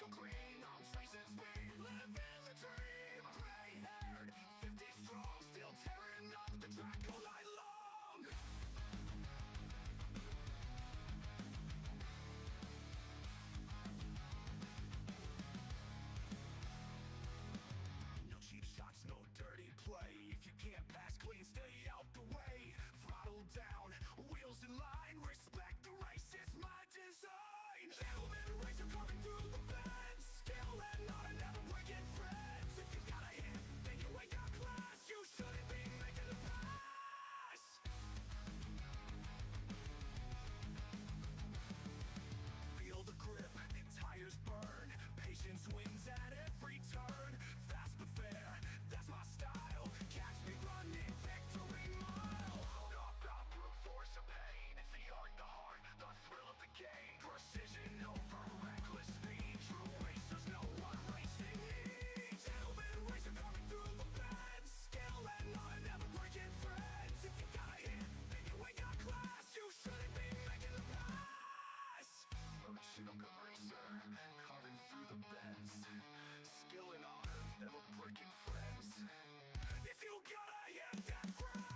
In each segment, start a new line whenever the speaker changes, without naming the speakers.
go green, I'm chasing speed, living the dream. Gray-haired, 50 strong, still tearing up the track all night long. No cheap shots, no dirty play. If you can't pass clean, stay out the way. Throttle down, wheels in line, respect the race, it's my design. Gentlemen racer coming through the bends, skill and not a never breaking friends. If you got a hit, then you ain't got class, you shouldn't be making a pass. Feel the grip, tires burn, patience wins at every turn. Fast but fair, that's my style, catch me running victory mile. Not about brute force of pain, it's the art, the heart, the thrill of the game. Precision over reckless speed, true racers know what racing needs. Gentlemen racer coming through the bends, skill and not a never breaking friends. If you got a hit, then you ain't got class, you shouldn't be making the pass. Original good racer, carving through the bends, skill and honor, never breaking friends. If you gotta hit that ground,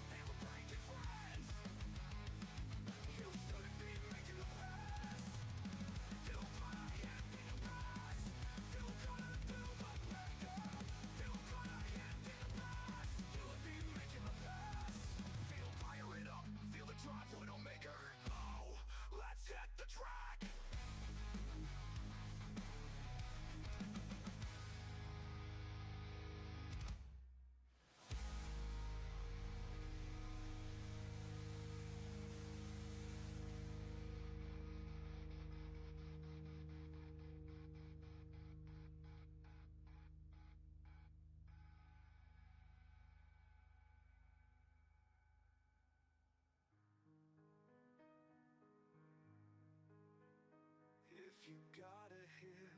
never breaking friends, you shouldn't be making the pass. You gotta hit the pass, you gotta do the breaker, you gotta hit the pass, you would be making the pass. Feel fire it up, feel the drive, Widdowmaker. Oh, let's hit the track. If you got a hit,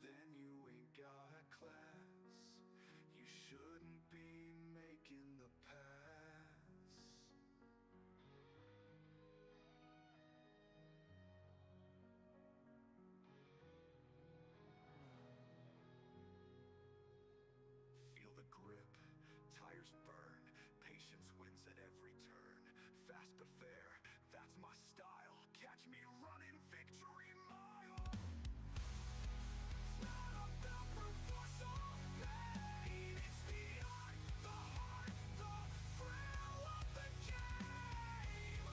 then you ain't got class, you shouldn't be making the pass. Feel the grip, tires burn, patience wins at every turn. Fast but fair, that's my style, catch me running victory mile. It's not about brute force or pain, it's the art, the heart, the thrill of the game.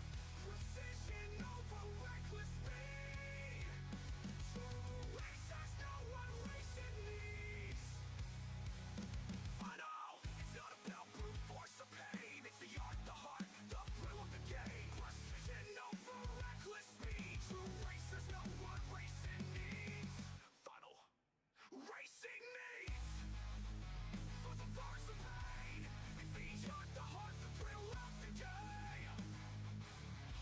Precision over reckless speed, true racers know what racing needs. It's not about brute force or pain, it's the art, the heart, the thrill of the game. Precision over reckless speed, true racers know what racing needs. Final, racing needs. For the force of pain, it's the art, the heart, the thrill of the game.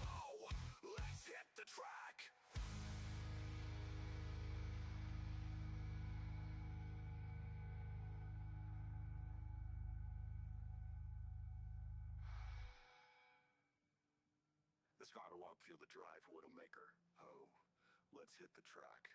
Oh, let's hit the track. The Skywalk, feel the drive, Widdowmaker. Oh, let's hit the track.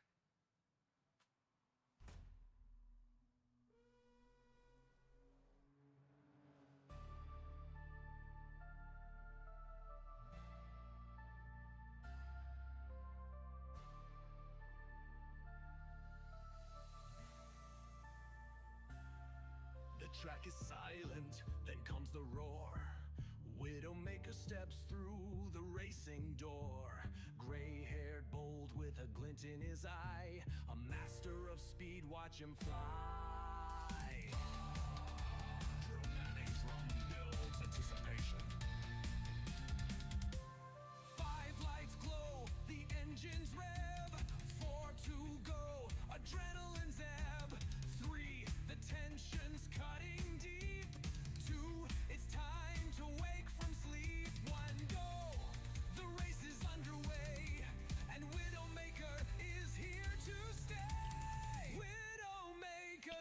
The track is silent, then comes the roar. Widdowmaker steps through the racing door. Gray-haired, bold with a glint in his eye, a master of speed, watch him fly. Dramatic drum builds anticipation. 5 lights glow, the engines rev. 4 to go, adrenaline's ebb. 3, the tension's cutting deep. 2, it's time to wake from sleep. 1, go, the race is underway, and Widdowmaker is here to stay. Widdowmaker.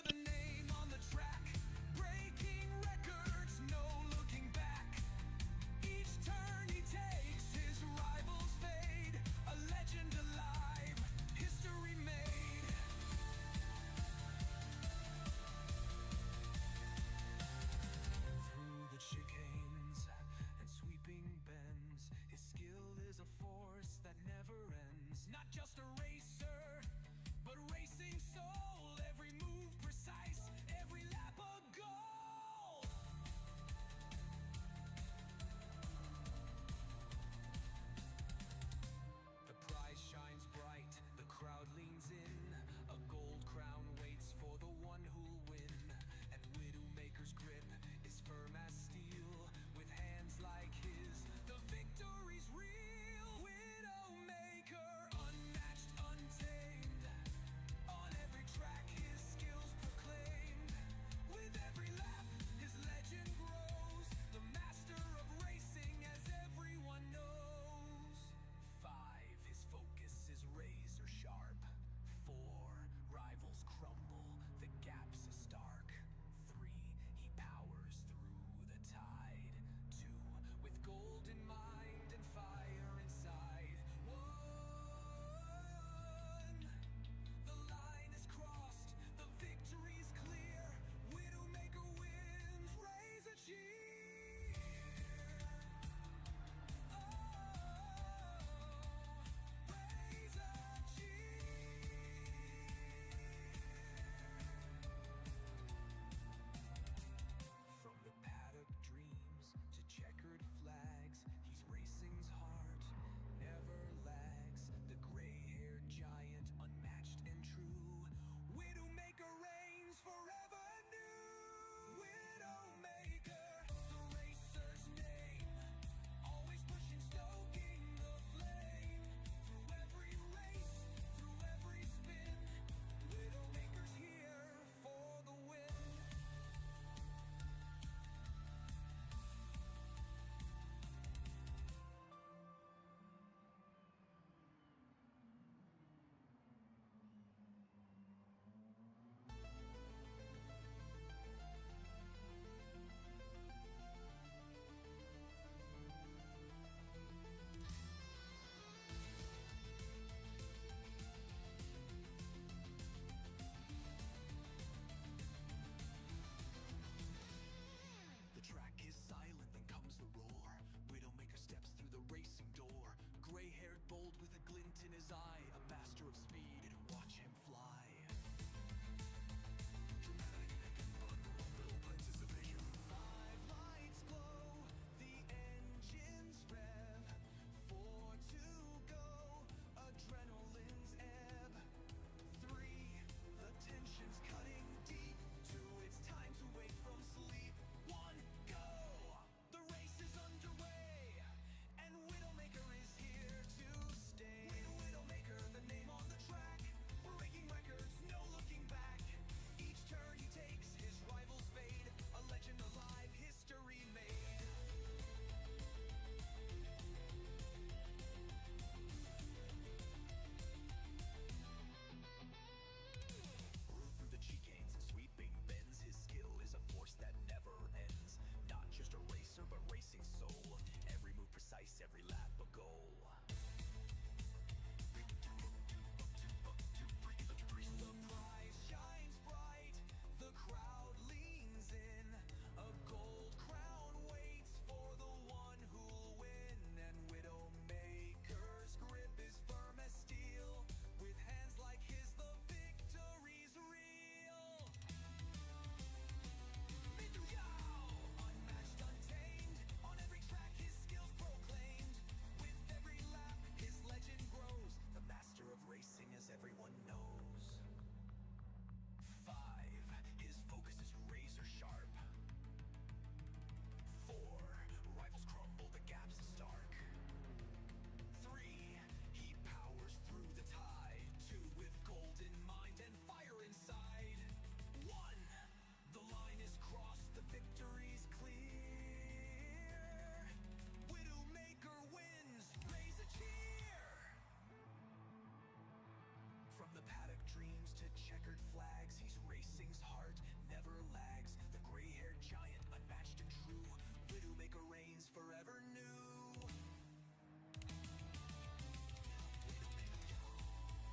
checkered flags. He's racing's heart, never lags. The gray-haired giant, unmatched and true. Widdowmaker reigns forever new.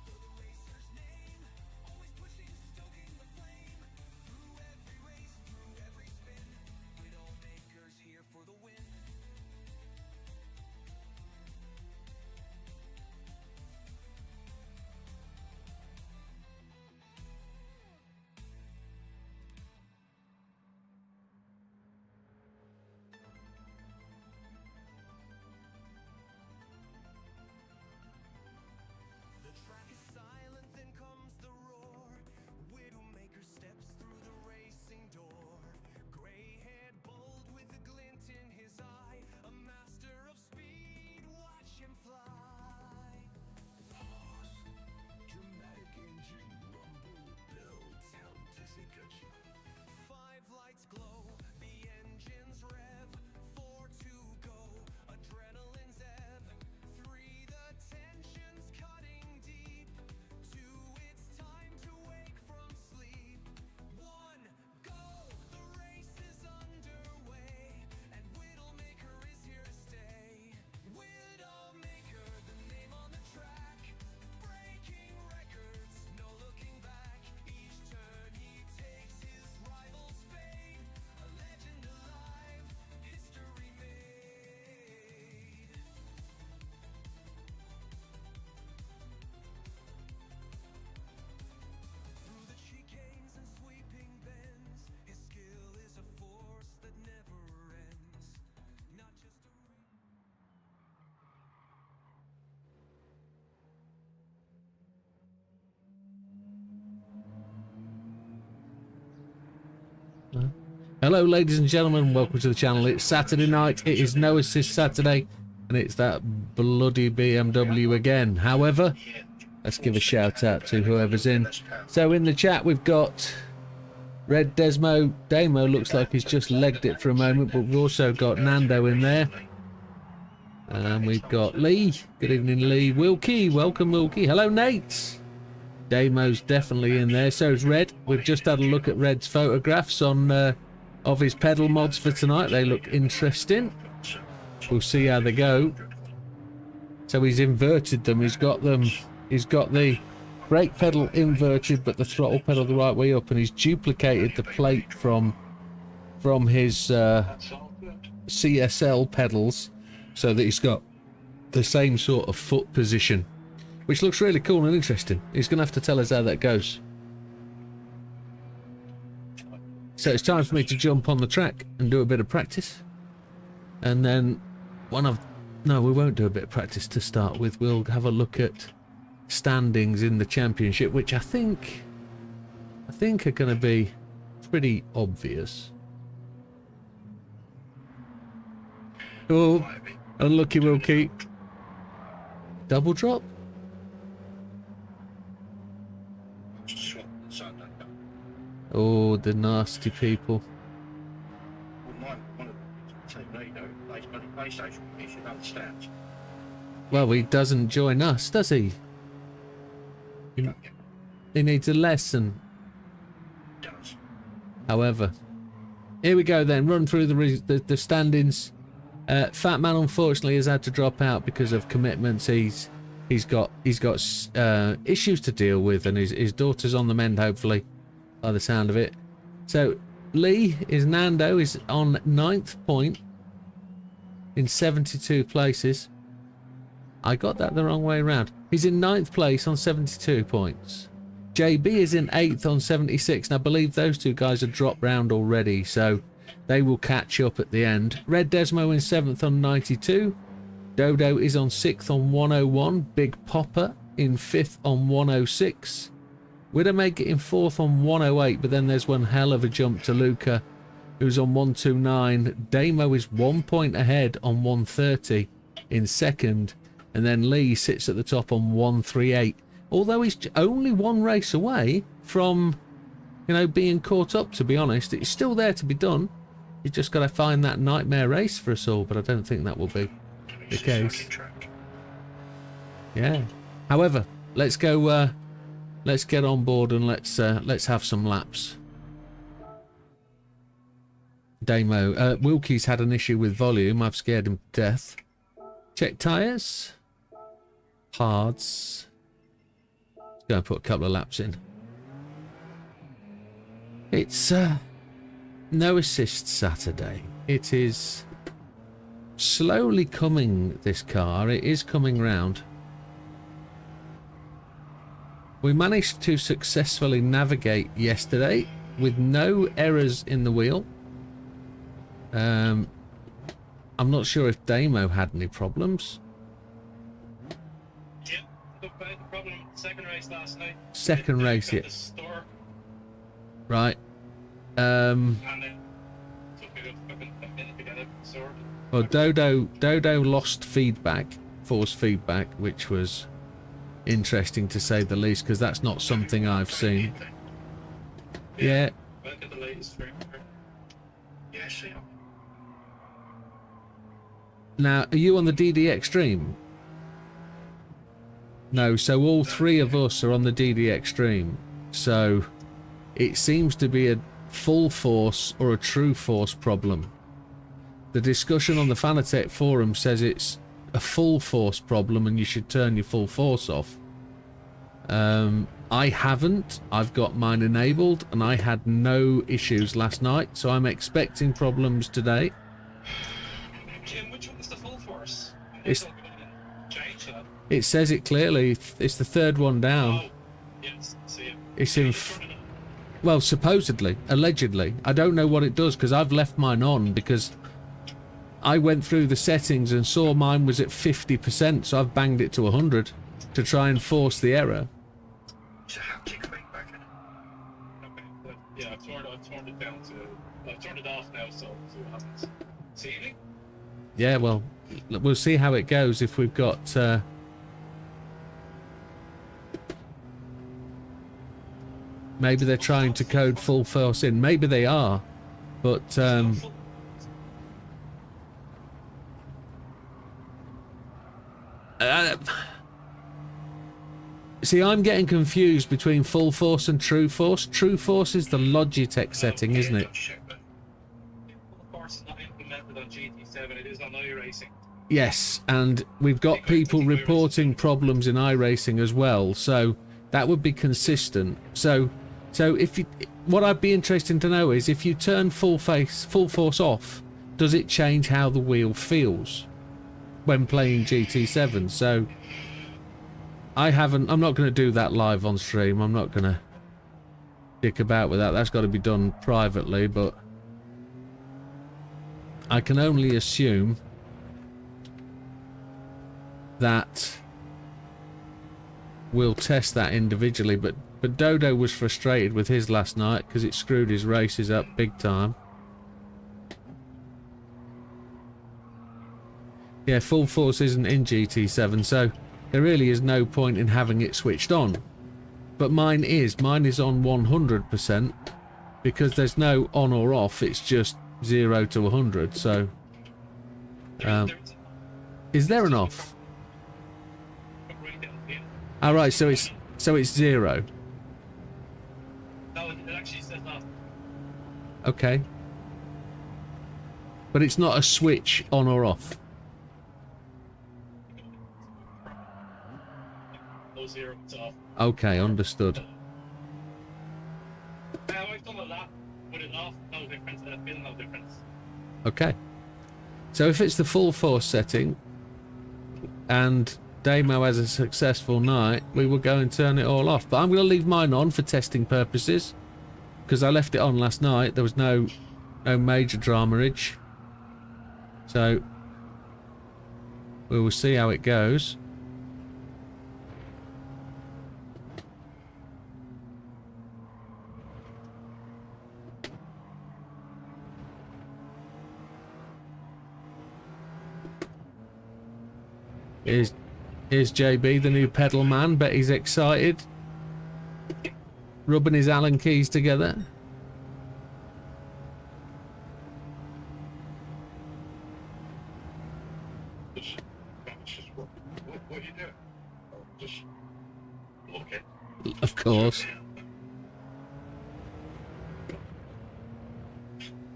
Though the racer's name, always pushing, stoking the flame. Through every race, through every spin, Widdowmaker's here for the win. The track is silent, then comes the roar. Widdowmaker steps through the racing door. Gray-haired, bold with a glint in his eye. A master of speed, watch him fly. Pause. Dramatic engine rumble builds. How does it get you? 5 lights glow, the engines rev. 4 to go, adrenaline zeb. 3, the tension's cutting deep. 2, it's time to wake from sleep. 1, go, the race is underway, and Widdowmaker is here to stay. Widdowmaker, the name on the track, breaking records, no looking back. Each turn he takes his rival's fate, a legend alive, history made. Through the chicanes and sweeping bends, his skill is a force that never ends. Not just a
Hello ladies and gentlemen, welcome to the channel. It's Saturday night, it is No Assist Saturday, and it's that bloody BMW again. However, let's give a shout out to whoever's in. So in the chat we've got Red Desmo. Damo looks like he's just legged it for a moment, but we've also got Nando in there. And we've got Lee. Good evening Lee. Wilkie, welcome Wilkie. Hello Nate. Damo's definitely in there, so is Red. We've just had a look at Red's photographs on of his pedal mods for tonight. They look interesting. We'll see how they go. So he's inverted them. He's got the brake pedal inverted but the throttle pedal the right way up, and he's duplicated the plate from his CSL pedals so that he's got the same sort of foot position, which looks really cool and interesting. He's going to have to tell us how that goes. So it's time for me to jump on the track and do a bit of practice. And then no, we won't do a bit of practice to start with. We'll have a look at standings in the championship, which I think are going to be pretty obvious. Oh, unlucky Wilkie. Double drop? Oh, the nasty people. Well, he doesn't join us, does he? He needs a lesson. However, here we go then. Run through the standings. Fat Man unfortunately has had to drop out because of commitments. He's got issues to deal with, and his daughter's on the mend, hopefully, by the sound of it. So Nando is on 9th point in 72 places. I got that the wrong way around. He's in 9th place on 72 points. JB is in 8th on 76, and I believe those two guys have dropped round already, so they will catch up at the end. Red Desmo in 7th on 92. Dodo is on 6th on 101. Big Popper in 5th on 106. Widdowmaker in 4th on 108, but then there's one hell of a jump to Luca, who's on 129. Damo is 1 point ahead on 130 in 2nd, and then Lee sits at the top on 138. Although he's only one race away from, being caught up, to be honest. It's still there to be done. You've just got to find that nightmare race for us all, but I don't think that will be the case. Yeah. However, let's go Let's get on board and let's have some laps. Damo. Wilkie's had an issue with volume. I've scared him to death. Check tyres. Hards. Let's go and put a couple of laps in. It's no assist Saturday. It is slowly coming, this car. It is coming round. We managed to successfully navigate yesterday with no errors in the wheel. I'm not sure if Damo had any problems.
Yeah, the problem with the second race last night.
Second race, yeah.
The store,
Right.
and it took me a fucking minute to get it sorted.
Well, Dodo lost feedback, force feedback, which was interesting to say the least, because that's not something I've seen. Yeah.
Look at the latest firmware. Yeah, see.
Now, are you on the DD Extreme? No, so all three of us are on the DD Extreme. So it seems to be a full force or a true force problem. The discussion on the Fanatec forum says it's a full force problem and you should turn your full force off. I haven't. I've got mine enabled and I had no issues last night, so I'm expecting problems today.
Jim, which one is the full force?
It's-
Change that.
It says it clearly. It's the third one down.
Oh, yes, see it.
It's in... Well, supposedly, allegedly. I don't know what it does because I've left mine on because I went through the settings and saw mine was at 50%, so I've banged it to 100 to try and force the error.
So how do you go back in it? Okay, but yeah, I've turned it down to... I've turned it off now, so see what happens. See anything?
Yeah, well, we'll see how it goes if we've got... Maybe they're trying to code full force in. Maybe they are, but... See, I'm getting confused between full force and true force. True force is the Logitech setting, isn't it?
Full force is not implemented on GT7, it is on iRacing.
Yes, and we've got people reporting problems in iRacing as well, so that would be consistent. So if you, what I'd be interested to know is if you turn full force off, does it change how the wheel feels when playing GT7? So I'm not going to do that live on stream. I'm not going to dick about with that. That's got to be done privately, but I can only assume that we'll test that individually. But Dodo was frustrated with his last night because it screwed his races up big time. Yeah, full force isn't in GT7, so there really is no point in having it switched on. But mine is on 100% because there's no on or off, it's just 0 to 100. So is there an off? Alright, so it's 0.
No, it actually says off.
Okay. But it's not a switch on or off.
No 0, it's off.
Okay, understood.
I've done a lot with it off, no difference, and I feel no difference.
Okay. So if it's the full force setting and Damo has a successful night, we will go and turn it all off. But I'm going to leave mine on for testing purposes because I left it on last night. There was no major dramerage. So we will see how it goes. Here's JB, the new pedal man. Bet he's excited. Rubbing his Allen keys together.
What you do? Just look at.
Of course.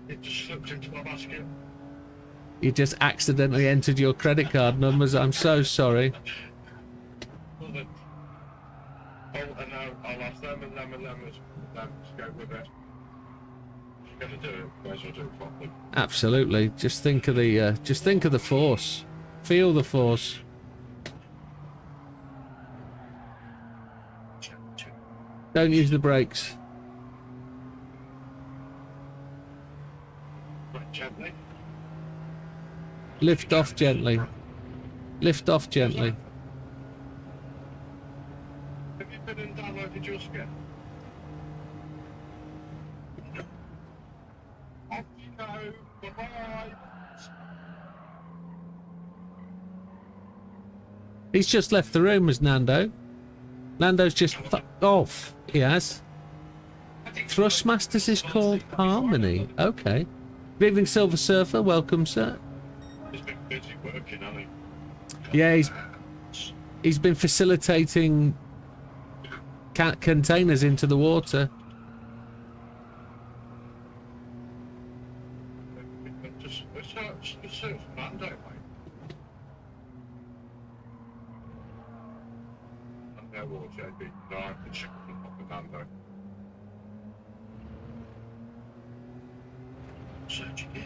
It just slipped into my basket.
You just accidentally entered your credit card numbers. I'm so sorry.
Well, then, and now I'll ask them and them to go with it. If you're gonna do it, might as well do it properly.
Absolutely. Just think of the force. Feel the force. Don't use the brakes.
Right, gently.
Lift off gently. Lift off gently.
Have you been and downloaded your skin? Off you go. Bye-bye.
He's just left the room, as Nando. Nando's just fucked off. He has. Thrustmasters is called Harmony. Okay. Good evening, Silver Surfer. Welcome, sir.
He's been busy working, hasn't he?
Yeah, he's been facilitating containers into the water.
Just search Mando, mate. Mando or JB. No, I can check the Mando. Search again.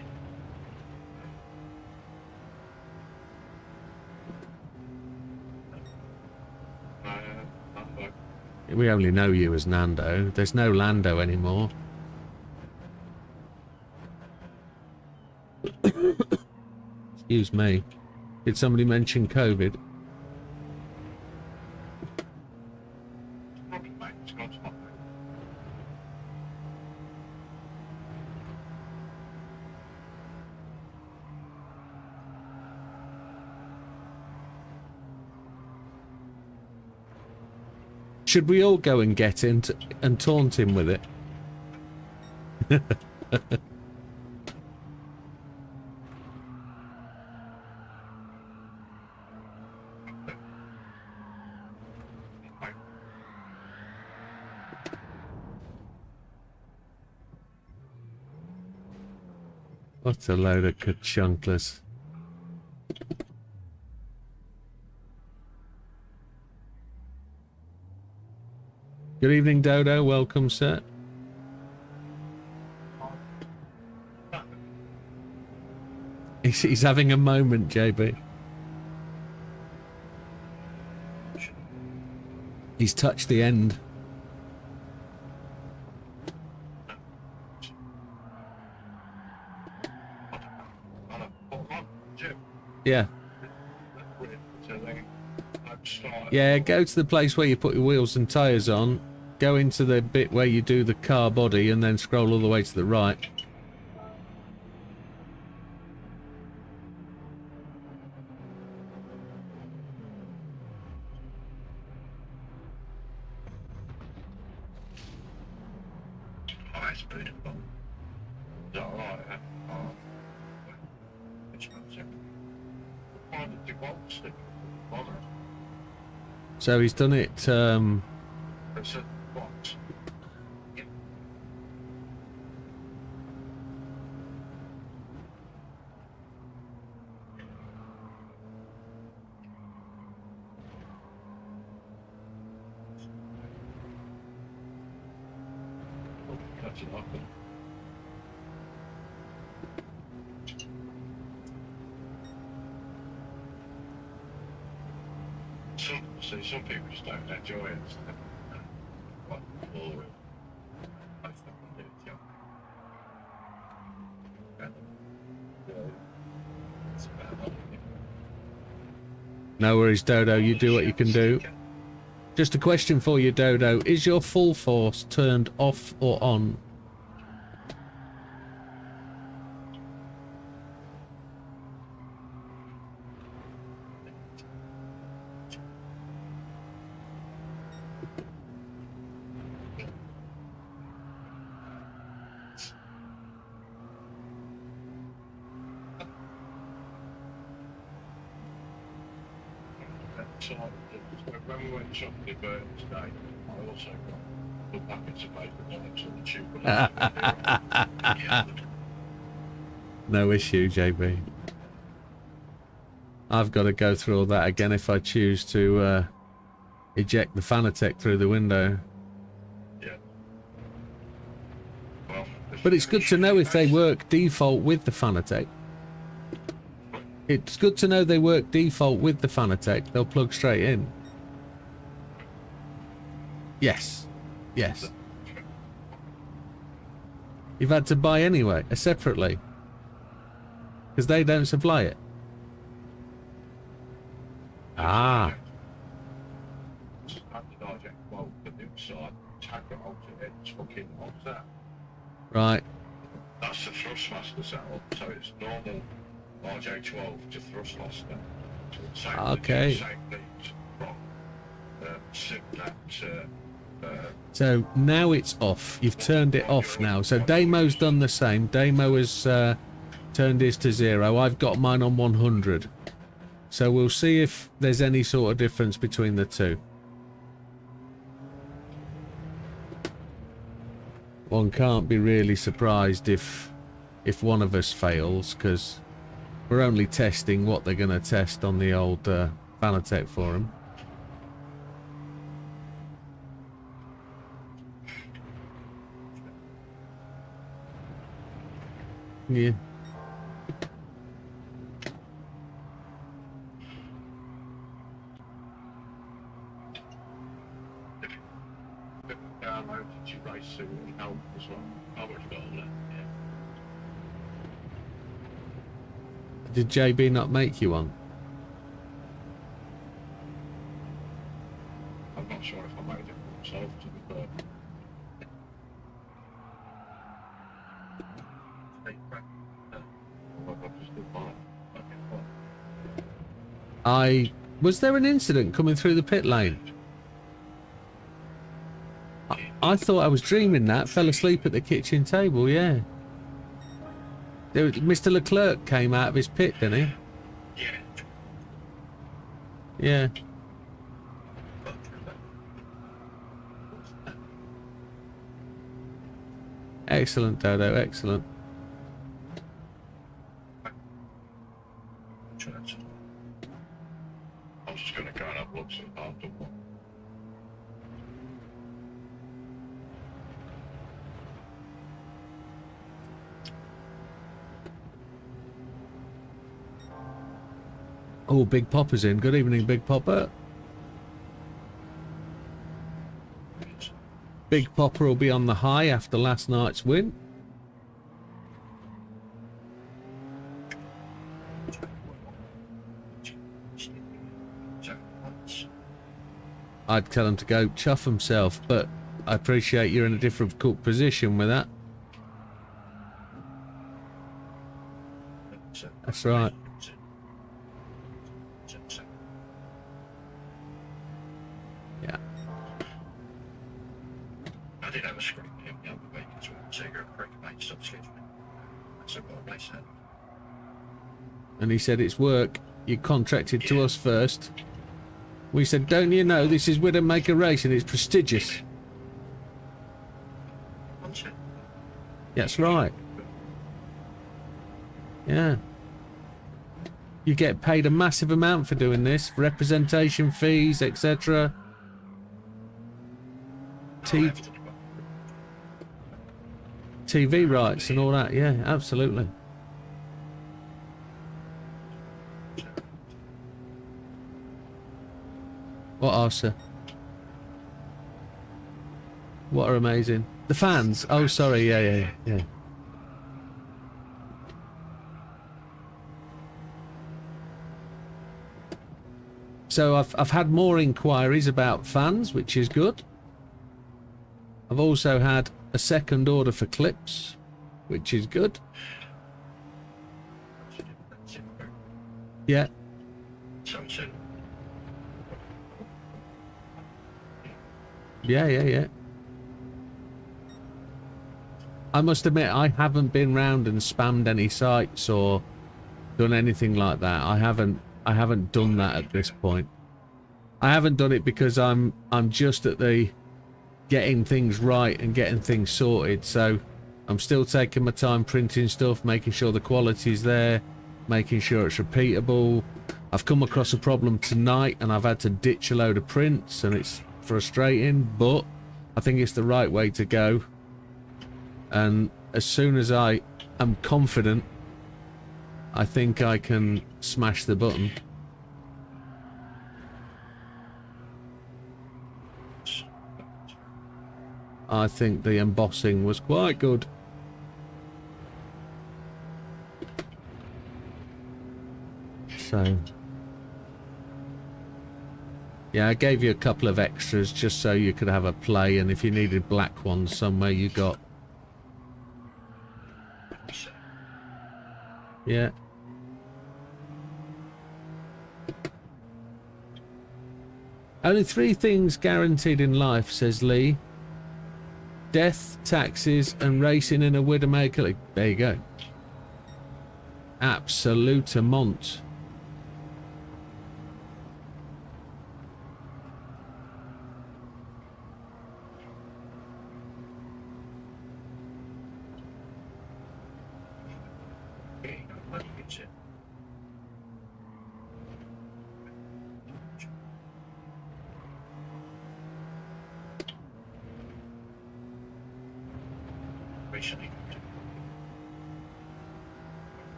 Mando.
We only know you as Nando. There's no Lando anymore. Excuse me. Did somebody mention COVID?
Probably, mate. It's gone to my phone.
Should we all go and get him and taunt him with it? What a load of ka-chunklers. Good evening, Dodo. Welcome, sir. He's having a moment, JB. He's touched the end. Yeah. Yeah, go to the place where you put your wheels and tyres on, go into the bit where you do the car body, and then scroll all the way to the right.
Oh, it's beautiful. Is that alright? Oh, which one's it? Why did you want to stick on it?
So he's done it,
It's a box. That's it, okay. Some people just don't enjoy it. What boring. I fucking do it, yeah. It's about
no worries, Dodo, you do what you can do. Just a question for you, Dodo. Is your full force turned off or on?
when we went shopping in Burton today, I also got the buckets of paper donuts and the tube of yeah.
No issue, JB. I've got to go through all that again if I choose to eject the Fanatec through the window.
Yeah. Well,
But it's good to know if they work default with the Fanatec. It's good to know they work default with the Fanatec. They'll plug straight in. Yes. Yes. You've had to buy anyway, separately. Because they don't supply it. Ah.
Well, the new side, tag it onto it, it's fucking on that.
Right.
That's the thrustmaster setup, so it's normal RJ12 to thrustmaster. So it's same
Okay.
same leads from Simnat to
So now it's off. You've turned it off now. So Damo's done the same. Damo has turned his to 0. I've got mine on 100. So we'll see if there's any sort of difference between the two. One can't be really surprised if one of us fails, because we're only testing what they're going to test on the old Fanatec forum. Yeah.
download to race suit and help as well. I've already got all that, yeah.
Did JB not make you one?
I'm not sure if I made it myself, to be fair.
Was there an incident coming through the pit lane? I thought I was dreaming that. Fell asleep at the kitchen table, yeah. Mr. Leclerc came out of his pit, didn't he?
Yeah.
Yeah. Excellent, Dodo, excellent.
I was just going to go and have a look at the after one.
Oh, Big Popper's in. Good evening, Big Popper. Big Popper will be on the high after last night's win. I'd tell him to go chuff himself, but I appreciate you're in a difficult position with that. That's right. Yeah.
I did have a screen him the other week as well, so you're a quick mate, stop scheduling. That's what I said.
And he said it's work. You contracted to us first. We said, don't you know this is Widdowmaker racing? It's prestigious. That's right. Yeah. You get paid a massive amount for doing this. Representation fees, etc. TV rights and all that. Yeah, absolutely. What are, sir? What are amazing? The fans. Oh, sorry. Yeah. So I've had more inquiries about fans, which is good. I've also had a second order for clips, which is good. Yeah. Yeah. I must admit, I haven't been round and spammed any sites or done anything like that. I haven't done that at this point. I haven't done it because I'm just at the getting things right and getting things sorted. So I'm still taking my time printing stuff, making sure the quality's there, making sure it's repeatable. I've come across a problem tonight and I've had to ditch a load of prints and it's frustrating, but I think it's the right way to go. And as soon as I am confident, I think I can smash the button. I think the embossing was quite good. So yeah, I gave you a couple of extras just so you could have a play, and if you needed black ones somewhere, you got. Yeah. Only 3 things guaranteed in life, says Lee. Death, taxes, and racing in a Widdowmaker. There you go. Absolutamont.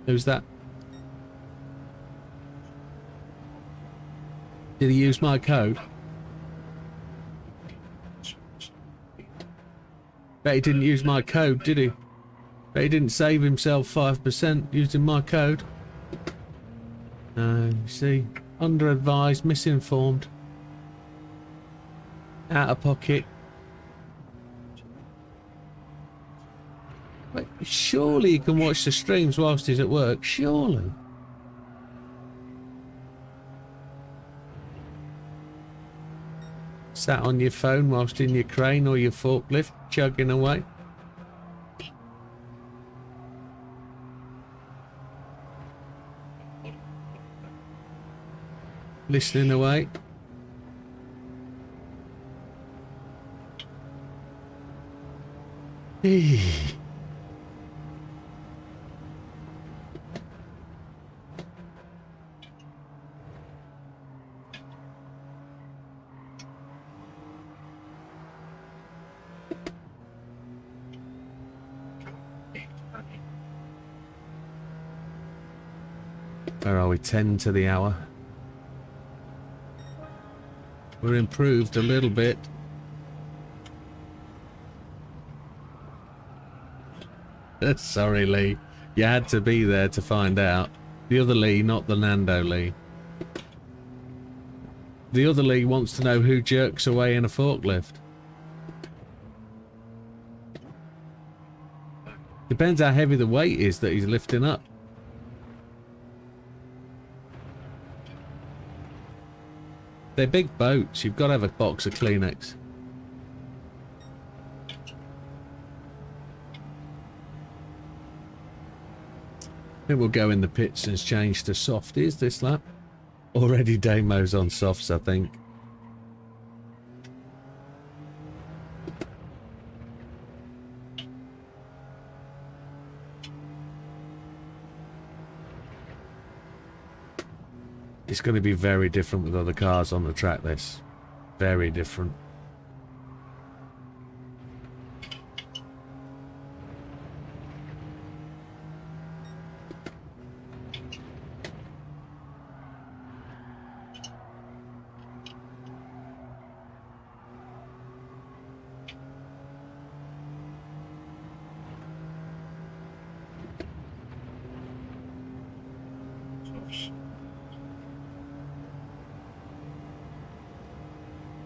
Who's that? Did he use my code? Bet he didn't use my code, did he? Bet he didn't save himself 5% using my code. No, you see, under-advised, misinformed, out of pocket. Wait, surely he can watch the streams whilst he's at work, surely. Sat on your phone whilst in your crane or your forklift, chugging away. Listening away. Where are we? 10 to the hour. We're improved a little bit. Sorry, Lee. You had to be there to find out. The other Lee, not the Nando Lee. The other Lee wants to know who jerks away in a forklift. Depends how heavy the weight is that he's lifting up. They're big boats. You've got to have a box of Kleenex. I think we'll go in the pits and change to softies this lap. Already demos on softs, I think. It's going to be very different with other cars on the track, this. Very different.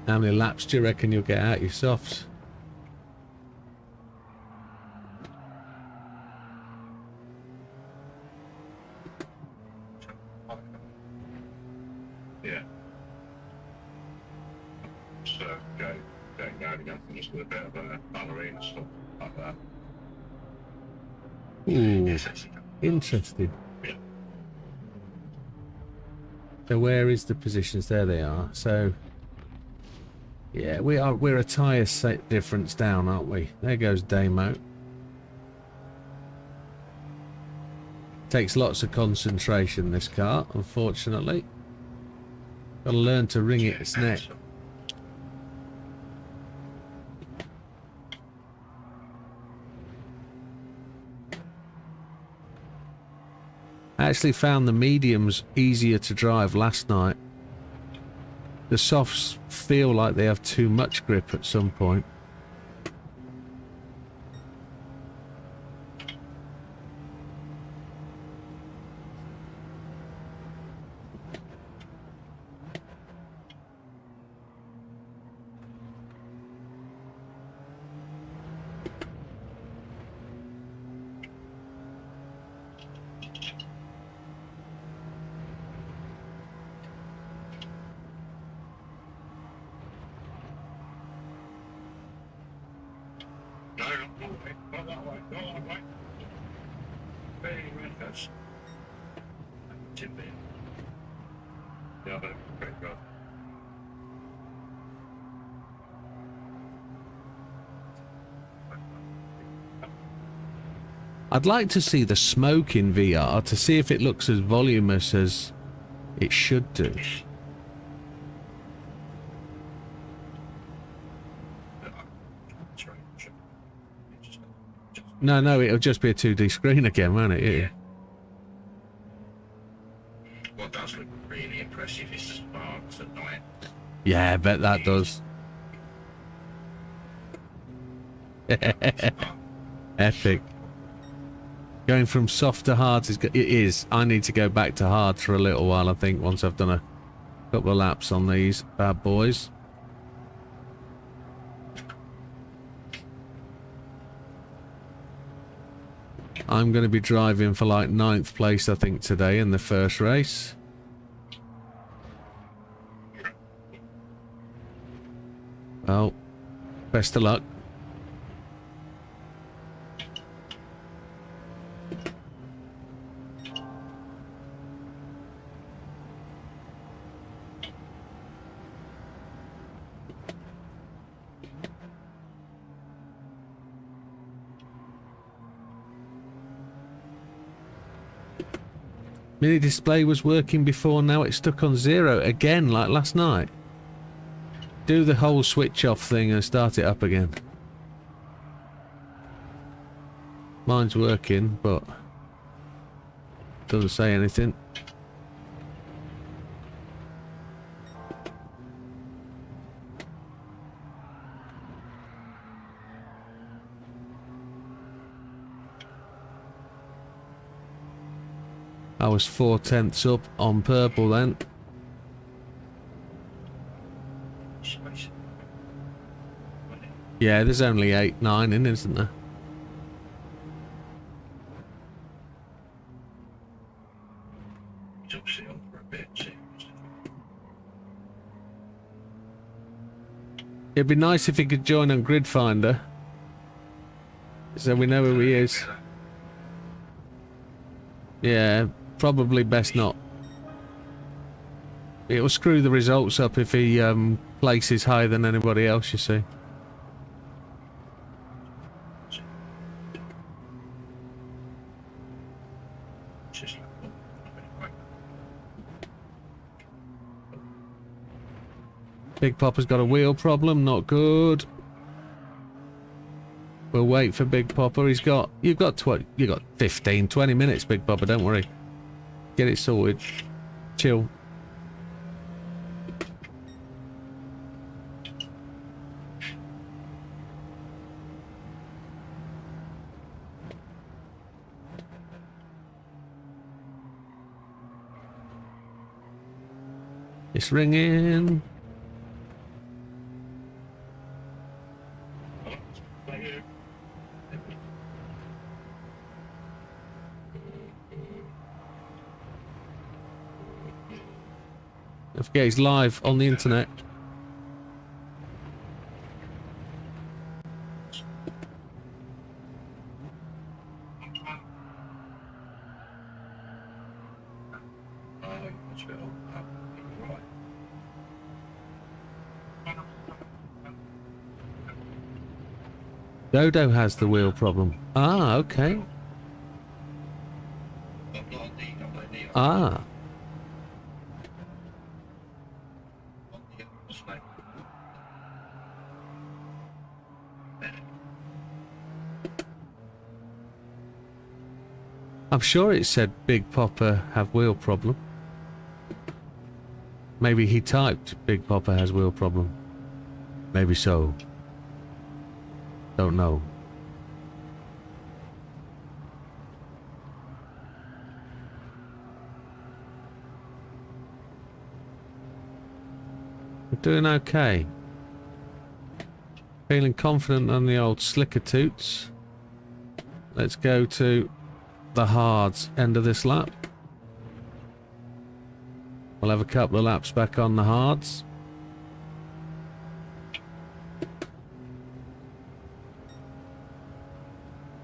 How many laps do you reckon you'll get out your softs?
Yeah. So going again, just with a bit of a ballerina stuff like that.
Ooh, interesting.
Yeah.
So where is the positions? There they are. So Yeah, we're a tyre set difference down, aren't we? There goes Damo. Takes lots of concentration, this car, unfortunately. Gotta learn to wring its neck. I actually found the mediums easier to drive last night. The softs feel like they have too much grip at some point.
No, not that way, not that way. Very good. Tip in. Yeah, but pretty good.
I'd like to see the smoke in VR to see if it looks as voluminous as it should do. No, it'll just be a 2D screen again, won't it? Yeah.
What does look really impressive is the sparks at night.
Yeah, I bet that does. Epic. Going from soft to hard it is. I need to go back to hard for a little while, I think, once I've done a couple of laps on these bad boys. I'm going to be driving for like 9th place, I think, today in the first race. Well, best of luck. Mini display was working before, now it's stuck on 0 again, like last night. Do the whole switch off thing and start it up again. Mine's working, but doesn't say anything. I was 4/10 up on purple then. Yeah, there's only 8, 9 in, isn't there? It'd be nice if he could join on Grid Finder, so we know who he is. Yeah, probably best not. It'll screw the results up if he places higher than anybody else, you see. Big Popper's got a wheel problem, not good. We'll wait for Big Popper. You've got 15, 20 minutes, Big Popper, don't worry. Get it sorted. Chill. It's ringing. Don't forget he's live on the internet. Dodo has the wheel problem. Ah, okay.
I'm not on the
Ah.
on the snake.
I'm sure it said Big Popper have wheel problem. Maybe he typed Big Popper has wheel problem. Maybe so. Don't know. We're doing okay. Feeling confident on the old slicker toots. Let's go to the hards end of this lap. We'll have a couple of laps back on the hards.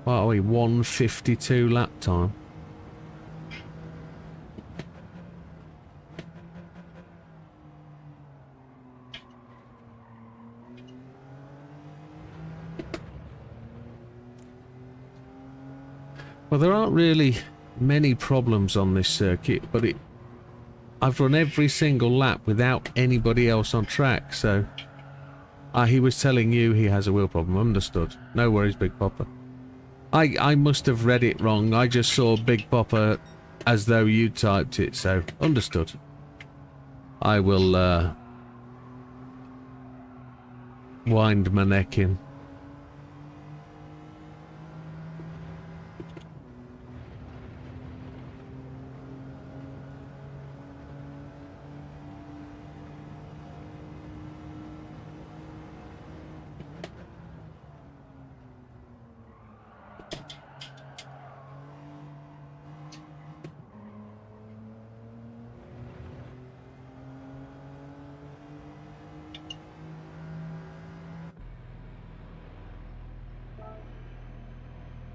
What are we? 1:52 lap time. Well, there aren't really many problems on this circuit, but I've run every single lap without anybody else on track, so... he was telling you he has a wheel problem. Understood. No worries, Big Popper. I must have read it wrong. I just saw Big Popper as though you typed it, so understood. I will wind my neck in.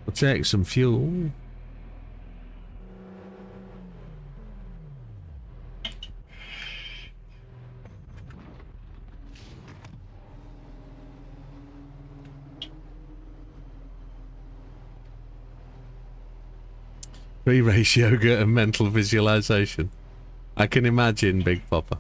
We'll take some fuel. Pre-race yoga and mental visualization. I can imagine, Big Popper.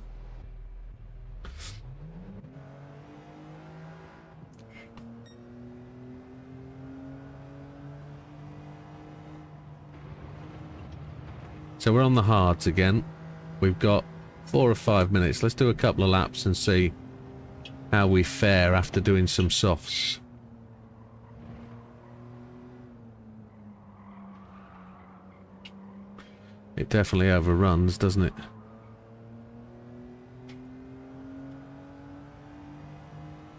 So we're on the hards again. We've got 4 or 5 minutes. Let's do a couple of laps and see how we fare after doing some softs. It definitely overruns, doesn't it?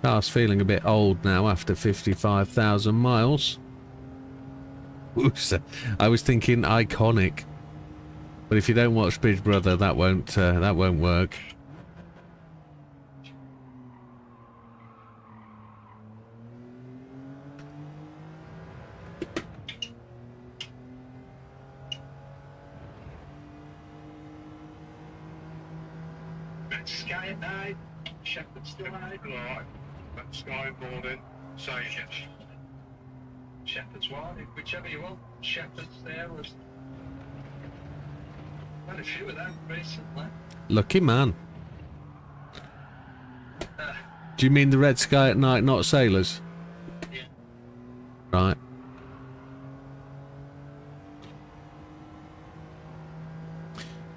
Car's feeling a bit old now after 55,000 miles. Oops, I was thinking iconic. But if you don't watch Big Brother, that won't work.
Sky at night, Shepherd's Delight. Right, that's skyboarding, say Shepherd's one, whichever you want. Shepherd's there was quite a few of them recently.
Lucky man. Do you mean the red sky at night, not sailors?
Yeah.
Right.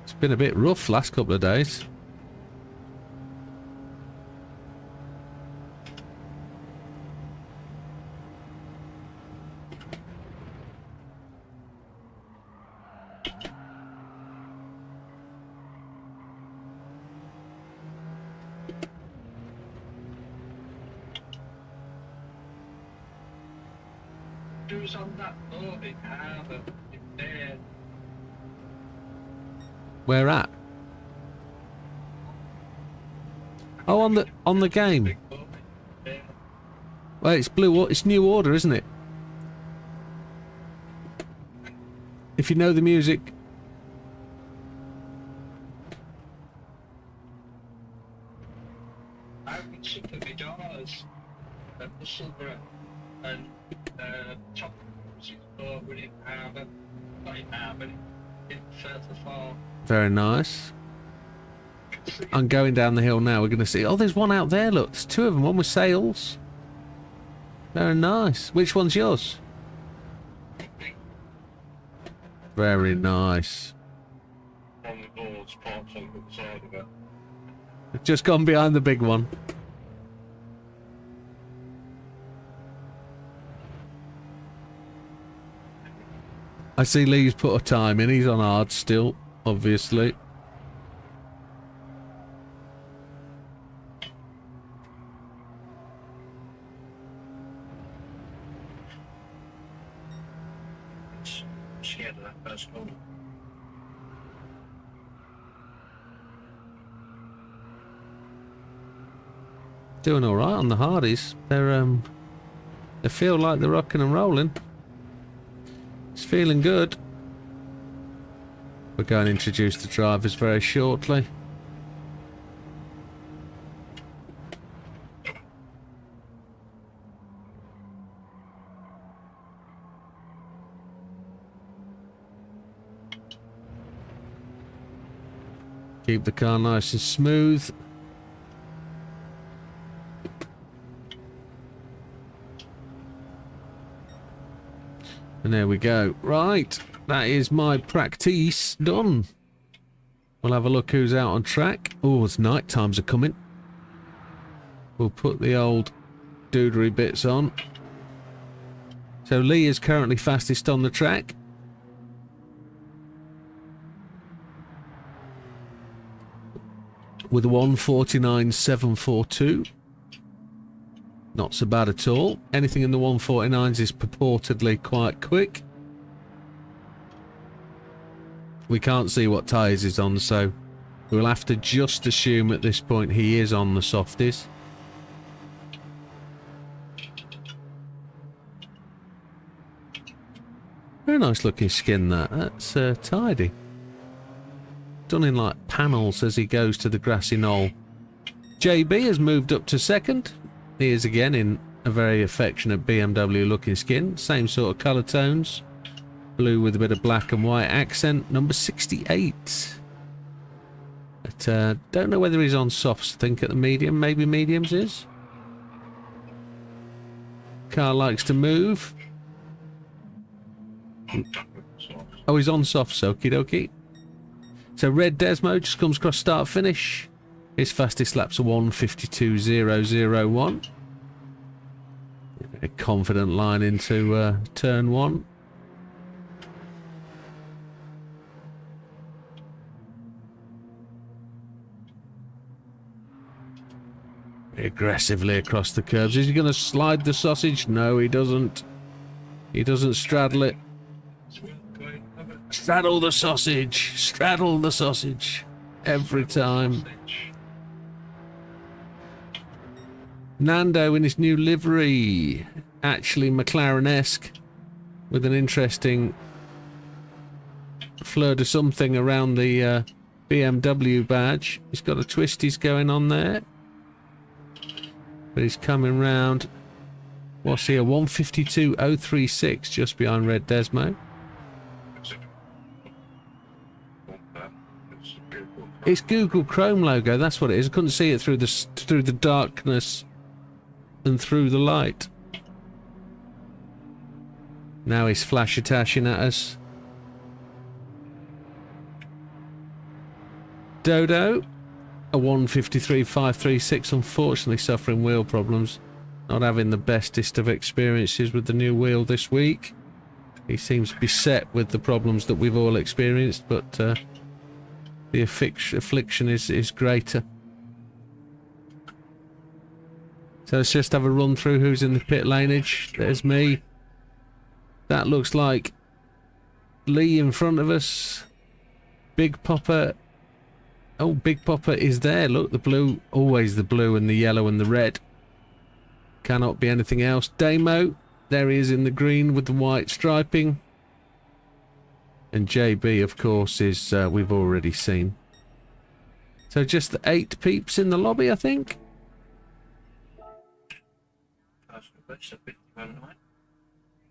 It's been a bit rough last couple of days.
Who's on that boat in harbour in there?
Where at? Oh, on the game.
Big boat in there.
Well, it's it's New Order, isn't it? If you know the music.
I would simply be doors at Musselburgh and top within power, not power, but it's further far.
Very nice. I'm going down the hill now. We're going to see. Oh, there's one out there. Look, there's two of them. One with sails. Very nice. Which one's yours? Very nice.
On the boards, parked on the side of it.
Just gone behind the big one. I see Lee's put a time in. He's on hard still, obviously.
Scared of that first one.
Doing all right on the hardies. They feel like they're rocking and rolling. It's feeling good. We're going to introduce the drivers very shortly. Keep the car nice and smooth. And there we go. Right, that is my practice done. We'll have a look who's out on track. Oh, it's night times are coming. We'll put the old doodery bits on. So Lee is currently fastest on the track. With a 1:49.742. Not so bad at all. Anything in the 1:49s is purportedly quite quick. We can't see what tyres he's on, so we'll have to just assume at this point he is on the softies. Very nice looking skin that. That's tidy. Done in like panels as he goes to the grassy knoll. JB has moved up to second. He is again in a very affectionate BMW looking skin. Same sort of colour tones. Blue with a bit of black and white accent. Number 68. But don't know whether he's on softs. I think at the medium. Maybe mediums is. Car likes to move. Oh, he's on softs. Okie dokie. So Red Desmo just comes across start finish. His fastest lap's a 1:52.001. A confident line into turn one. Aggressively across the curbs. Is he going to slide the sausage? No, he doesn't. He doesn't straddle it. Straddle the sausage. Straddle the sausage. Every time. Nando in his new livery, actually McLaren-esque, with an interesting fleur de something around the BMW badge. He's got a twisties going on there, but he's coming round. What's here? 1:52.036, just behind Red Desmo. It's Google Chrome logo. That's what it is. I couldn't see it through the darkness and through the light. Now he's flash-attaching at us. Dodo, a 1:53.536, unfortunately suffering wheel problems. Not having the bestest of experiences with the new wheel this week. He seems beset with the problems that we've all experienced, but the affliction is greater. So let's just have a run through who's in the pit laneage. There's me. That looks like Lee in front of us. Big Popper. Oh, Big Popper is there. Look, the blue. Always the blue and the yellow and the red. Cannot be anything else. Damo. There he is in the green with the white striping. And JB, of course, is we've already seen. So just the 8 peeps in the lobby, I think.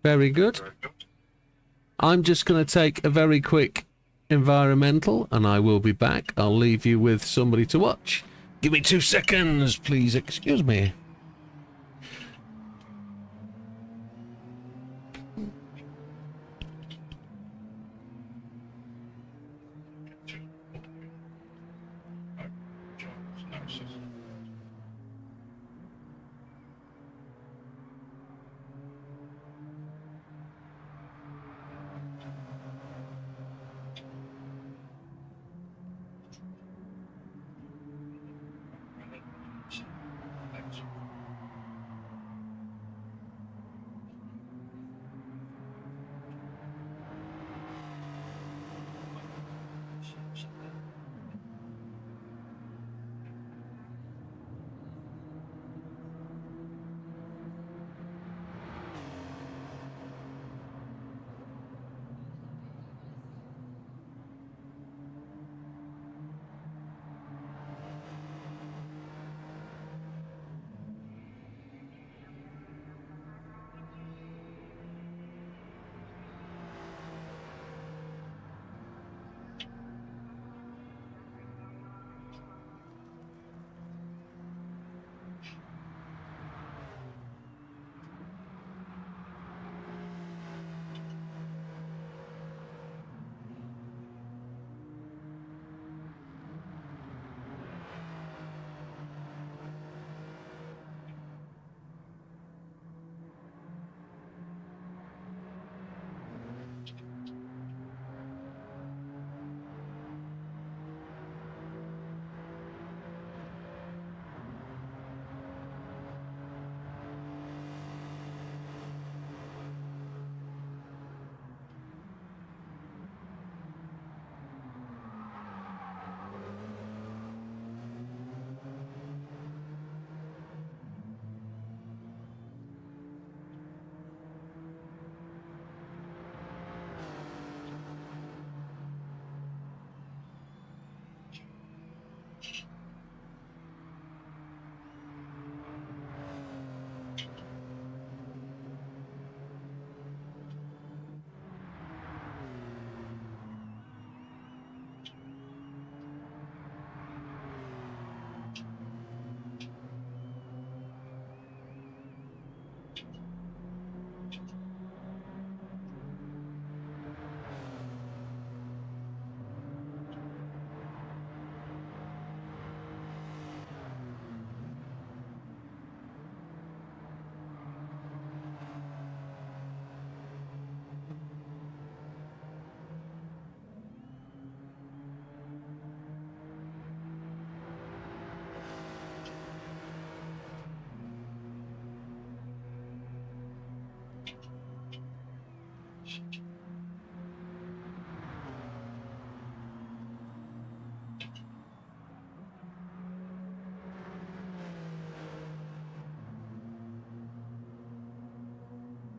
Very good.
Very good.
I'm just going to take a very quick environmental, and I will be back. I'll leave you with somebody to watch. Give me 2 seconds, please. Excuse me.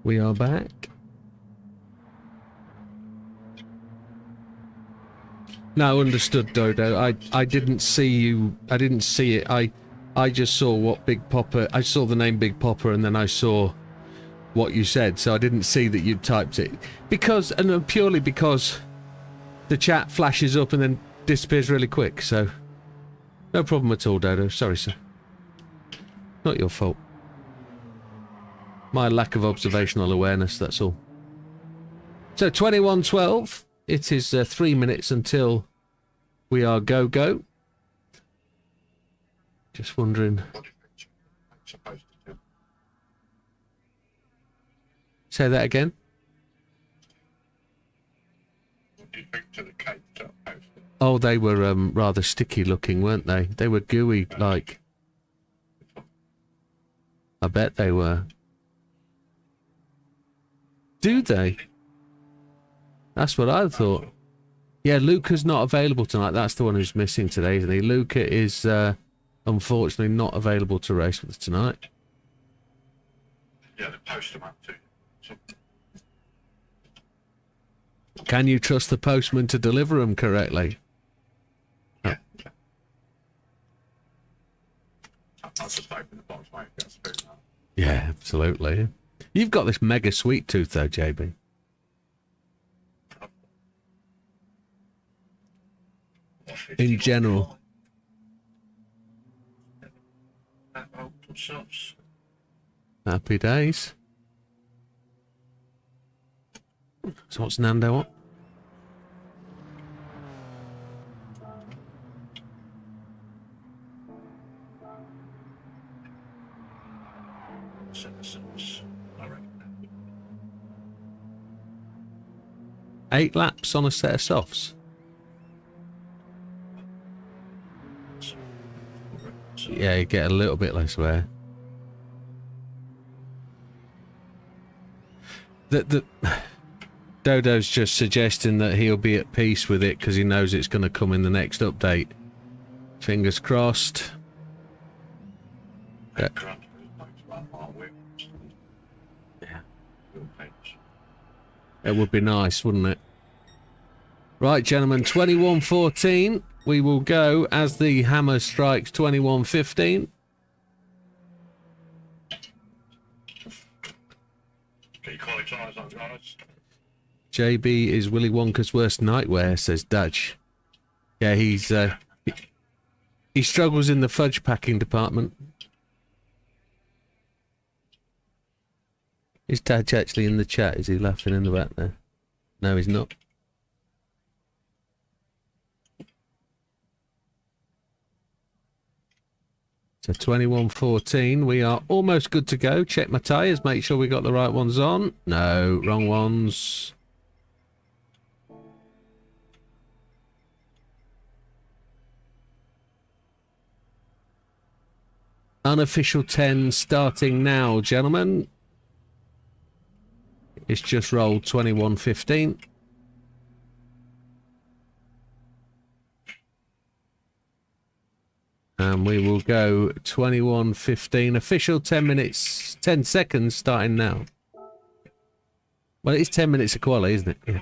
We are back. No, understood, Dodo. I didn't see you. I didn't see it. I just saw what Big Popper. I saw the name Big Popper, and then I saw what you said. So I didn't see that you'd typed it because, and purely because, the chat flashes up and then disappears really quick. So no problem at all, Dodo. Sorry, sir. Not your fault. My lack of observational awareness, that's all. So 21:12. It is 3 minutes until we are go-go. Just wondering.
What do you think it's supposed to do?
Say that again.
What do you think to the cake that I posted?
Oh, they were rather sticky looking, weren't they? They were gooey, like. I bet they were. Do they? That's what I thought. Yeah, Luca's not available tonight. That's the one who's missing today, isn't he? Luca is unfortunately not available to race with us tonight.
Yeah, they post them up to you.
Can you trust the postman to deliver them correctly?
Yeah. I'll just open the box, mate. Get a spoon out.
Yeah, absolutely. You've got this mega sweet tooth though, JB. In general. Happy days. So what's Nando on? Eight laps on a set of softs. Yeah, you get a little bit less wear. The Dodo's just suggesting that he'll be at peace with it because he knows it's going to come in the next update. Fingers crossed. Yeah. It would be nice, wouldn't it? Right, gentlemen, 21:14. We will go as the hammer strikes 21:15. JB is Willy Wonka's worst nightmare, says Dutch. Yeah, he struggles in the fudge packing department. Is Dutch actually in the chat? Is he laughing in the back there? No, he's not. So 21:14, we are almost good to go. Check my tyres, make sure we got the right ones on. No, wrong ones. Unofficial 10 starting now, gentlemen. It's just rolled 21:15. And we will go 21:15. Official 10 minutes, 10 seconds starting now. Well, it's 10 minutes of quali, isn't it? Yeah.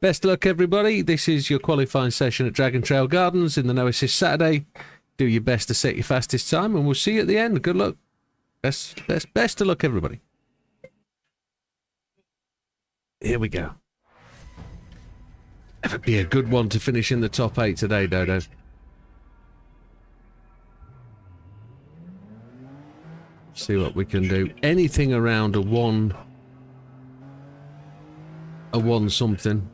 Best of luck, everybody. This is your qualifying session at Dragon Trail Gardens in the No Assist Saturday. Do your best to set your fastest time, and we'll see you at the end. Good luck. Best of luck, everybody. Here we go. It'd be a good one to finish in the top 8 today, Dodo. See what we can do. Anything around a one something.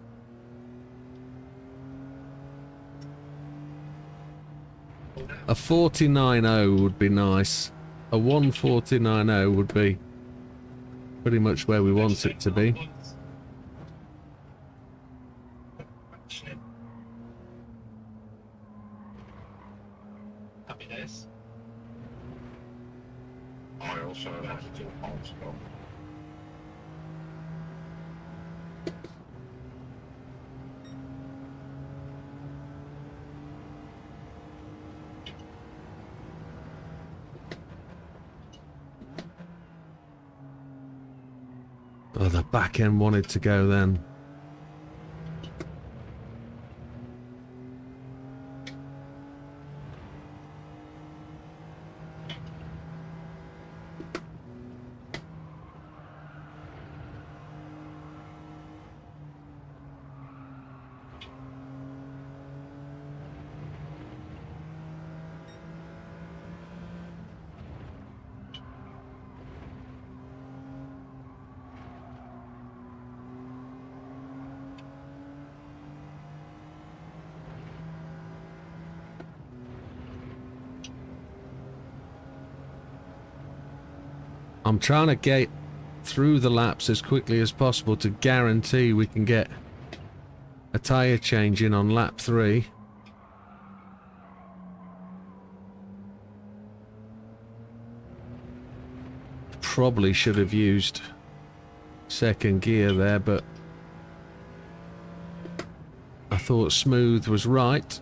A 49.0 would be nice. A 149.0 would be pretty much where we want it to be.
Happy days. I also have to do a pulse job.
Oh, the back end wanted to go then. I'm trying to get through the laps as quickly as possible to guarantee we can get a tyre change in on lap 3. Probably should have used second gear there, but I thought smooth was right.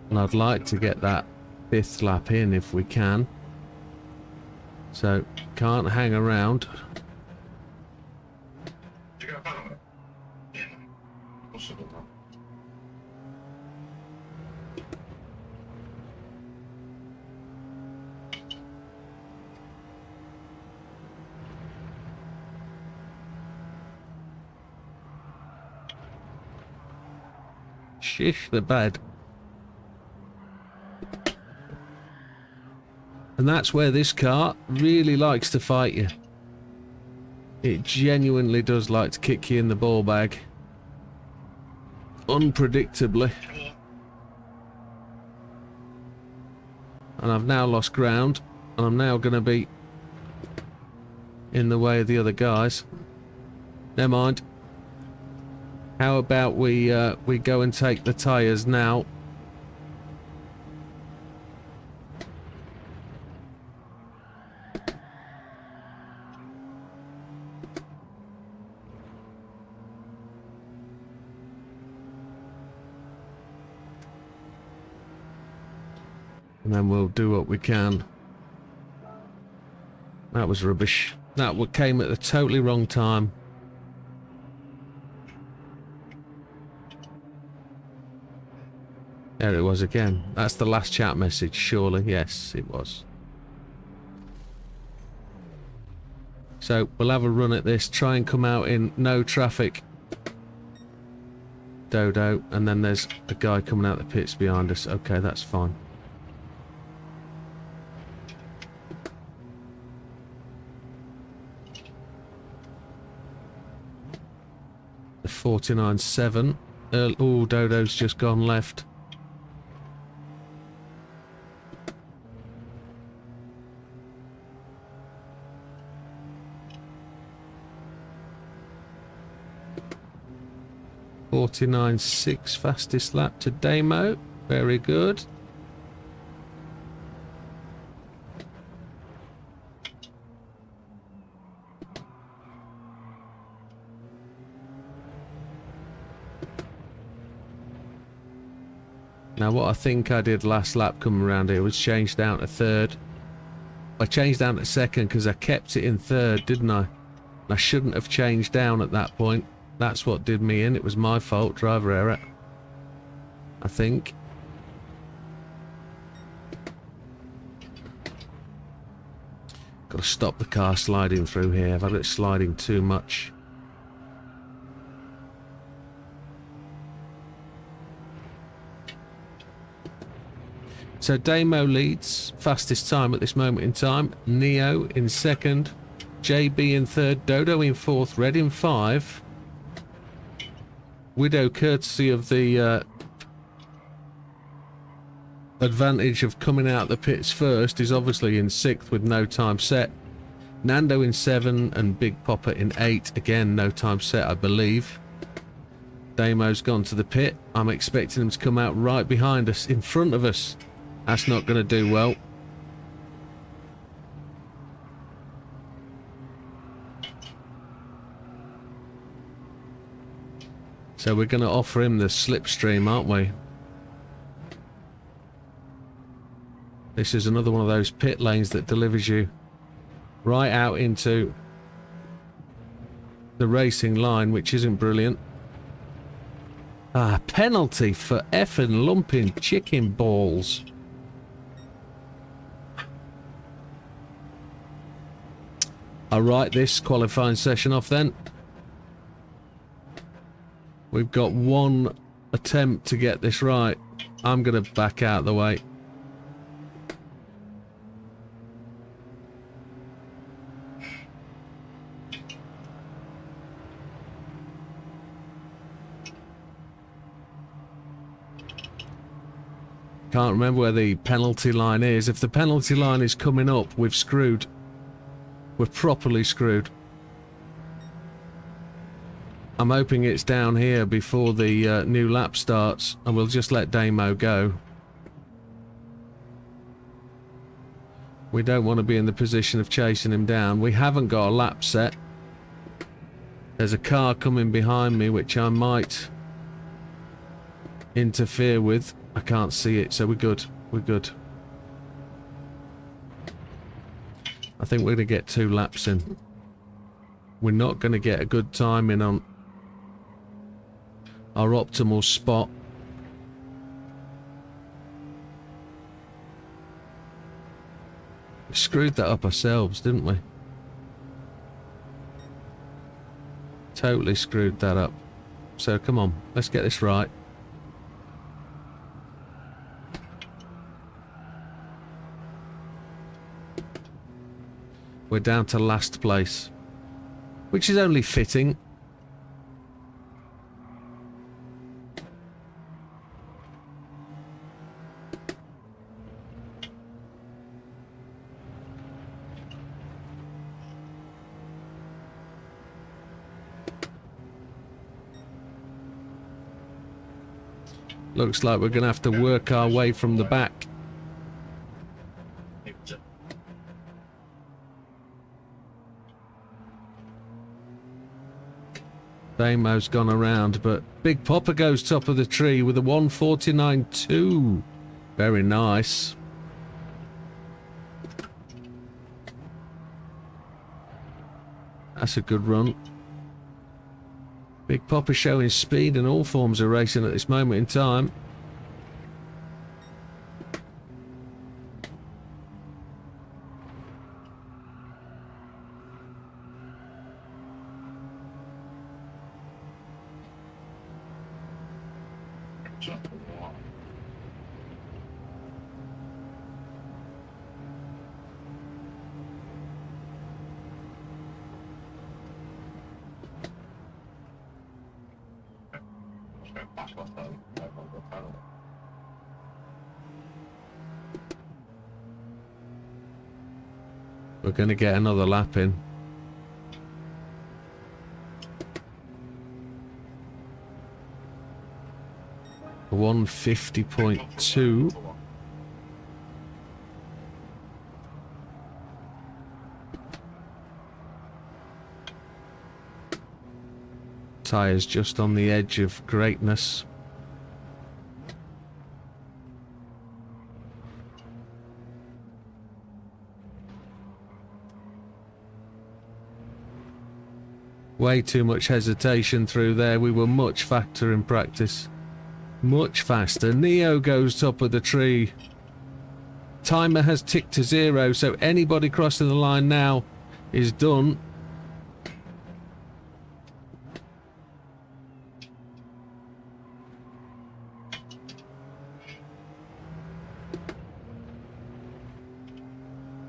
And I'd like to get that 5th lap in if we can. So, can't hang around.
Did you go back? Yeah. Possible.
Shish the bed. And that's where this car really likes to fight you. It genuinely does like to kick you in the ball bag. Unpredictably. And I've now lost ground. And I'm now going to be in the way of the other guys. Never mind. How about we go and take the tyres now? And then we'll do what we can. That was rubbish. That came at the totally wrong time. There it was again. That's the last chat message, surely. Yes, it was. So we'll have a run at this, try and come out in no traffic. Dodo, and then there's a guy coming out the pits behind us. Okay, that's fine. The 49.7. Oh, Dodo's just gone left. .49.6 fastest lap to Damo. Very good. Now what I think I did last lap coming around here was change down to 3rd. I changed down to 2nd because I kept it in 3rd, didn't I? I shouldn't have changed down at that point. That's what did me in. It was my fault. Driver error, I think. Got to stop the car sliding through here. I've had it sliding too much. So Damo leads, fastest time at this moment in time. Neo in 2nd, JB in 3rd, Dodo in 4th, Red in 5. Widow, courtesy of the advantage of coming out the pits first, is obviously in 6th with no time set. Nando in 7 and Big Popper in 8. Again, no time set, I believe. Damo's gone to the pit. I'm expecting him to come out right behind us, in front of us. That's not going to do well. So we're going to offer him the slipstream, aren't we? This is another one of those pit lanes that delivers you right out into the racing line, which isn't brilliant. Ah, penalty for effing lumping chicken balls. I'll write this qualifying session off then. We've got one attempt to get this right. I'm going to back out the way. Can't remember where the penalty line is. If the penalty line is coming up, we've screwed. We're properly screwed. I'm hoping it's down here before the new lap starts, and we'll just let Damo go. We don't want to be in the position of chasing him down. We haven't got a lap set. There's a car coming behind me, which I might interfere with. I can't see it, so we're good. We're good. I think we're going to get 2 laps in. We're not going to get a good time in on our optimal spot. We screwed that up ourselves, didn't we? Totally screwed that up. So come on, let's get this right. We're down to last place, which is only fitting. Looks like we're going to have to work our way from the back. Damo's gone around, but Big Popper goes top of the tree with a 149.2. Very nice. That's a good run. Big Popper showing speed in all forms of racing at this moment in time. We're going to get another lap in. A 150.2. Tyres just on the edge of greatness. Way too much hesitation through there. We were much faster in practice. Much faster. Neo goes top of the tree. Timer has ticked to 0, so anybody crossing the line now is done.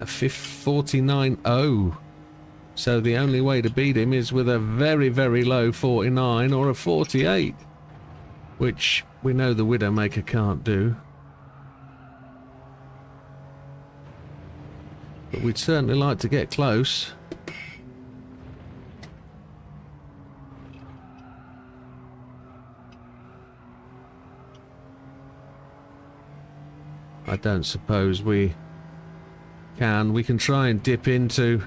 A 49.0. So the only way to beat him is with a very, very low 49 or a 48, which we know the Widdowmaker can't do. But we'd certainly like to get close. I don't suppose we can. We can try and dip into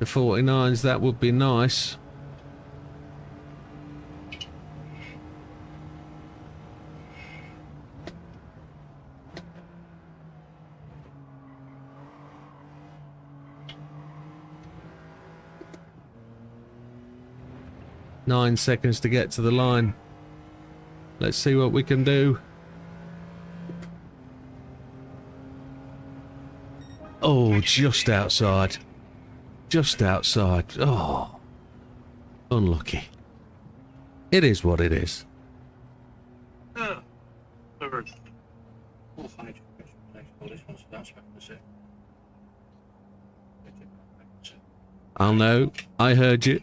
the 49s, that would be nice. Nine seconds to get to the line. Let's see what we can do. Oh, just outside. Just outside. Oh, unlucky. It is what it is. I'll know. I heard you.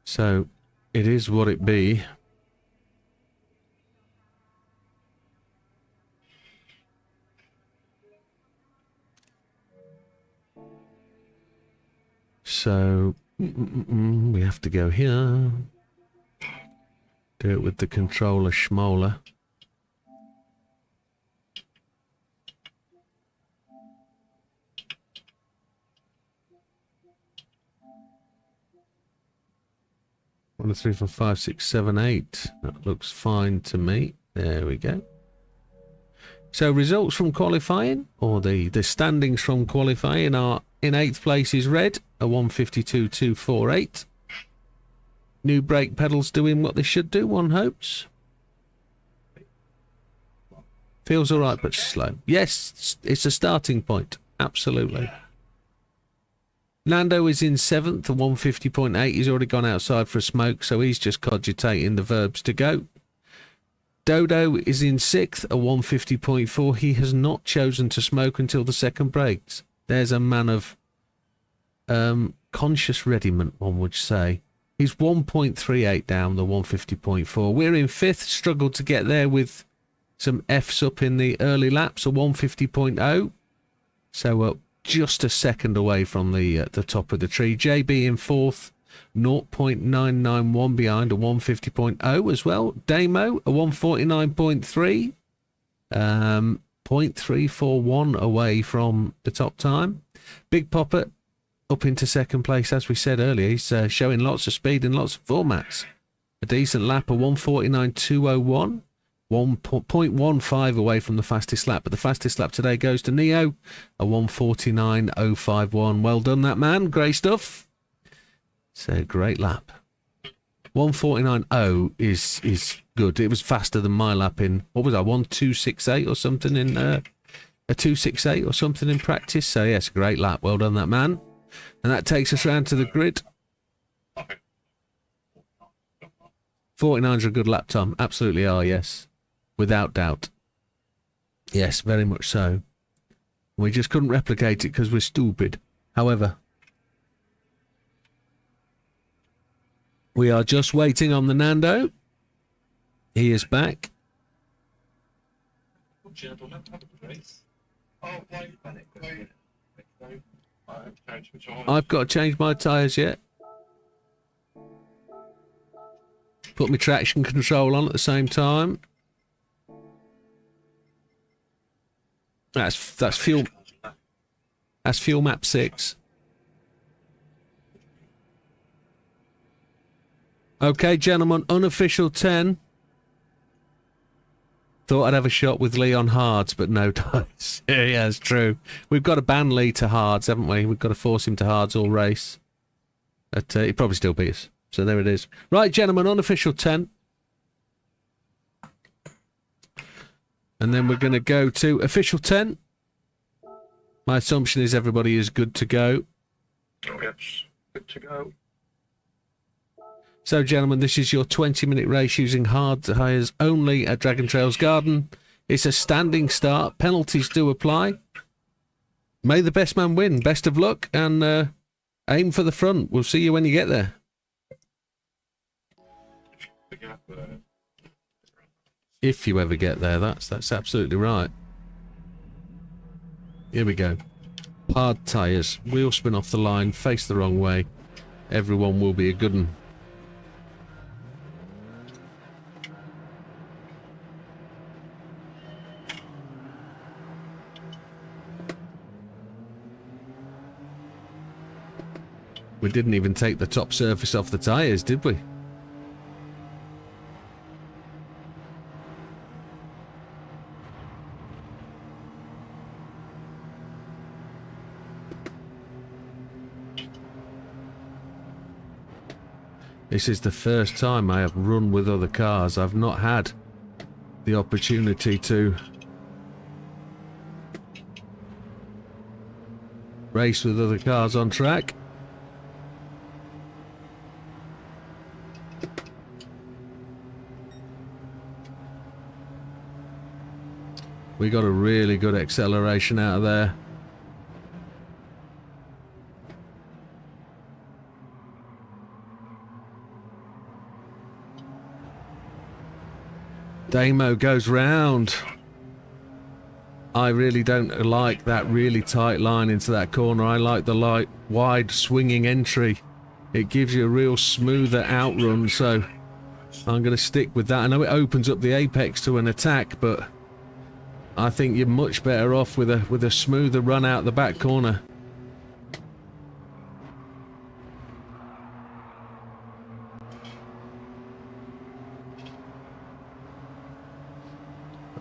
So, it is what it be. So, we have to go here. Do it with the controller schmoller. 1, 2, 3, 4, 5, 6, 7, 8. That looks fine to me. There we go. So results from qualifying, or the standings from qualifying, are in 8th place is Red, a 152.248. New brake pedals doing what they should do, one hopes. Feels alright but slow. Yes, it's a starting point. Absolutely. Nando is in 7th, a 150.8. He's already gone outside for a smoke, so he's just cogitating the verbs to go. Dodo is in 6th, a 150.4. He has not chosen to smoke until the second breaks. There's a man of conscious readiment, one would say. He's 1.38 down the 150.4. We're in 5th, struggled to get there with some Fs up in the early laps, a 150.0. So just a second away from the top of the tree. JB in 4th, 0.991 behind a 150.0 as well. Damo, a 149.3. 0.341 away from the top time. Big Popper up into second place, as we said earlier. He's showing lots of speed and lots of formats. A decent lap, a 149.201. 1.15 away from the fastest lap, but the fastest lap today goes to Neo, a 149.051. Well done, that man. Great stuff. It's a great lap. 149.0 is good. It was faster than my lap in, what was I, 1268 or something in a 268 or something in practice. So yes, a great lap. Well done, that man. And that takes us round to the grid. 49's a good lap, Tom. Absolutely are, yes. Without doubt. Yes, very much so. We just couldn't replicate it because we're stupid. However, we are just waiting on the Nando. He is back.
Gentlemen, have a race. Oh, wait.
I've got to change my tyres yet. Put my traction control on at the same time. That's fuel. That's fuel map 6. Okay, gentlemen, unofficial 10. Thought I'd have a shot with Lee on hards, but no dice. Yeah, it's true. We've got to ban Lee to hards, haven't we? We've got to force him to hards all race. But he'd probably still beat us. So there it is. Right, gentlemen, unofficial 10. And then we're going to go to official 10. My assumption is everybody is good to go.
Oh, yes. Good to go.
So, gentlemen, this is your 20-minute race using hard tyres only at Dragon Trails Garden. It's a standing start. Penalties do apply. May the best man win. Best of luck, and aim for the front. We'll see you when you get there. If you ever get there, that's absolutely right. Here we go. Hard tyres. Wheel spin off the line. Face the wrong way. Everyone will be a good one. We didn't even take the top surface off the tyres, did we? This is the first time I have run with other cars. I've not had the opportunity to race with other cars on track. We got a really good acceleration out of there. Damo goes round. I really don't like that really tight line into that corner. I like the light, wide swinging entry. It gives you a real smoother outrun, so I'm going to stick with that. I know it opens up the apex to an attack, but I think you're much better off with a smoother run out the back corner.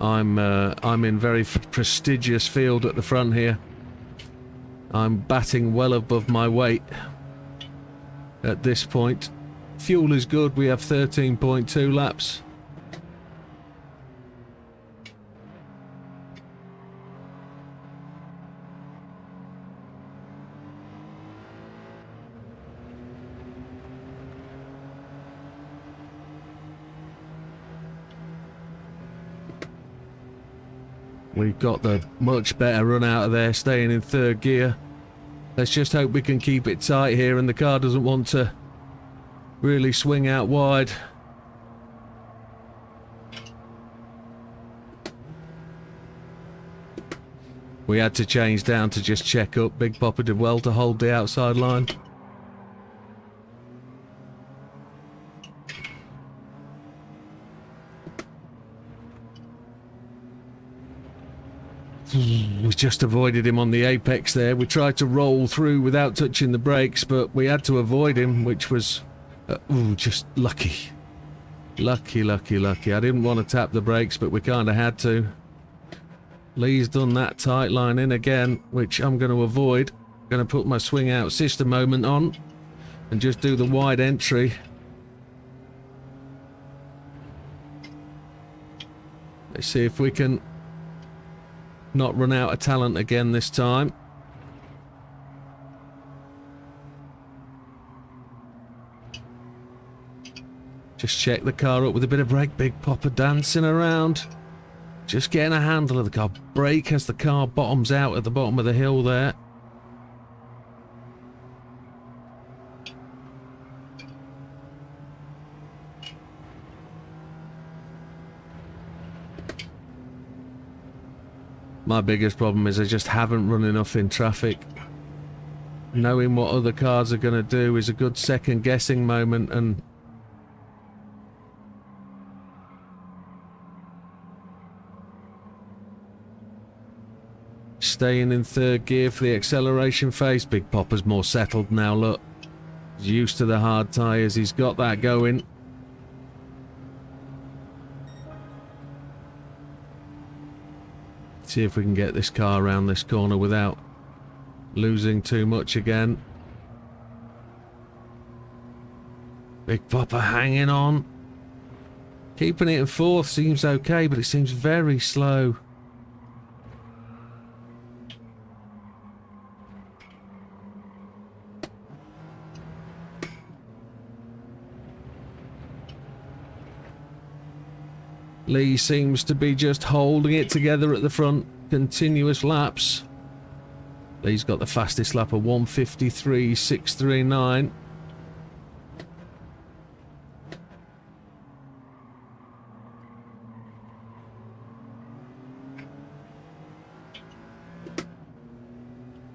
I'm in very prestigious field at the front here. I'm batting well above my weight at this point. Fuel is good. We have 13.2 laps. We've got the much better run out of there, staying in third gear. Let's just hope we can keep it tight here and the car doesn't want to really swing out wide. We had to change down to just check up. Big Papa did well to hold the outside line. We just avoided him on the apex there. We tried to roll through without touching the brakes, but we had to avoid him, which was just lucky. Lucky. I didn't want to tap the brakes, but we kind of had to. Lee's done that tight line in again, which I'm going to avoid. I'm going to put my swing out sister moment on and just do the wide entry. Let's see if we can not run out of talent again this time. Just check the car up with a bit of brake. Big Papa dancing around. Just getting a handle of the car. Brake as the car bottoms out at the bottom of the hill there. My biggest problem is I just haven't run enough in traffic. Knowing what other cars are going to do is a good second guessing moment, and staying in third gear for the acceleration phase. Big Papa's more settled now, look. He's used to the hard tyres, he's got that going. See if we can get this car around this corner without losing too much again. Big Papa hanging on. Keeping it in fourth seems okay, but it seems very slow. Lee seems to be just holding it together at the front. Continuous laps. Lee's got the fastest lap of 1:53.639.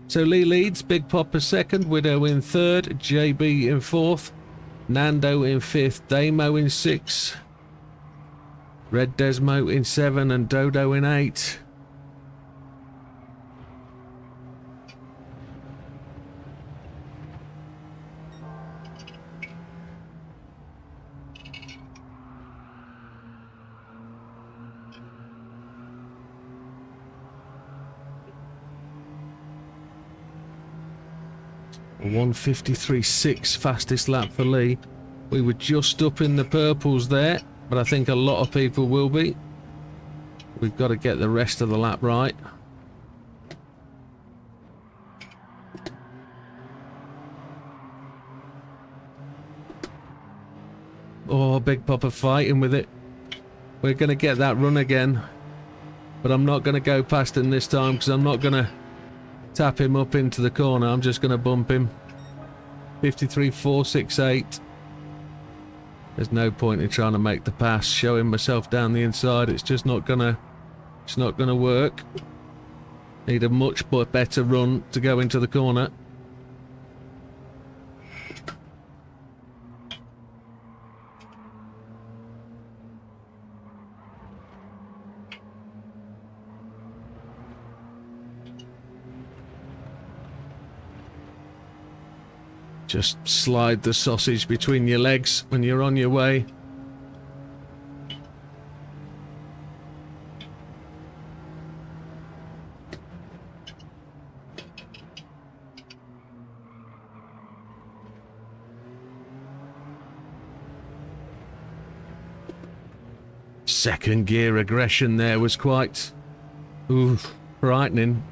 So Lee leads, Big Papa second, Widow in third, JB in fourth, Nando in fifth, Damo in sixth, Red Desmo in 7 and Dodo in 8. A 1:53.6 fastest lap for Lee. We were just up in the purples there, but I think a lot of people will be. We've got to get the rest of the lap right. Oh, Big Papa fighting with it. We're going to get that run again, but I'm not going to go past him this time because I'm not going to tap him up into the corner. I'm just going to bump him. 53.468. There's no point in trying to make the pass, showing myself down the inside. It's just not gonna work. Need a much better run to go into the corner. Just slide the sausage between your legs when you're on your way. second gear aggression there was quite frightening.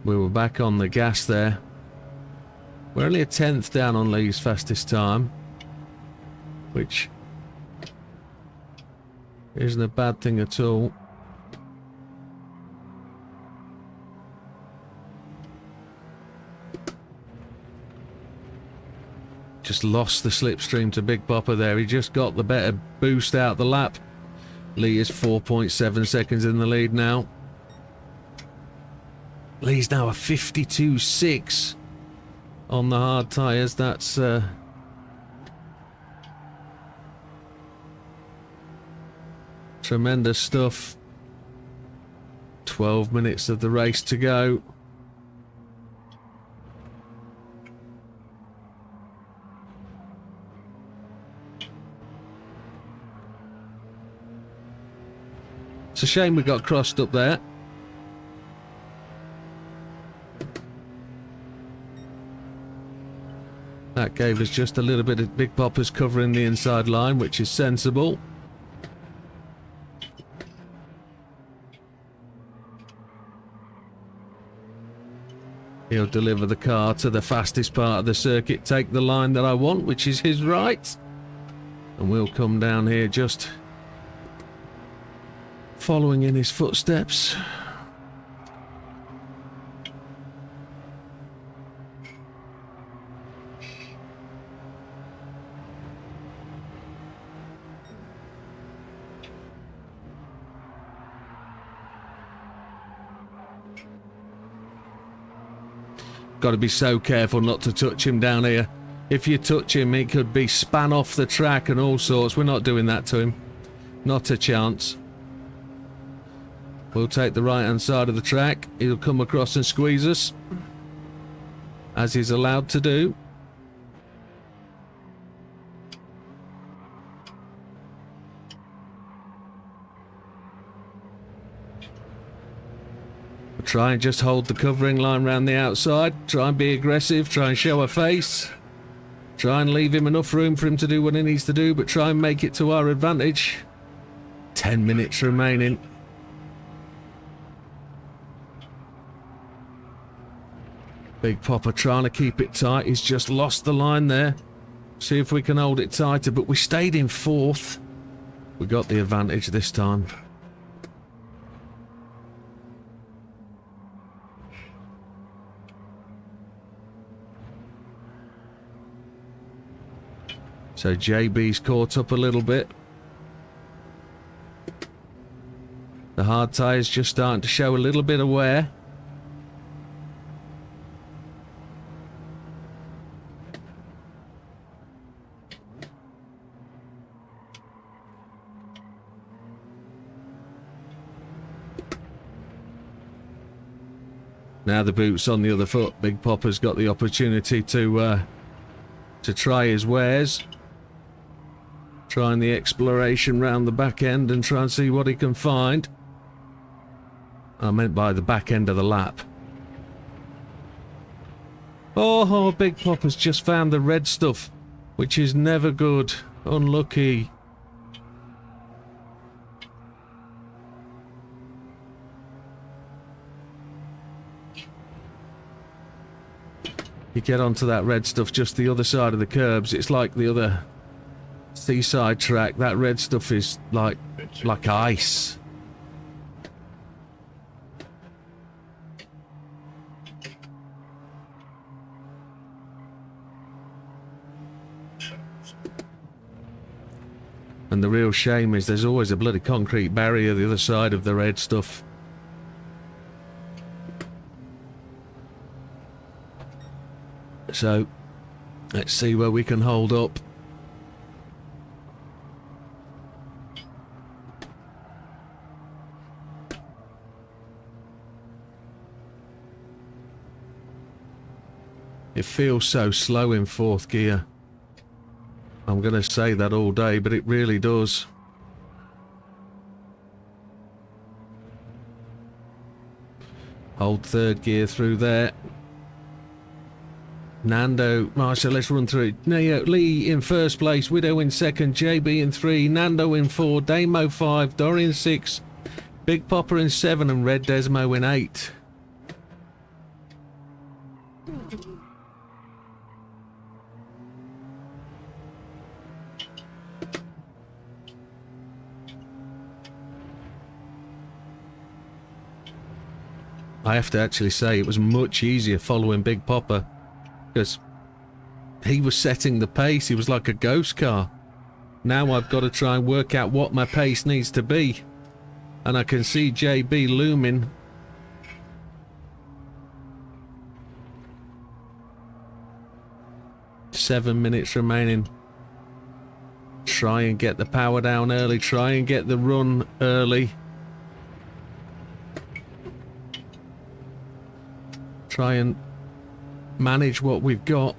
We were back on the gas there. We're only a 10th down on Lee's fastest time, which isn't a bad thing at all. Just lost the slipstream to Big Popper there. He just got the better boost out the lap. Lee is 4.7 seconds in the lead now. Lee's now a 52.6 on the hard tyres. That's tremendous stuff. 12 minutes of the race to go. It's a shame we got crossed up there. That gave us just a little bit of Big Poppers covering the inside line, which is sensible. He'll deliver the car to the fastest part of the circuit, take the line that I want, which is his right. And we'll come down here just following in his footsteps. Got to be so careful not to touch him down here. If you touch him, he could be span off the track and all sorts. We're not doing that to him. Not a chance. We'll take the right-hand side of the track. He'll come across and squeeze us, as he's allowed to do. Try and just hold the covering line round the outside. Try and be aggressive. Try and show a face. Try and leave him enough room for him to do what he needs to do, but try and make it to our advantage. 10 minutes remaining. Big Popper trying to keep it tight. He's just lost the line there. See if we can hold it tighter, but we stayed in 4th. We got the advantage this time. So JB's caught up a little bit. The hard tyre's just starting to show a little bit of wear. Now the boot's on the other foot. Big Popper's got the opportunity to try his wares. Trying the exploration round the back end and try and see what he can find. I meant by the back end of the lap. Oh, Big Popper's just found the red stuff, which is never good. Unlucky. You get onto that red stuff just the other side of the curbs. It's like the other seaside track. That red stuff is like ice. And the real shame is there's always a bloody concrete barrier the other side of the red stuff. So let's see where we can hold up. It feels so slow in fourth gear. I'm going to say that all day, but it really does. Hold third gear through there. Nando, right, so let's run through it. Lee in first place, Widow in second, JB in 3, Nando in 4, Damo 5, Dorian 6, Big Popper in 7, and Red Desmo in 8. I have to actually say it was much easier following Big Popper, because he was setting the pace. He was like a ghost car. Now I've got to try and work out what my pace needs to be. And I can see JB looming. Seven minutes remaining. Try and get the power down early. Try and get the run early. Try and manage what we've got.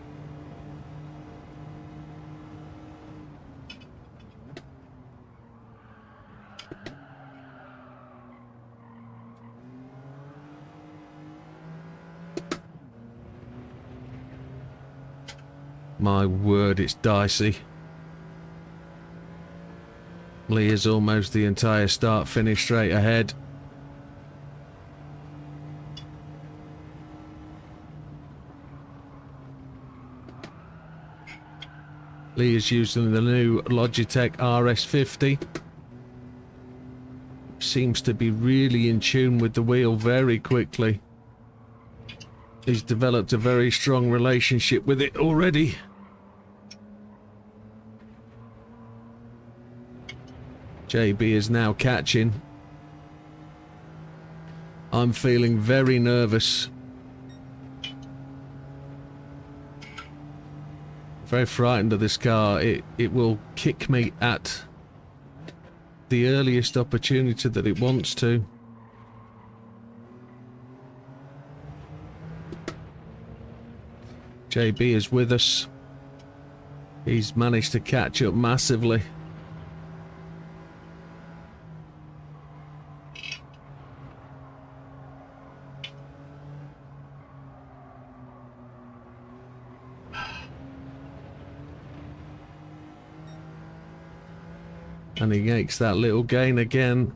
My word, it's dicey. Lee is almost the entire start finish straight ahead. Lee is using the new Logitech RS50. Seems to be really in tune with the wheel very quickly. He's developed a very strong relationship with it already. JB is now catching. I'm feeling very nervous. Very frightened of this car. It will kick me at the earliest opportunity that it wants to. JB is with us. He's managed to catch up massively. And he makes that little gain again.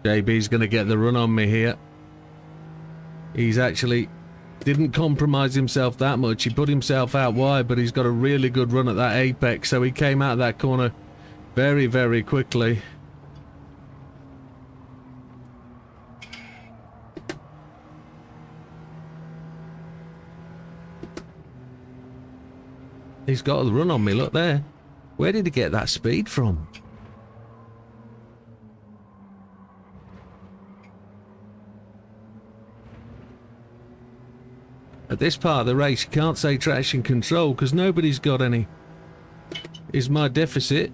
JB's going to get the run on me here. He's actually didn't compromise himself that much. He put himself out wide, but he's got a really good run at that apex, so he came out of that corner very, very quickly. He's got the run on me, look there. Where did he get that speed from? At this part of the race, you can't say traction control because nobody's got any. Is my deficit?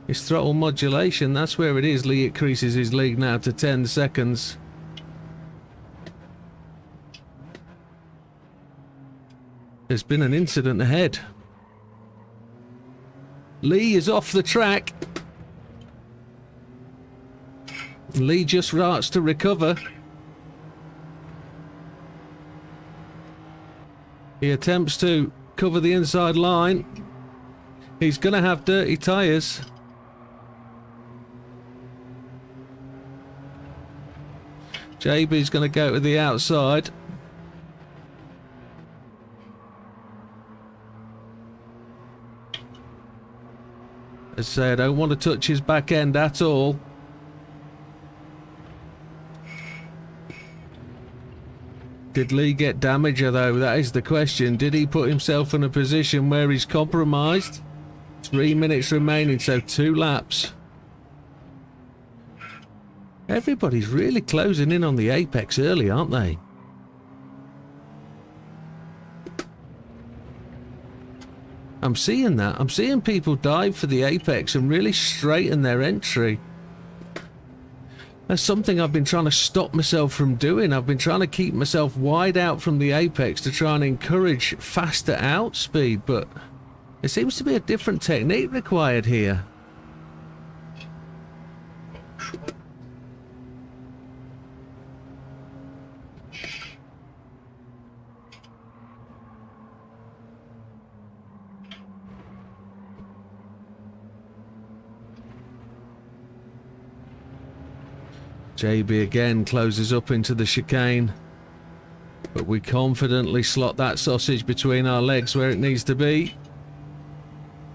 His throttle modulation, that's where it is. Lee increases his lead now to 10 seconds. There's been an incident ahead. Lee is off the track. Lee just starts to recover. He attempts to cover the inside line. He's going to have dirty tyres. JB's going to go to the outside. As I say, I don't want to touch his back end at all. Did Lee get damager though? That is the question. Did he put himself in a position where he's compromised? 3 minutes remaining, so 2 laps. Everybody's really closing in on the apex early, aren't they? I'm seeing that. I'm seeing people dive for the apex and really straighten their entry. That's something I've been trying to stop myself from doing. I've been trying to keep myself wide out from the apex to try and encourage faster outspeed, but there seems to be a different technique required here. JB again closes up into the chicane, but we confidently slot that sausage between our legs where it needs to be.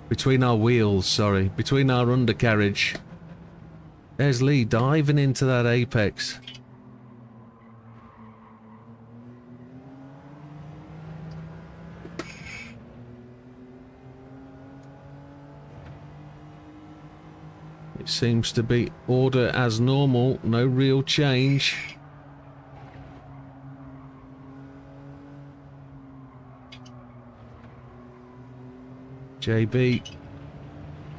Between our wheels, sorry, between our undercarriage. There's Lee diving into that apex. It seems to be order as normal, no real change. JB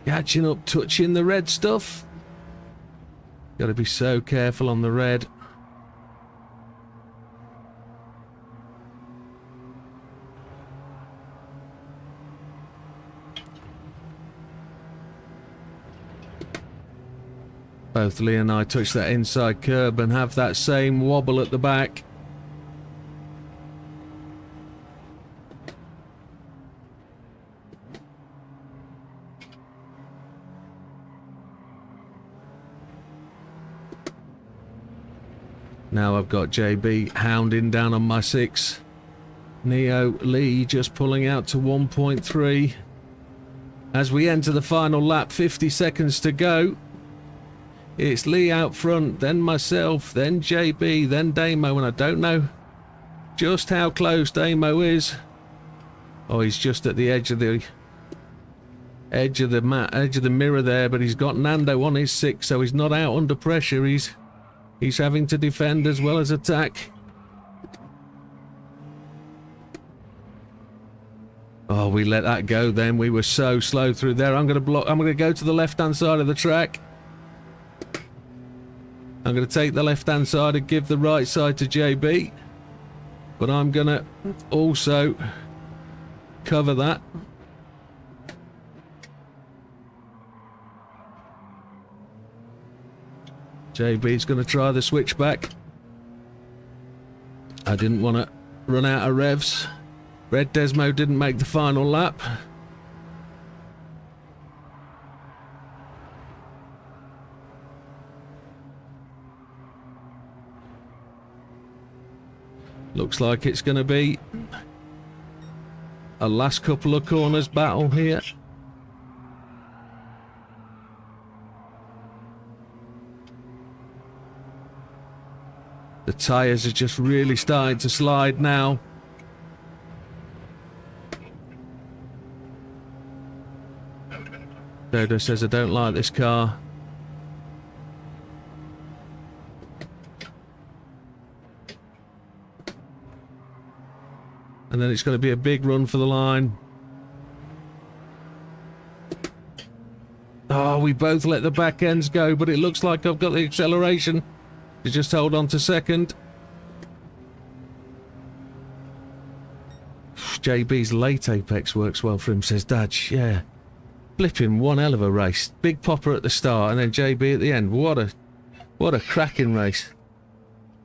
catching up, touching the red stuff. Got to be so careful on the red. Both Lee and I touch that inside curb and have that same wobble at the back. Now I've got JB hounding down on my 6. Neo Lee just pulling out to 1.3. As we enter the final lap, 50 seconds to go. It's Lee out front, then myself, then JB, then Damo, and I don't know just how close Damo is. Oh, he's just at the edge of the mirror there, but he's got Nando on his 6, so he's not out under pressure. He's having to defend as well as attack. Oh, we let that go then. We were so slow through there. I'm going to go to the left-hand side of the track. I'm going to take the left-hand side and give the right side to JB. But I'm going to also cover that. JB's going to try the switchback. I didn't want to run out of revs. Red Desmo didn't make the final lap. Looks like it's going to be a last couple of corners battle here. The tyres are just really starting to slide now. Dodo says, I don't like this car. And then it's going to be a big run for the line. Oh, we both let the back ends go, but it looks like I've got the acceleration to just hold on to second. JB's late apex works well for him, says Dad. Yeah. Flipping one hell of a race. Big popper at the start and then JB at the end. What a cracking race.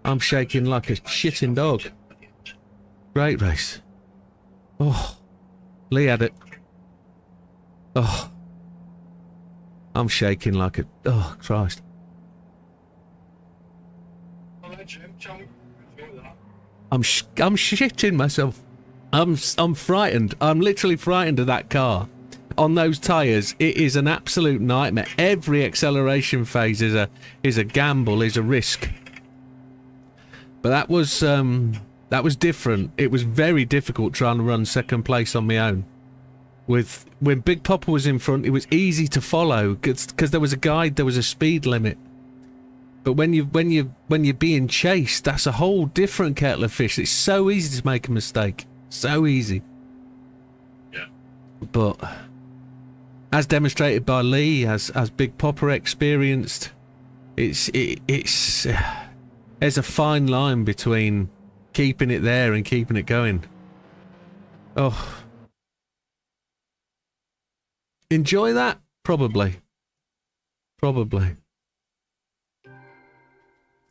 I'm shaking like a shitting dog. Great race. Oh, Lee had it. Oh, I'm shaking like a... Oh, Christ. I'm shitting myself. I'm frightened. I'm literally frightened of that car. On those tyres, it is an absolute nightmare. Every acceleration phase is a gamble, is a risk. But that was That was different. It was very difficult trying to run second place on my own. When Big Papa was in front, it was easy to follow because there was a guide, there was a speed limit. But when you're being chased, that's a whole different kettle of fish. It's so easy to make a mistake. So easy.
Yeah.
But as demonstrated by Lee, as Big Papa experienced, it's there's a fine line between keeping it there and keeping it going. Oh. Enjoy that? Probably.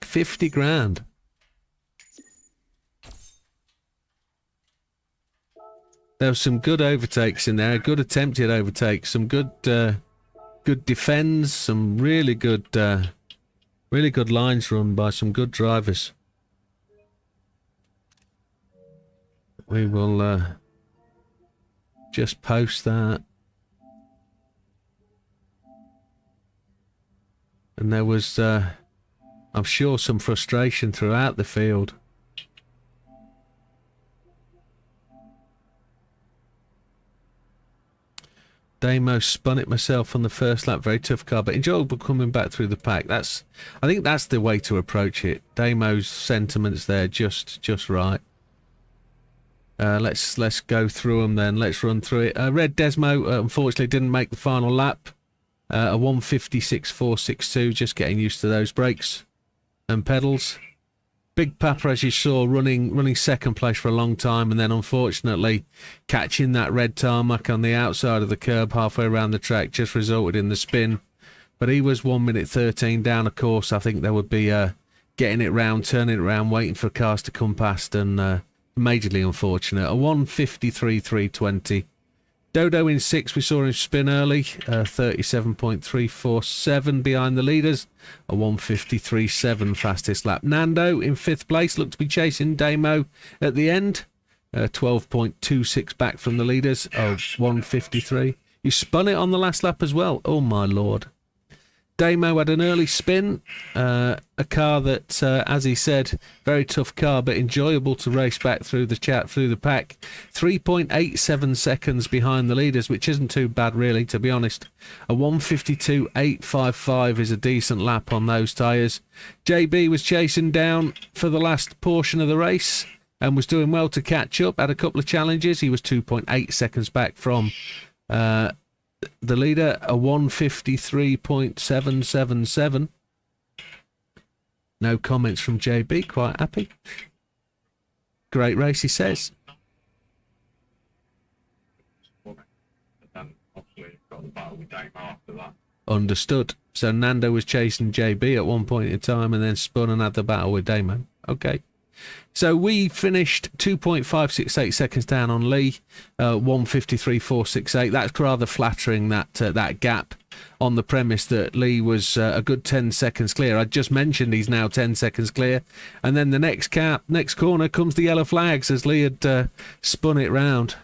50 grand. There were some good overtakes in there, good attempted overtakes, some good defends, some really good lines run by some good drivers. We will just post that. And there was, I'm sure, some frustration throughout the field. Damo spun it myself on the first lap. Very tough car, but enjoyable coming back through the pack. I think that's the way to approach it. Damo's sentiments there, just right. Let's go through them then. Let's run through it. Red Desmo unfortunately didn't make the final lap. A 156.462, just getting used to those brakes and pedals. Big Papa, as you saw, running second place for a long time, and then unfortunately catching that red tarmac on the outside of the curb halfway around the track just resulted in the spin. But he was 1 minute 13 down a course. I think there would be getting it round, turning it around, waiting for cars to come past, and majorly unfortunate. A 153.320. Dodo in 6th, we saw him spin early, 37.347 behind the leaders, a 153.7 fastest lap. Nando in 5th place, looked to be chasing Damo at the end, 12.26 back from the leaders, 153. You spun it on the last lap as well, oh my lord. Damo had an early spin, a car that, as he said, very tough car, but enjoyable to race back through the pack. 3.87 seconds behind the leaders, which isn't too bad really, to be honest. A 152.855 is a decent lap on those tyres. JB was chasing down for the last portion of the race and was doing well to catch up. Had a couple of challenges. He was 2.8 seconds back from the leader, a 153.777. No comments from JB, quite happy. Great race, he says.
And then obviously got the battle with Damo after that.
Understood. So Nando was chasing JB at one point in time and then spun and had the battle with Damo. Okay. So we finished 2.568 seconds down on Lee, 153.468. That's rather flattering, that gap, on the premise that Lee was a good 10 seconds clear. I just mentioned he's now 10 seconds clear. And then the next corner comes the yellow flags as Lee had spun it round.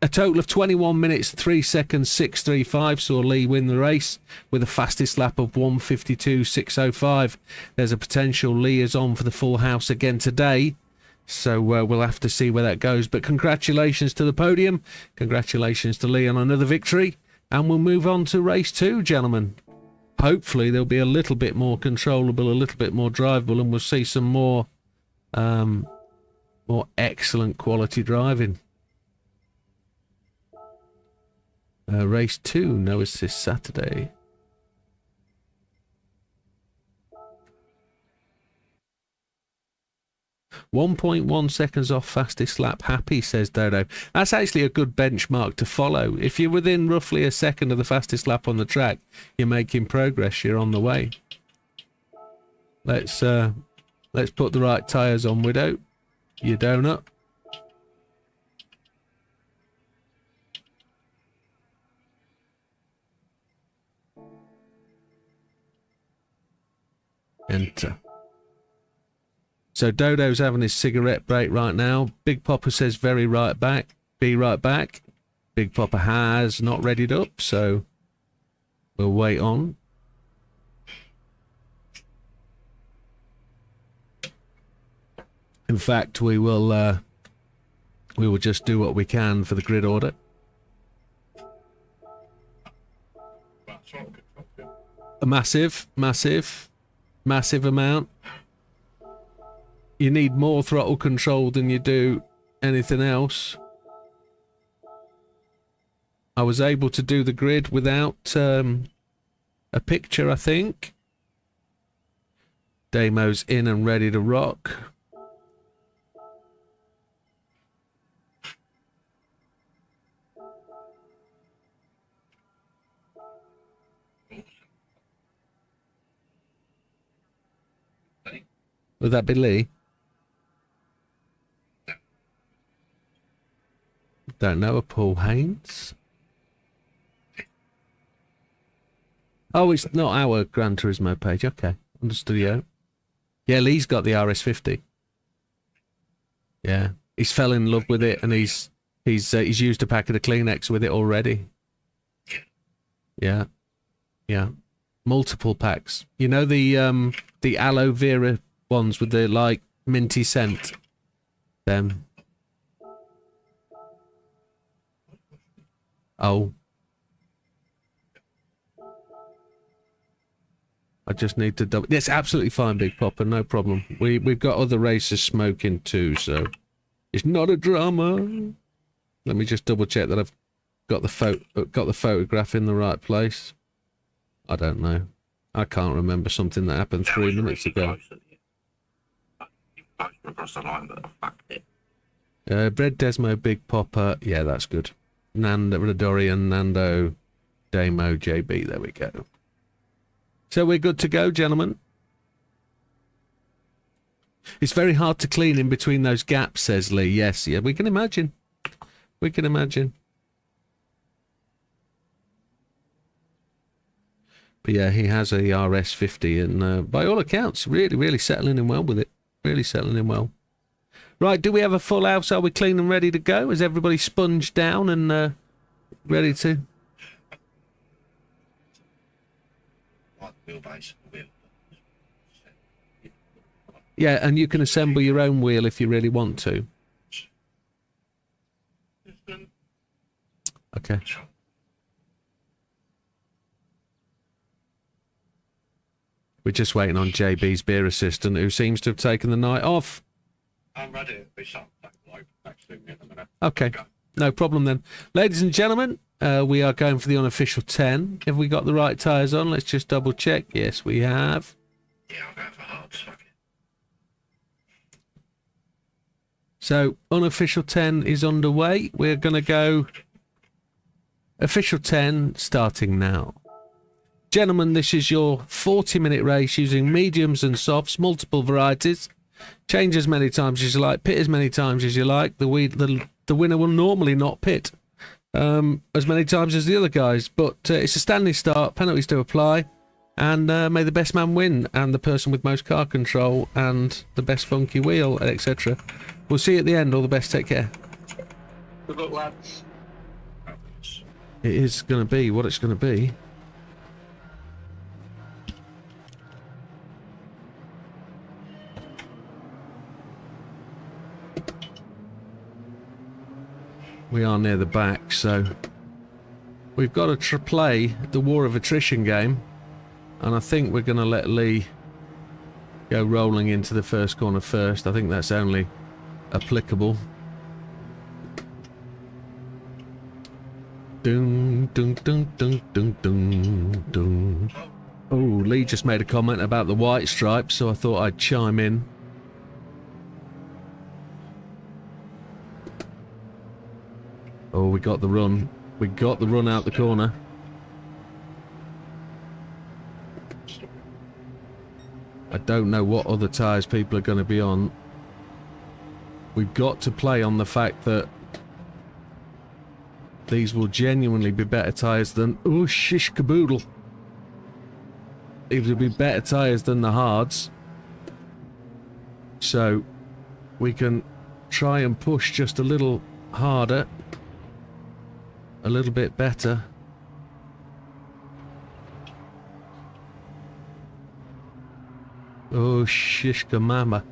A total of 21 minutes, 3 seconds, 6.35 saw Lee win the race with a fastest lap of 152.605. There's a potential Lee is on for the full house again today, so we'll have to see where that goes. But congratulations to the podium, congratulations to Lee on another victory, and we'll move on to race 2, gentlemen. Hopefully they'll be a little bit more controllable, a little bit more drivable, and we'll see some more excellent quality driving. Race 2, no assist Saturday. .1 seconds off fastest lap. Happy, says Dodo. That's actually a good benchmark to follow. If you're within roughly a second of the fastest lap on the track, you're making progress, you're on the way. Let's put the right tyres on, Widow. You donut. Enter. So Dodo's having his cigarette break right now. Big Papa says very right back. Be right back. Big Papa has not readied up, so we'll wait on. In fact, we will just do what we can for the grid order.
That's what could drop you.
A massive amount. You need more throttle control than you do anything else. I was able to do the grid without a picture, I think. Demo's in and ready to rock. Would that be Lee? Don't know. A Paul Haynes? Oh, it's not our Gran Turismo page. Okay, understood. Yeah, yeah. Lee's got the RS50. Yeah, he's fell in love with it, and he's used a packet of Kleenex with it already. Yeah, yeah. Multiple packs. You know the aloe vera ones with the like minty scent. Them. Oh. I just need to double. It's absolutely fine, Big Popper. No problem. We've got other racers smoking too, so it's not a drama. Let me just double check that I've got the photograph in the right place. I don't know. I can't remember something that happened 3 minutes ago.
Across the line, but I fucked it.
Bread Desmo, Big Popper. Yeah, that's good. Nando Radorian, Nando, Damo, JB. There we go. So we're good to go, gentlemen. It's very hard to clean in between those gaps, says Lee. Yes, yeah, we can imagine. We can imagine. But yeah, he has a RS50 and by all accounts, really settling in well with it. Really settling in well. Right, do we have a full house? Are we clean and ready to go? Is everybody sponged down and ready to...
Wheelbase, wheel.
Yeah, and you can assemble your own wheel if you really want to. Okay. We're just waiting on JB's beer assistant, who seems to have taken the night off.
I'm ready to be shot next to me in a minute.
Okay, no problem then. Ladies and gentlemen, we are going for the unofficial 10. Have we got the right tyres on? Let's just double check. Yes, we have.
Yeah, I'll go for hard, fuck it.
So, unofficial 10 is underway. We're going to go official 10 starting now. Gentlemen, this is your 40-minute race using mediums and softs, multiple varieties. Change as many times as you like, pit as many times as you like. The winner will normally not pit as many times as the other guys, but it's a standing start, penalties to apply, and may the best man win, and the person with most car control, and the best funky wheel, etc. We'll see you at the end. All the best. Take care.
Good luck, lads.
It is going to be what it's going to be. We are near the back, so we've got to play the war of attrition game, and I think we're going to let Lee go rolling into the first corner first. I think that's only applicable. Dun, dun, dun, dun, dun, dun, dun. Oh, Lee just made a comment about the white stripes, so I thought I'd chime in. Oh, we got the run. We got the run out the corner. I don't know what other tyres people are going to be on. We've got to play on the fact that these will genuinely be better tyres than... Oh, shish caboodle. These will be better tyres than the hards. So, we can try and push just a little harder. A little bit better. Oh, shishka mama.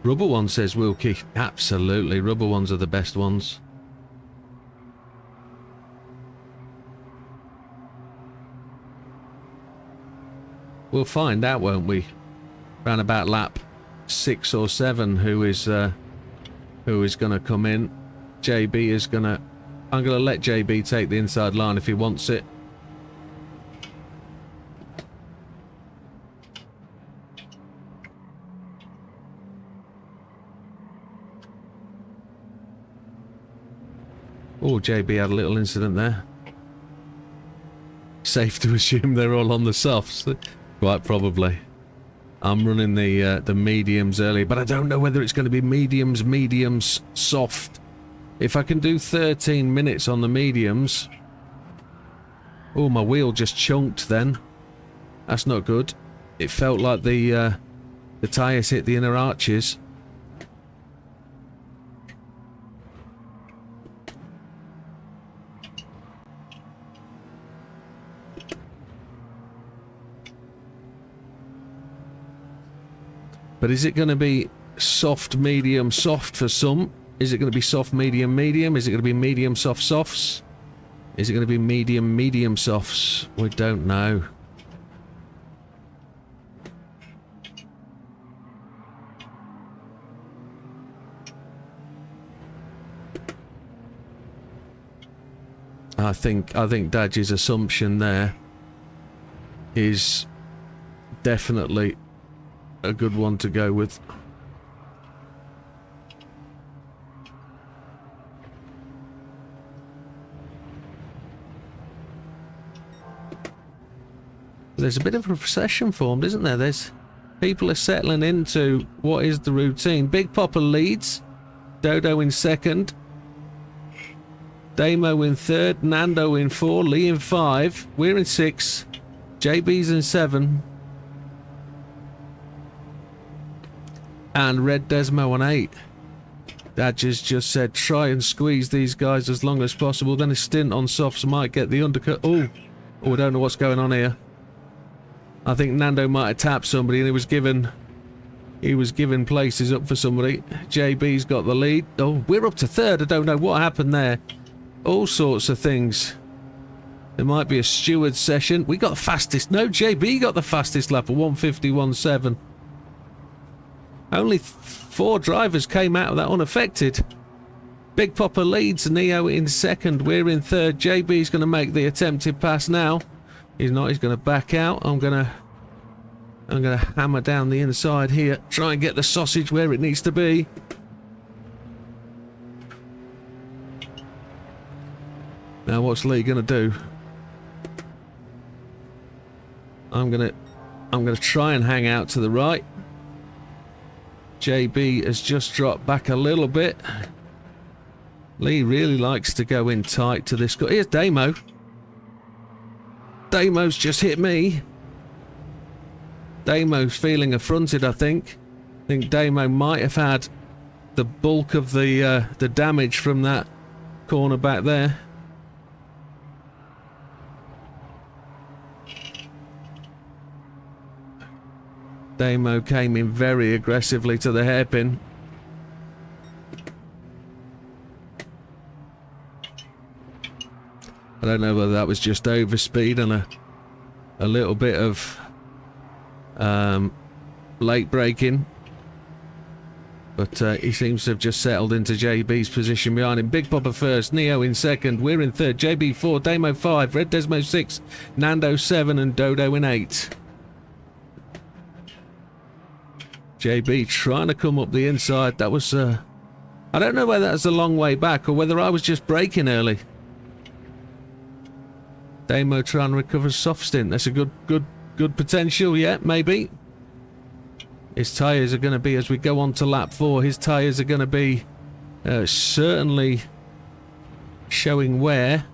Rubber ones, says Wilkie. Absolutely, rubber ones are the best ones. We'll find out, won't we? Round about lap 6 or 7, who is going to come in. JB is going to... I'm going to let JB take the inside line if he wants it. Oh, JB had a little incident there. Safe to assume they're all on the softs. Quite probably. I'm running the mediums early, but I don't know whether it's going to be mediums, soft. If I can do 13 minutes on the mediums... Oh, my wheel just chunked then. That's not good. It felt like the tyres hit the inner arches. But is it going to be soft, medium, soft for some? Is it going to be soft, medium, medium? Is it going to be medium, soft, softs? Is it going to be medium, medium, softs? We don't know. I think Dadge's assumption there is definitely a good one to go with. There's a bit of a procession formed, isn't there? People are settling into what is the routine. Big Popper leads, Dodo in second, Damo in third, Nando in 4, Lee in 5, we're in 6, JB's in 7, and Red Desmo on 8. Dadges just said try and squeeze these guys as long as possible, then a stint on softs might get the undercut. Oh, I don't know what's going on here. I think Nando might have tapped somebody and he was giving places up for somebody. JB's got the lead. Oh, we're up to third. I don't know what happened there. All sorts of things. There might be a steward session. We got the fastest. No, JB got the fastest lap of 1:51.7. Only 4 drivers came out of that unaffected. Big Popper leads, Neo in second. We're in third. JB's going to make the attempted pass now. He's not. He's going to back out. I'm going to hammer down the inside here. Try and get the sausage where it needs to be. Now what's Lee going to do? I'm going to try and hang out to the right. JB has just dropped back a little bit. Lee really likes to go in tight to this guy. Here's Damo. Damo's just hit me. Damo's feeling affronted, I think. I think Damo might have had the bulk of the damage from that corner back there. Damo came in very aggressively to the hairpin. I don't know whether that was just overspeed and a little bit of late braking. But he seems to have just settled into JB's position behind him. Big Popper first, Neo in second, we're in third, JB 4, Damo 5, Red Desmo 6, Nando 7 and Dodo in 8. JB trying to come up the inside. That was... I don't know whether that's a long way back or whether I was just braking early. Damo trying to recover soft stint. That's a good potential, yeah, maybe. His tyres are going to be, as we go on to lap 4, his tyres are going to be certainly showing wear.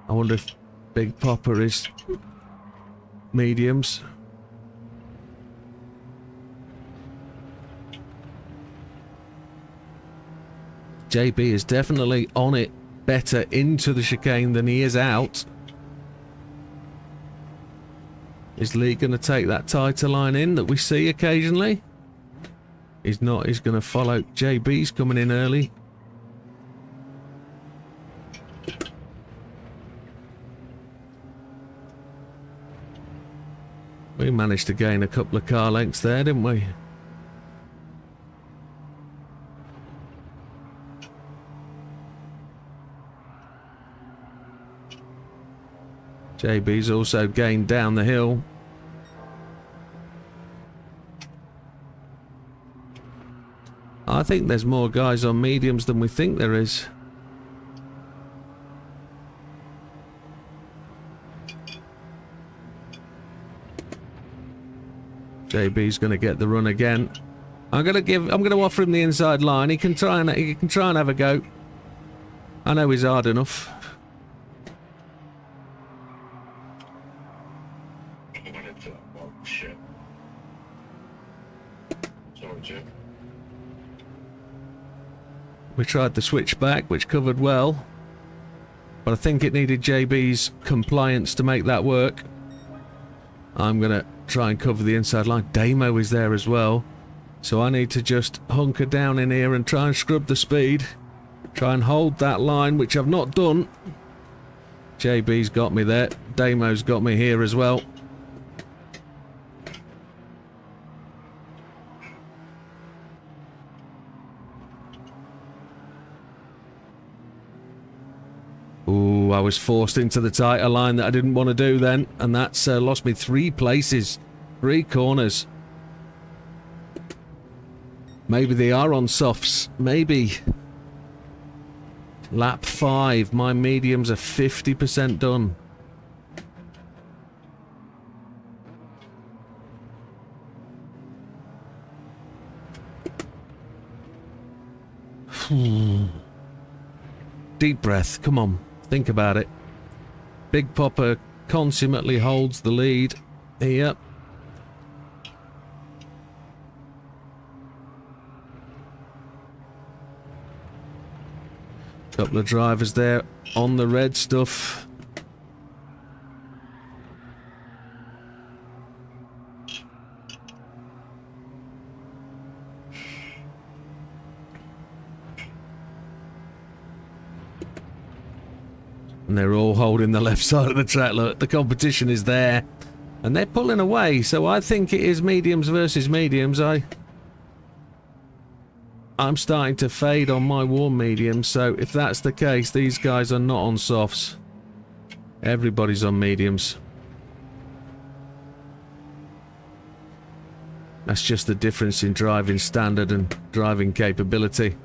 I wonder if Big Popper is mediums. JB is definitely on it better into the chicane than he is out. Is Lee going to take that tighter line in that we see occasionally? He's not. He's going to follow. JB's coming in early. We managed to gain a couple of car lengths there, didn't we? JB's also gained down the hill. I think there's more guys on mediums than we think there is. JB's going to get the run again. I'm going to offer him the inside line. He can try and have a go. I know he's hard enough.
I went into that one. Shit. Sorry, Jim.
We tried the switchback, which covered well. But I think it needed JB's compliance to make that work. I'm going to try and cover the inside line. Damo is there as well. So I need to just hunker down in here and try and scrub the speed. Try and hold that line, which I've not done. JB's got me there. Damo's got me here as well. Ooh, I was forced into the tighter line that I didn't want to do then, and that's lost me 3 places, 3 corners. Maybe they are on softs, maybe. Lap 5, my mediums are 50% done. Deep breath, come on. Think about it. Big Popper consummately holds the lead here. Couple of drivers there on the red stuff. And they're all holding the left side of the track. Look, the competition is there. And they're pulling away. So I think it is mediums versus mediums. I'm starting to fade on my warm mediums. So if that's the case, these guys are not on softs. Everybody's on mediums. That's just the difference in driving standard and driving capability.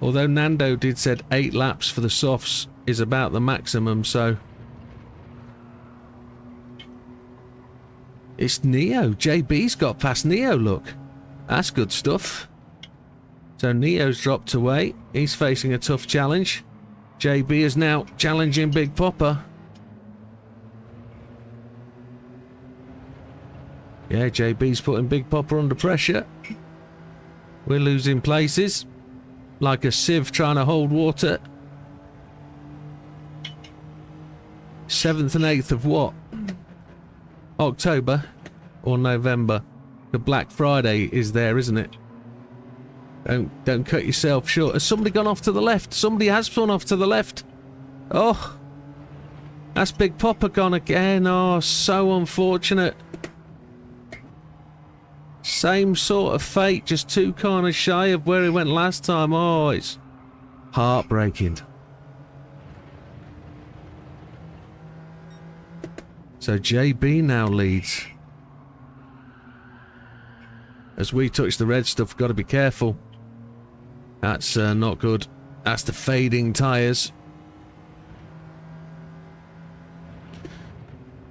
Although Nando did said 8 laps for the softs is about the maximum, so... It's Neo. JB's got past Neo, look. That's good stuff. So Neo's dropped away. He's facing a tough challenge. JB is now challenging Big Popper. Yeah, JB's putting Big Popper under pressure. We're losing places. Like a sieve trying to hold water. 7th and 8th of what? October or November? The Black Friday is there, isn't it? Don't cut yourself short. Has somebody gone off to the left? Somebody has gone off to the left. Oh, that's Big Popper gone again. Oh, so unfortunate. Same sort of fate, just 2 corners shy of where he went last time. Oh, it's heartbreaking. So JB now leads. As we touch the red stuff, got to be careful. That's not good. That's the fading tyres.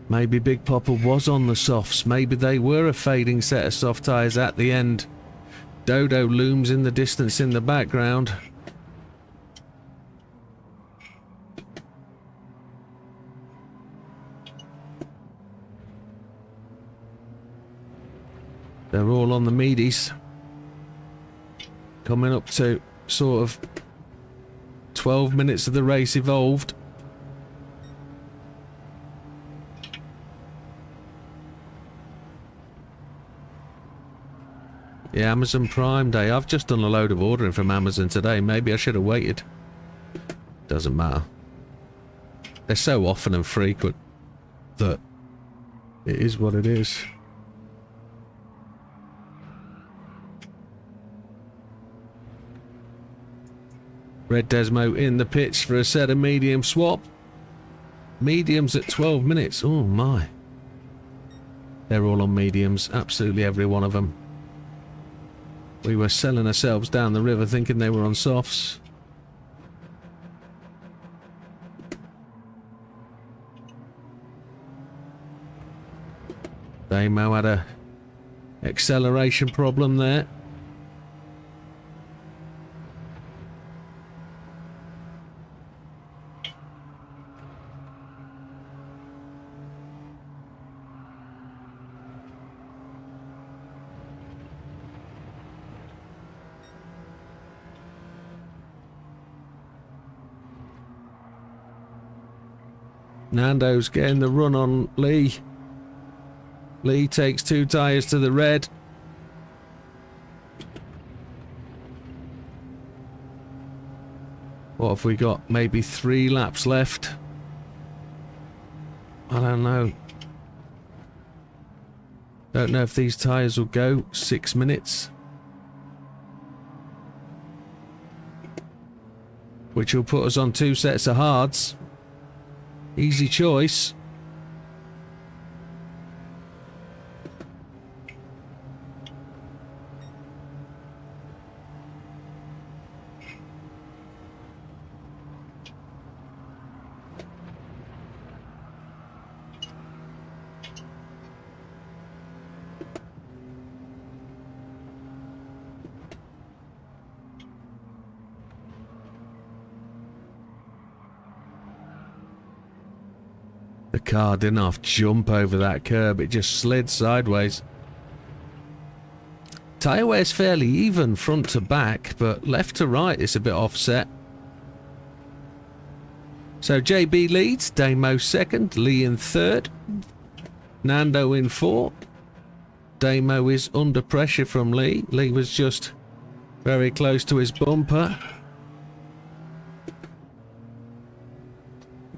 Maybe Big Popper was on the softs. Maybe they were a fading set of soft tyres at the end. Dodo looms in the distance in the background. They're all on the medies. Coming up to sort of 12 minutes of the race evolved. Yeah, Amazon Prime Day. I've just done a load of ordering from Amazon today. Maybe I should have waited. Doesn't matter. They're so often and frequent that it is what it is. Red Desmo in the pits for a set of medium swap. Mediums at 12 minutes. Oh my. They're all on mediums. Absolutely every one of them. We were selling ourselves down the river thinking they were on softs. Damo had a acceleration problem there. Nando's getting the run on Lee. Lee takes 2 tyres to the red. What have we got? Maybe 3 laps left. I don't know. Don't know if these tyres will go 6 minutes. Which will put us on 2 sets of hards. Easy choice. The car didn't half jump over that curb, it just slid sideways. Tyre wear's fairly even front to back, but left to right it's a bit offset. So JB leads, Damo second, Lee in third, Nando in fourth. Damo is under pressure from Lee. Lee was just very close to his bumper.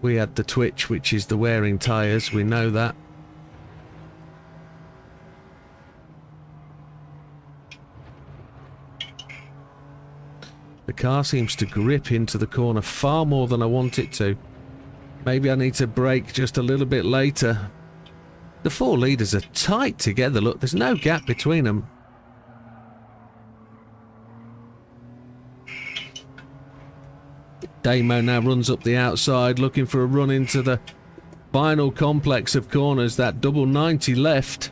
We had the twitch, which is the wearing tyres, we know that. The car seems to grip into the corner far more than I want it to. Maybe I need to brake just a little bit later. The 4 leaders are tight together, look, there's no gap between them. Damo now runs up the outside looking for a run into the final complex of corners, that double 90 left.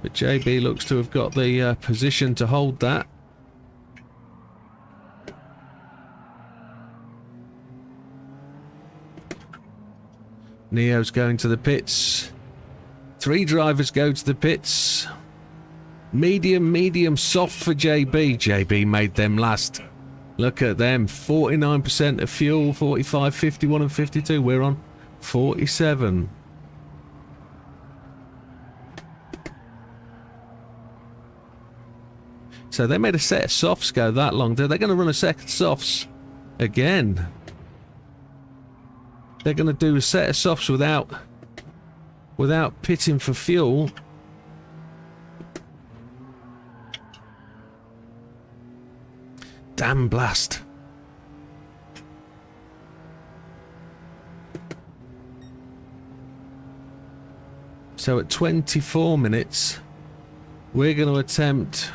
But JB looks to have got the position to hold that. Neo's going to the pits. 3 drivers go to the pits. Medium, soft for JB. JB made them last. Look at them. 49% of fuel, 45, 51 and 52. We're on 47. So they made a set of softs go that long. They're going to run a set of softs again. They're going to do a set of softs without pitting for fuel. Damn blast. So at 24 minutes, we're going to attempt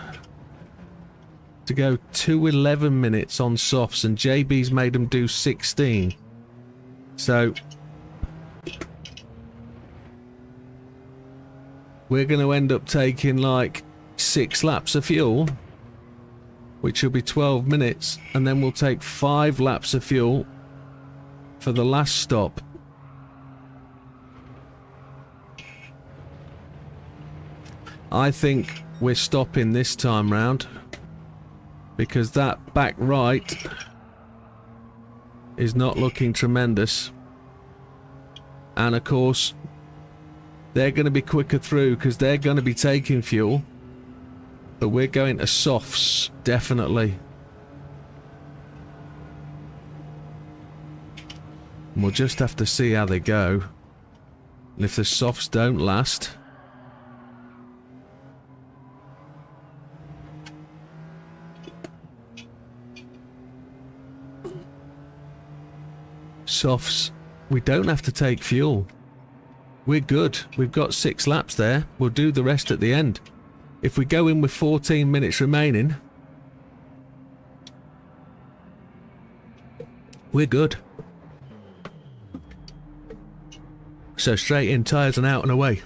to go 2:11 minutes on softs, and JB's made them do 16. So we're going to end up taking like 6 laps of fuel, which will be 12 minutes, and then we'll take 5 laps of fuel for the last stop. I think we're stopping this time round, because that back right is not looking tremendous. And of course, they're going to be quicker through because they're going to be taking fuel. But we're going to softs, definitely. And we'll just have to see how they go. And if the softs don't last... Softs, we don't have to take fuel. We're good. We've got 6 laps there. We'll do the rest at the end. If we go in with 14 minutes remaining, we're good. So straight in, tyres and out and away.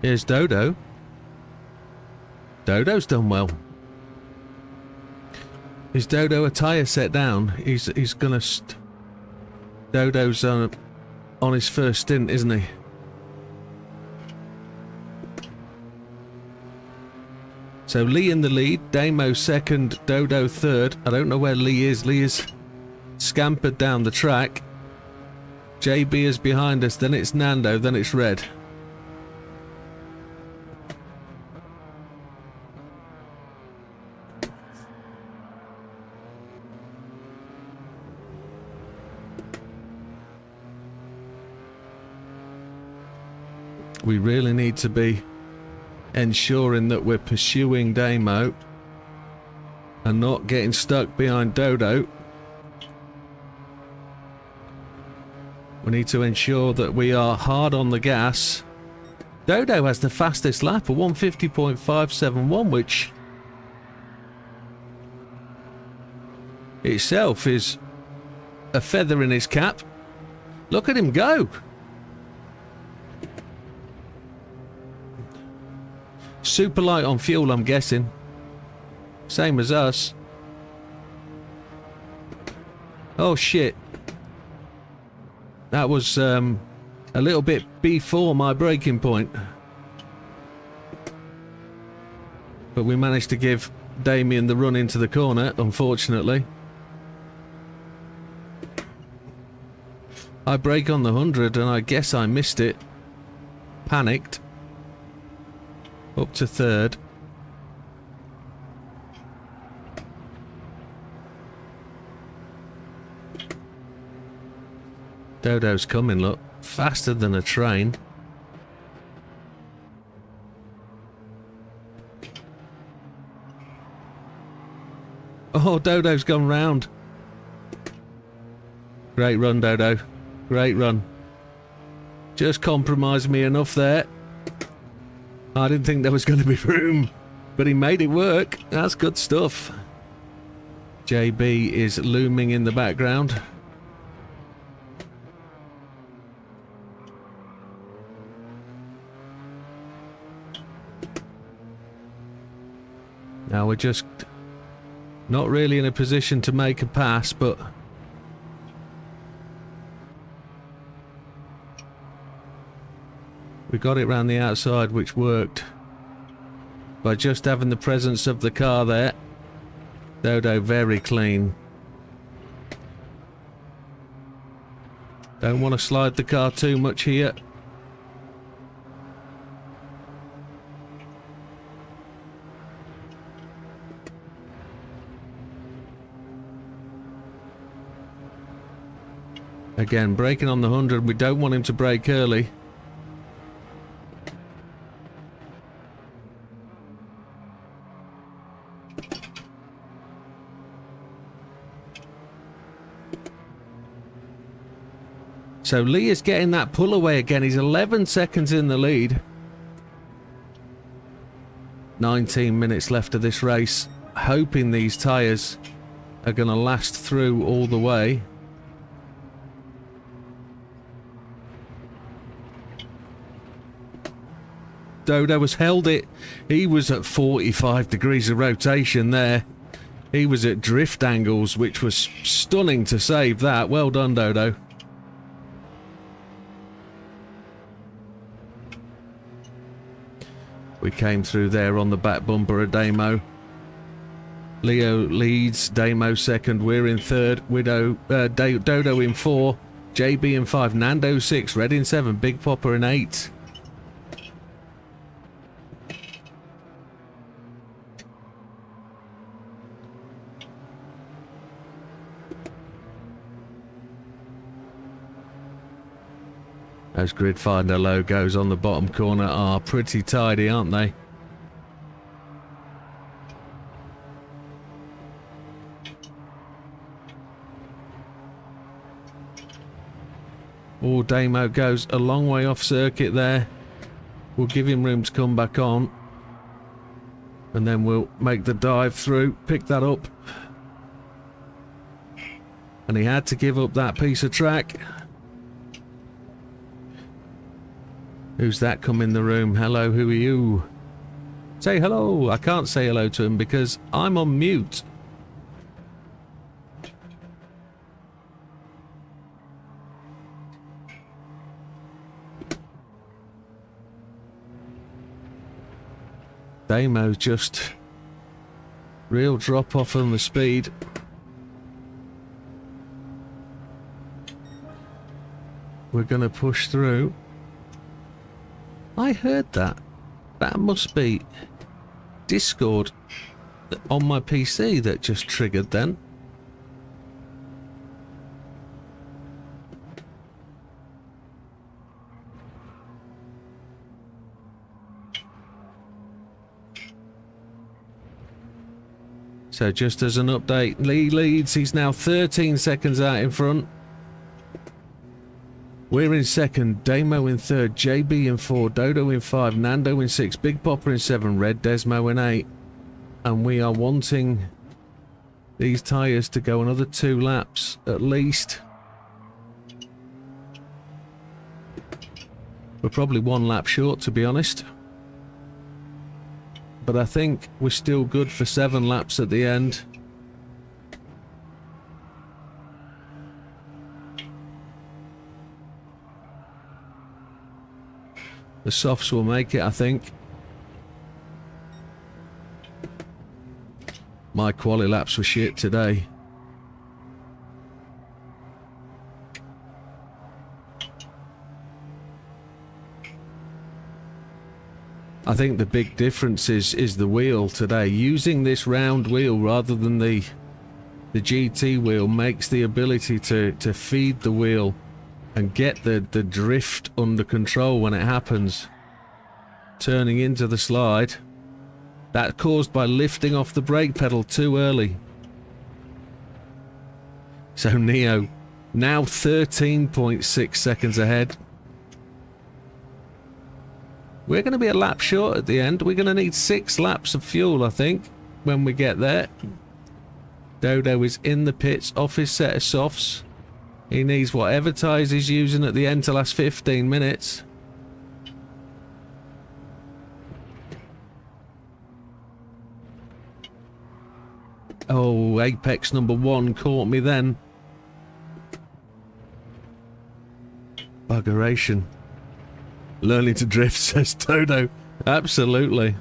Here's Dodo. Dodo's done well. Is Dodo a tyre set down? He's gonna... Dodo's on his first stint, isn't he? So Lee in the lead, Damo second, Dodo third. I don't know where Lee is. Lee is scampered down the track. JB is behind us, then it's Nando, then it's Red. We really need to be ensuring that we're pursuing Damo and not getting stuck behind Dodo. We need to ensure that we are hard on the gas. Dodo has the fastest lap, a 150.571, which itself is a feather in his cap. Look at him go! Super light on fuel, I'm guessing. Same as us. Oh shit. That was a little bit before my braking point. But we managed to give Damien the run into the corner, unfortunately. I brake on the 100 and I guess I missed it. Panicked. Up to third. Dodo's coming, look. Faster than a train. Oh, Dodo's gone round. Great run, Dodo. Great run. Just compromised me enough there. I didn't think there was going to be room, but he made it work. That's good stuff. JB is looming in the background. Now we're just not really in a position to make a pass, but we got it round the outside, which worked by just having the presence of the car there. Dodo very clean. Don't want to slide the car too much here. Again, braking on the 100, we don't want him to brake early. So Lee is getting that pull away again. He's 11 seconds in the lead. 19 minutes left of this race. Hoping these tyres are going to last through all the way. Dodo has held it. He was at 45 degrees of rotation there. He was at drift angles, which was stunning to save that. Well done, Dodo. We came through there on the back bumper of Damo. Leo leads, Damo second, we're in third, Dodo in 4, JB in 5, Nando 6, Red in 7, Big Popper in 8. Those Grid Finder logos on the bottom corner are pretty tidy, aren't they? Oh, Damo goes a long way off circuit there. We'll give him room to come back on. And then we'll make the dive through, pick that up. And he had to give up that piece of track. Who's that come in the room? Hello, who are you? Say hello. I can't say hello to him because I'm on mute. Damo's just real drop off on the speed. We're gonna push through. I heard that. That must be Discord on my PC that just triggered then. So just as an update, Lee leads. He's now 13 seconds out in front. We're in second, Damo in third, JB in 4, Dodo in 5, Nando in 6, Big Popper in 7, Red Desmo in 8. And we are wanting these tyres to go another 2 laps at least. We're probably 1 lap short, to be honest. But I think we're still good for 7 laps at the end. The softs will make it, I think. My quali laps were shit today. I think the big difference is the wheel today. Using this round wheel rather than the GT wheel makes the ability to feed the wheel and get the drift under control when it happens. Turning into the slide. That caused by lifting off the brake pedal too early. So Neo now 13.6 seconds ahead. We're going to be a lap short at the end. We're going to need 6 laps of fuel, I think, when we get there. Dodo is in the pits, off his set of softs. He needs whatever tyres he's using at the end to last 15 minutes. Oh, Apex number 1 caught me then. Buggeration. Learning to drift, says Dodo. Absolutely.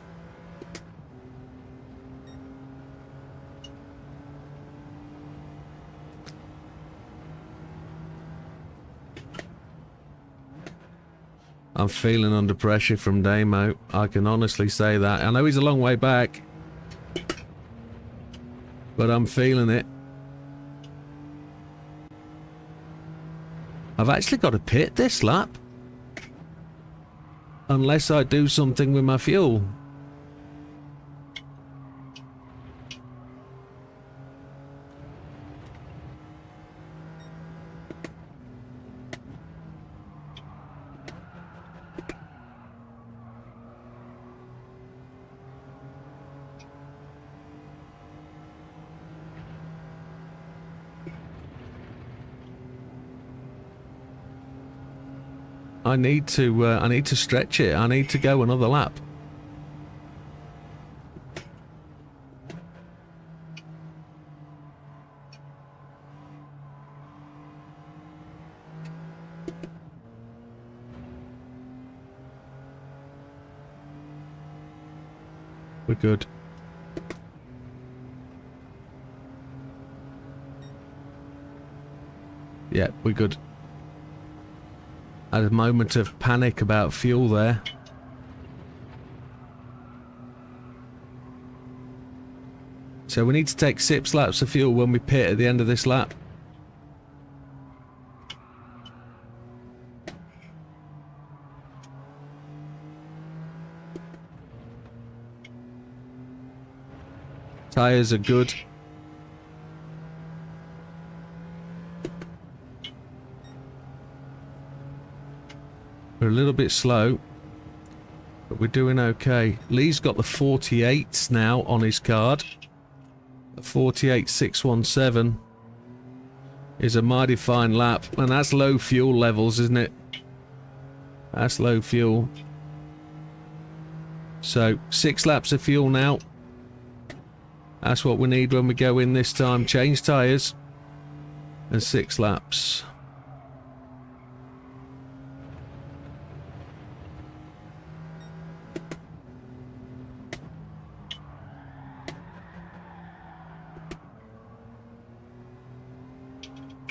I'm feeling under pressure from Damo. I can honestly say that. I know he's a long way back, but I'm feeling it. I've actually got to pit this lap. Unless I do something with my fuel. I need to stretch it. I need to go another lap. We're good. Yeah, we're good. I had a moment of panic about fuel there. So we need to take 6 laps of fuel when we pit at the end of this lap. Tyres are good. We're a little bit slow, but we're doing okay. Lee's got the 48s now on his card. The 48.617 is a mighty fine lap, and that's low fuel levels, isn't it? That's low fuel. So 6 laps of fuel now. That's what we need when we go in this time. Change tyres. And 6 laps.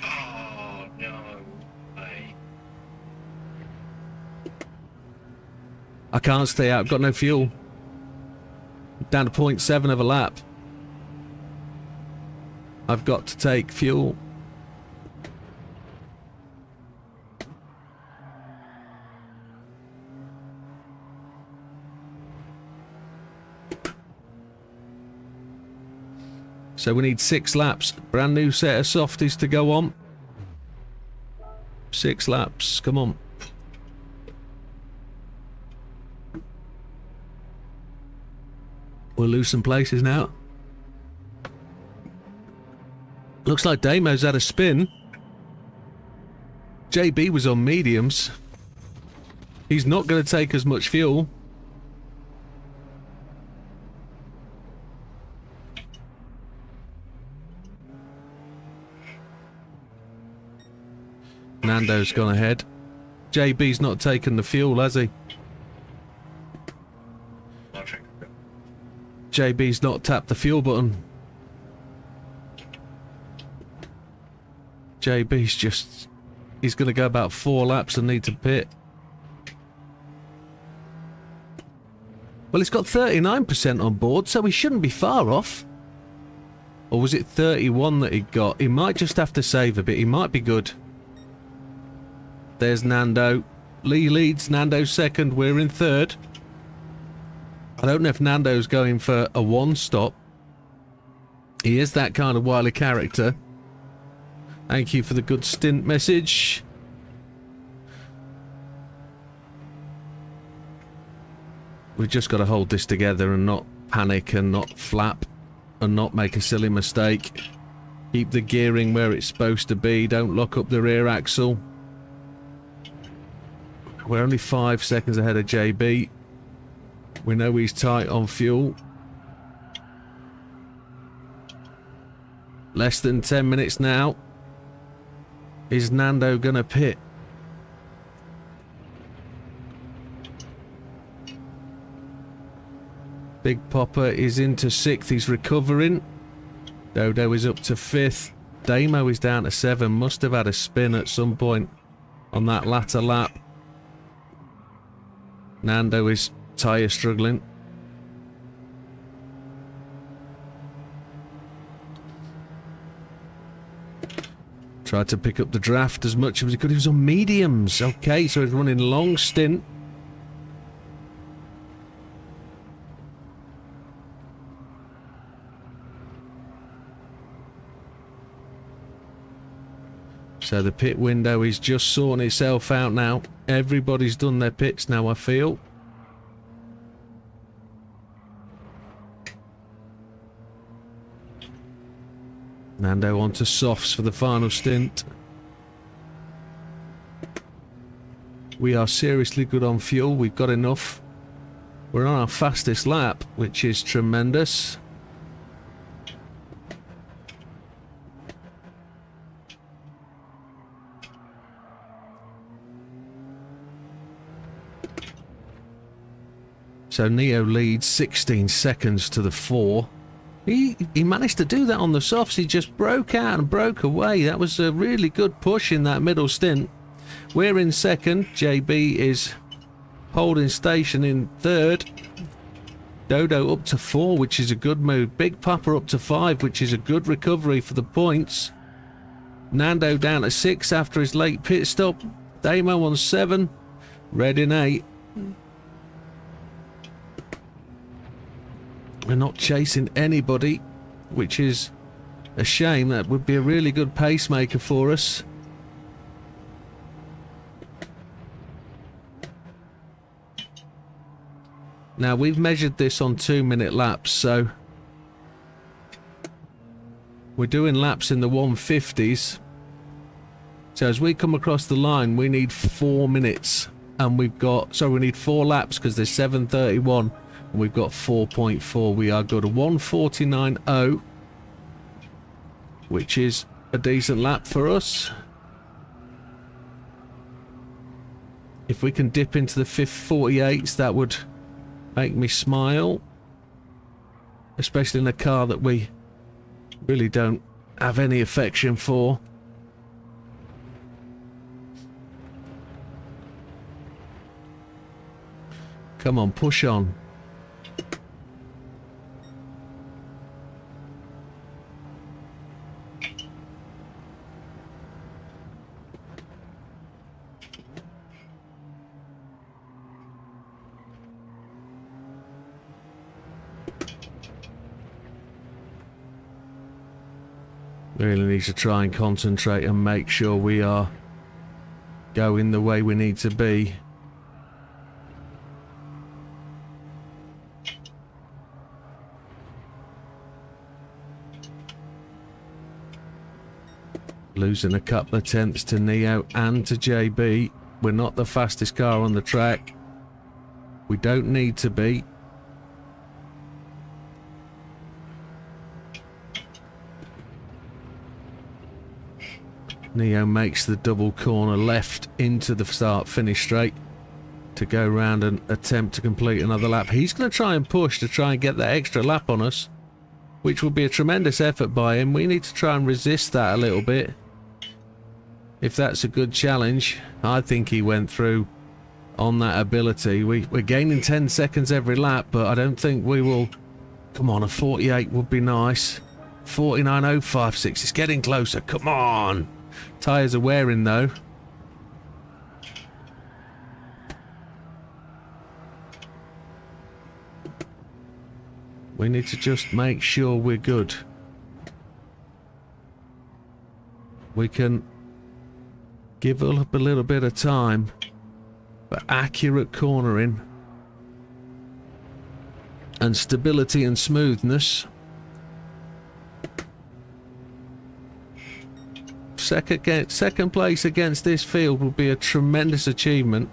Oh, no way.
I can't stay out. I've got no fuel. Down to 0.7 of a lap. I've got to take fuel. So we need 6 laps. Brand new set of softies to go on. 6 laps. Come on. We'll lose some places now. Looks like Damo's had a spin. JB was on mediums. He's not going to take as much fuel. Nando's gone ahead. JB's not taken the fuel, has he? JB's not tapped the fuel button. JB's just... he's going to go about 4 laps and need to pit. Well, he's got 39% on board, so he shouldn't be far off. Or was it 31 that he got? He might just have to save a bit. He might be good. There's Nando. Lee leads. Nando's second. We're in third. I don't know if Nando's going for a 1-stop. He is that kind of wily character. Thank you for the good stint message. We've just got to hold this together and not panic and not flap and not make a silly mistake. Keep the gearing where it's supposed to be. Don't lock up the rear axle. We're only 5 seconds ahead of JB. We know he's tight on fuel. Less than 10 minutes now. Is Nando gonna pit? Big Popper is into 6th. He's recovering. Dodo is up to 5th. Damo is down to 7. Must have had a spin at some point on that latter lap. Nando is tyre struggling. Tried to pick up the draft as much as he could. He was on mediums. Okay, so he's running long stint. So the pit window is just sorting itself out now. Everybody's done their pits now, I feel. Nando onto softs for the final stint. We are seriously good on fuel. We've got enough. We're on our fastest lap, which is tremendous. So Neo leads 16 seconds to the 4. He managed to do that on the softs. He just broke out and broke away. That was a really good push in that middle stint. We're in second. JB is holding station in third. Dodo up to 4, which is a good move. Big Papa up to 5, which is a good recovery for the points. Nando down to 6 after his late pit stop. Damo on 7. Red in 8. We're not chasing anybody, which is a shame. That would be a really good pacemaker for us. Now we've measured this on 2-minute laps, so we're doing laps in the 150s. So as we come across the line, we need 4 minutes, and we need 4 laps because there's 7:31. We've got 4.4. We are good. A 1:49.0, which is a decent lap for us. If we can dip into the 48s, that would make me smile. Especially in a car that we really don't have any affection for. Come on, push on. Really need to try and concentrate and make sure we are going the way we need to be. Losing a couple of tenths to Neo and to JB. We're not the fastest car on the track. We don't need to be. Neo makes the double corner left into the start-finish straight to go round and attempt to complete another lap. He's going to try and push to try and get that extra lap on us, which will be a tremendous effort by him. We need to try and resist that a little bit. If that's a good challenge, I think he went through on that ability. We're gaining 10 seconds every lap, but I don't think we will. Come on, a 48 would be nice. 49.056, it's getting closer. Come on. Tyres are wearing though. We need to just make sure we're good. We can give up a little bit of time for accurate cornering and stability and smoothness. Second place against this field would be a tremendous achievement.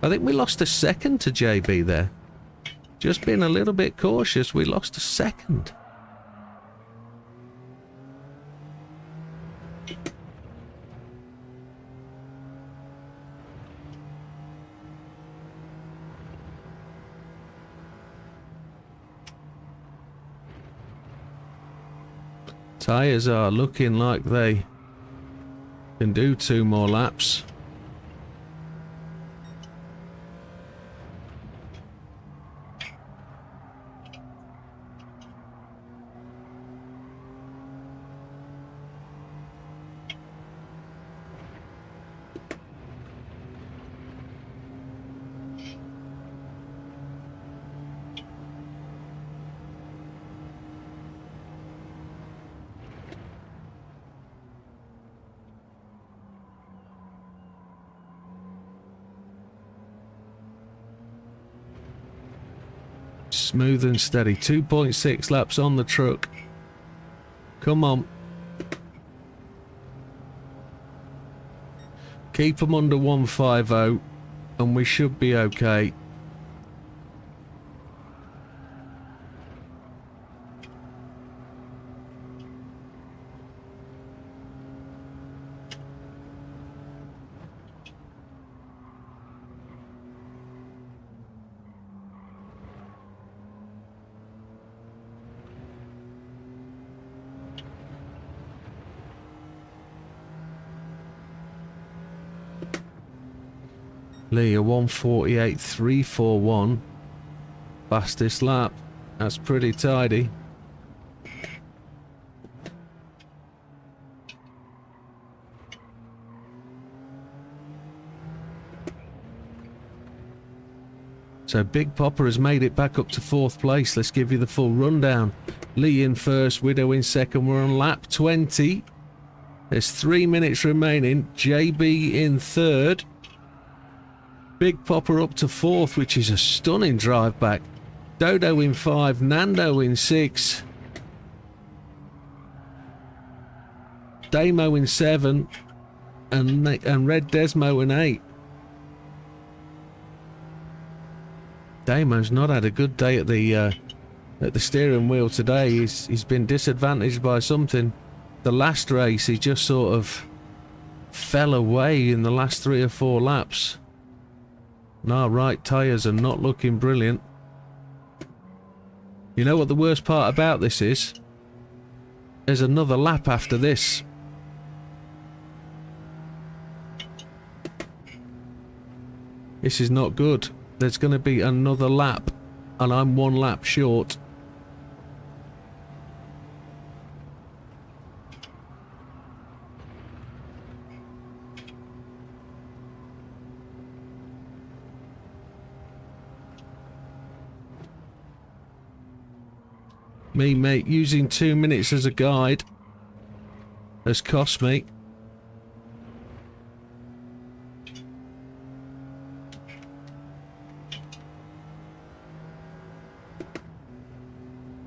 I think we lost a second to JB there. Just being a little bit cautious, we lost a second. Tyres are looking like they can do 2 more laps. Smooth and steady. 2.6 laps on the truck. Come on. Keep them under 150 and we should be okay. Lee, a 1:48.341. Fastest lap. That's pretty tidy. So Big Popper has made it back up to 4th place. Let's give you the full rundown. Lee in first, Widow in second. We're on lap 20. There's 3 minutes remaining. JB in third. Big Popper up to 4th, which is a stunning drive back. Dodo in 5, Nando in 6. Damo in 7. And Red Desmo in 8. Damo's not had a good day at the steering wheel today. He's been disadvantaged by something. The last race, he just sort of fell away in the last 3 or 4 laps. Nah, right tyres are not looking brilliant. You know what the worst part about this is? There's another lap after this. This is not good. There's going to be another lap, and I'm 1 lap short. Me, mate, using 2 minutes as a guide has cost me.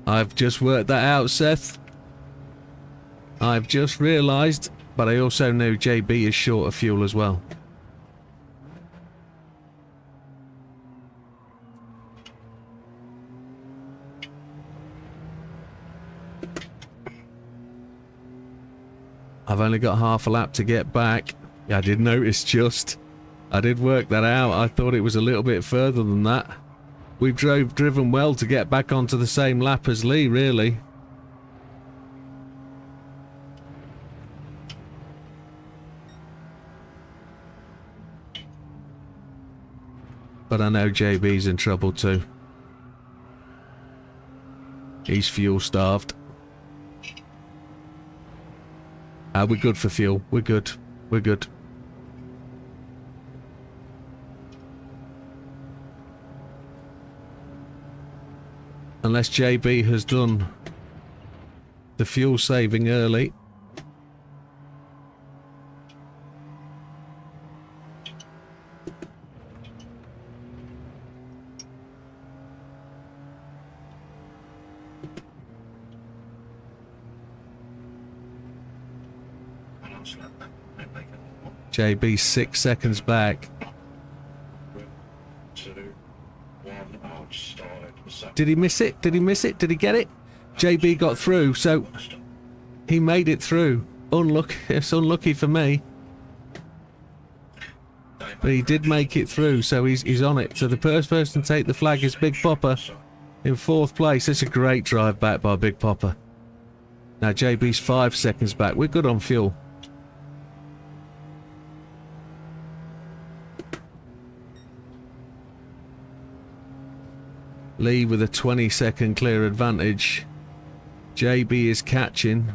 I've just worked that out, Seth. I've just realised, but I also know JB is short of fuel as well. I've only got half a lap to get back. Yeah, I did notice just. I did work that out. I thought it was a little bit further than that. We've driven well to get back onto the same lap as Lee, really. But I know JB's in trouble too. He's fuel starved. We're good for fuel. We're good. We're good. Unless JB has done the fuel saving early. JB 6 seconds back. Did he miss it? Did he miss it? Did he get it? JB got through, so he made it through. Unlucky. It's unlucky for me. But he did make it through, so he's on it. So the first person to take the flag is Big Popper in 4th place. It's a great drive back by Big Popper. Now JB's 5 seconds back. We're good on fuel. Lee with a 20-second clear advantage. JB is catching.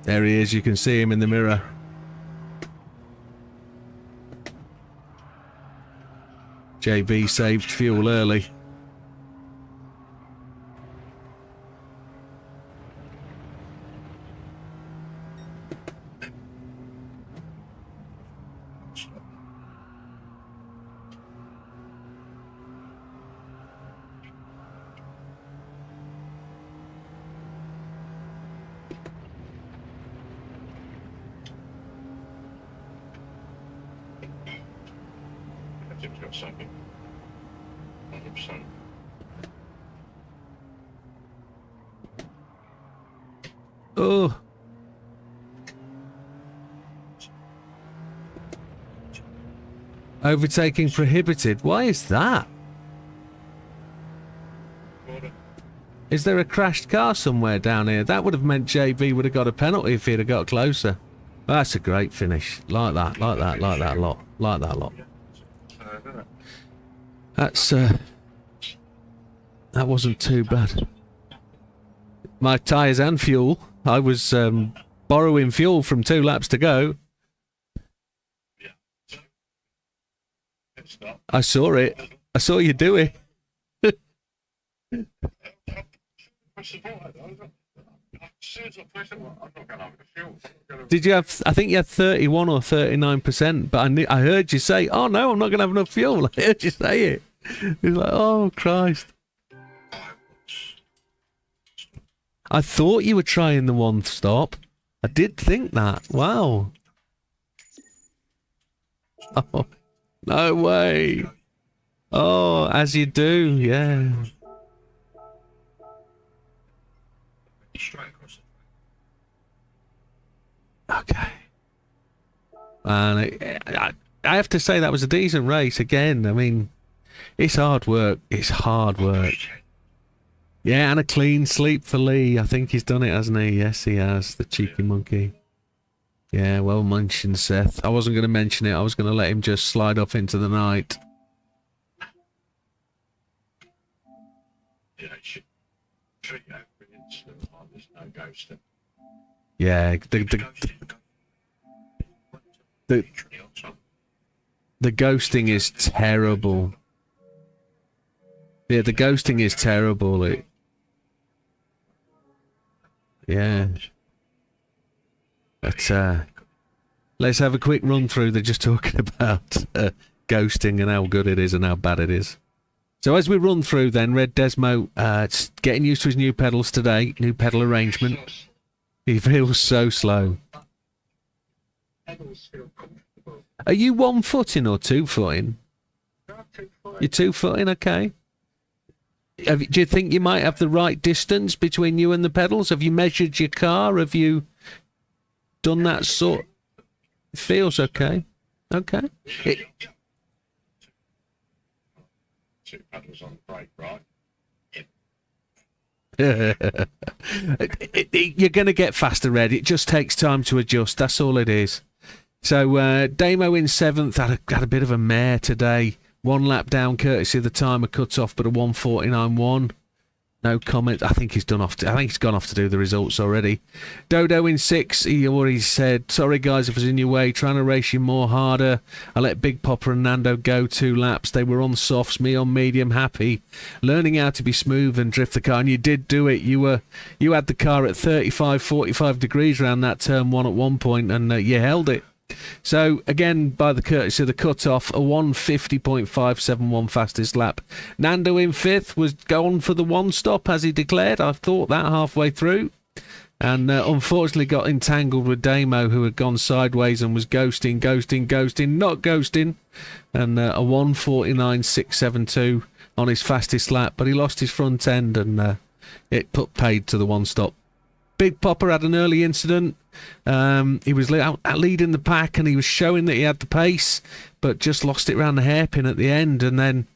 There he is, you can see him in the mirror. JB saved fuel early.
Tim's got something. 100%.
Oh. Overtaking prohibited. Why is that? Is there a crashed car somewhere down here? That would have meant JB would have got a penalty if he'd have got closer. That's a great finish. Like that, like that, like that a lot. Like that a lot. That's, that wasn't too bad. My tyres and fuel. I was borrowing fuel from 2 laps to go. I saw it. I saw you do it. Did you have? I think you had 31 or 39%. But I heard you say, "Oh no, I'm not going to have enough fuel." I heard you say it. He's like, "Oh Christ!" I thought you were trying the one stop. I did think that. Wow. Oh, no way. Oh, as you do, yeah. Okay. And I have to say that was a decent race again. I mean, it's hard work. It's hard work. Yeah, and a clean sleep for Lee. I think he's done it, hasn't he? Yes, he has. The cheeky monkey. Yeah, well mentioned, Seth. I wasn't going to mention it. I was going to let him just slide off into the night.
Yeah, should treat you for an instant like there's no ghosting.
Yeah, the ghosting is terrible. Yeah, the ghosting is terrible. Yeah. But let's have a quick run through. They're just talking about ghosting and how good it is and how bad it is. So as we run through then, Red Desmo getting used to his new pedals today, new pedal arrangement. He feels so slow. Are you 1-footing or 2-footing? You're 2-footing, okay. Do you think you might have the right distance between you and the pedals? Have you measured your car? Have you done that sort? It feels okay. Okay.
Two pedals on the brake, right?
You're going to get faster, Red. It just takes time to adjust. That's all it is. So Damo in 7th had a bit of a mare today. 1 lap down, courtesy of the timer cut off, but a 1:49.1. No comment. I think he's gone off to do the results already. Dodo in 6. He already said, "Sorry guys, if I was in your way, trying to race you more harder. I let Big Popper and Nando go 2 laps. They were on softs, me on medium. Happy, learning how to be smooth and drift the car, and you did do it. You had the car at 35, 45 degrees around that turn 1 at one point, and you held it." So, again, by the courtesy of the cut-off, a 1:50.571 fastest lap. Nando in 5th was going for the 1 stop, as he declared. I thought that halfway through. And unfortunately got entangled with Damo, who had gone sideways and was ghosting, not ghosting. And a 1:49.672 on his fastest lap. But he lost his front end, and it put paid to the 1 stop. Big Popper had an early incident. He was leading the pack and he was showing that he had the pace, but just lost it around the hairpin at the end, and then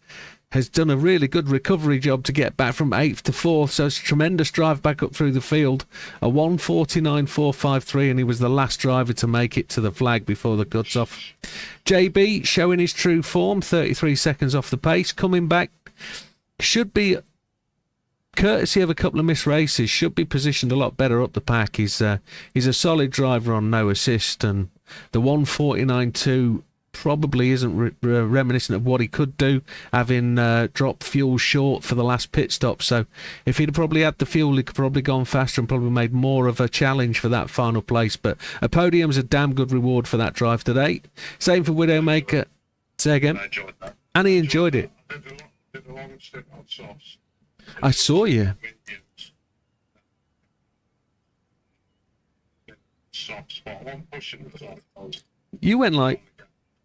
has done a really good recovery job to get back from 8th to 4th. So it's a tremendous drive back up through the field. A 1:49.453, and he was the last driver to make it to the flag before the cuts off. JB showing his true form, 33 seconds off the pace, coming back. Should be, courtesy of a couple of missed races, should be positioned a lot better up the pack. He's a solid driver on no assist, and the 1:49.2 probably isn't reminiscent of what he could do, having dropped fuel short for the last pit stop. So if he'd probably had the fuel, he could probably gone faster and probably made more of a challenge for that final place. But a podium's a damn good reward for that drive today. Same for Widdowmaker. Say again.
I enjoyed that.
And he enjoyed it.
I did a long stint on softs.
I saw you.
Soft spot. One pushing the soft.
You went like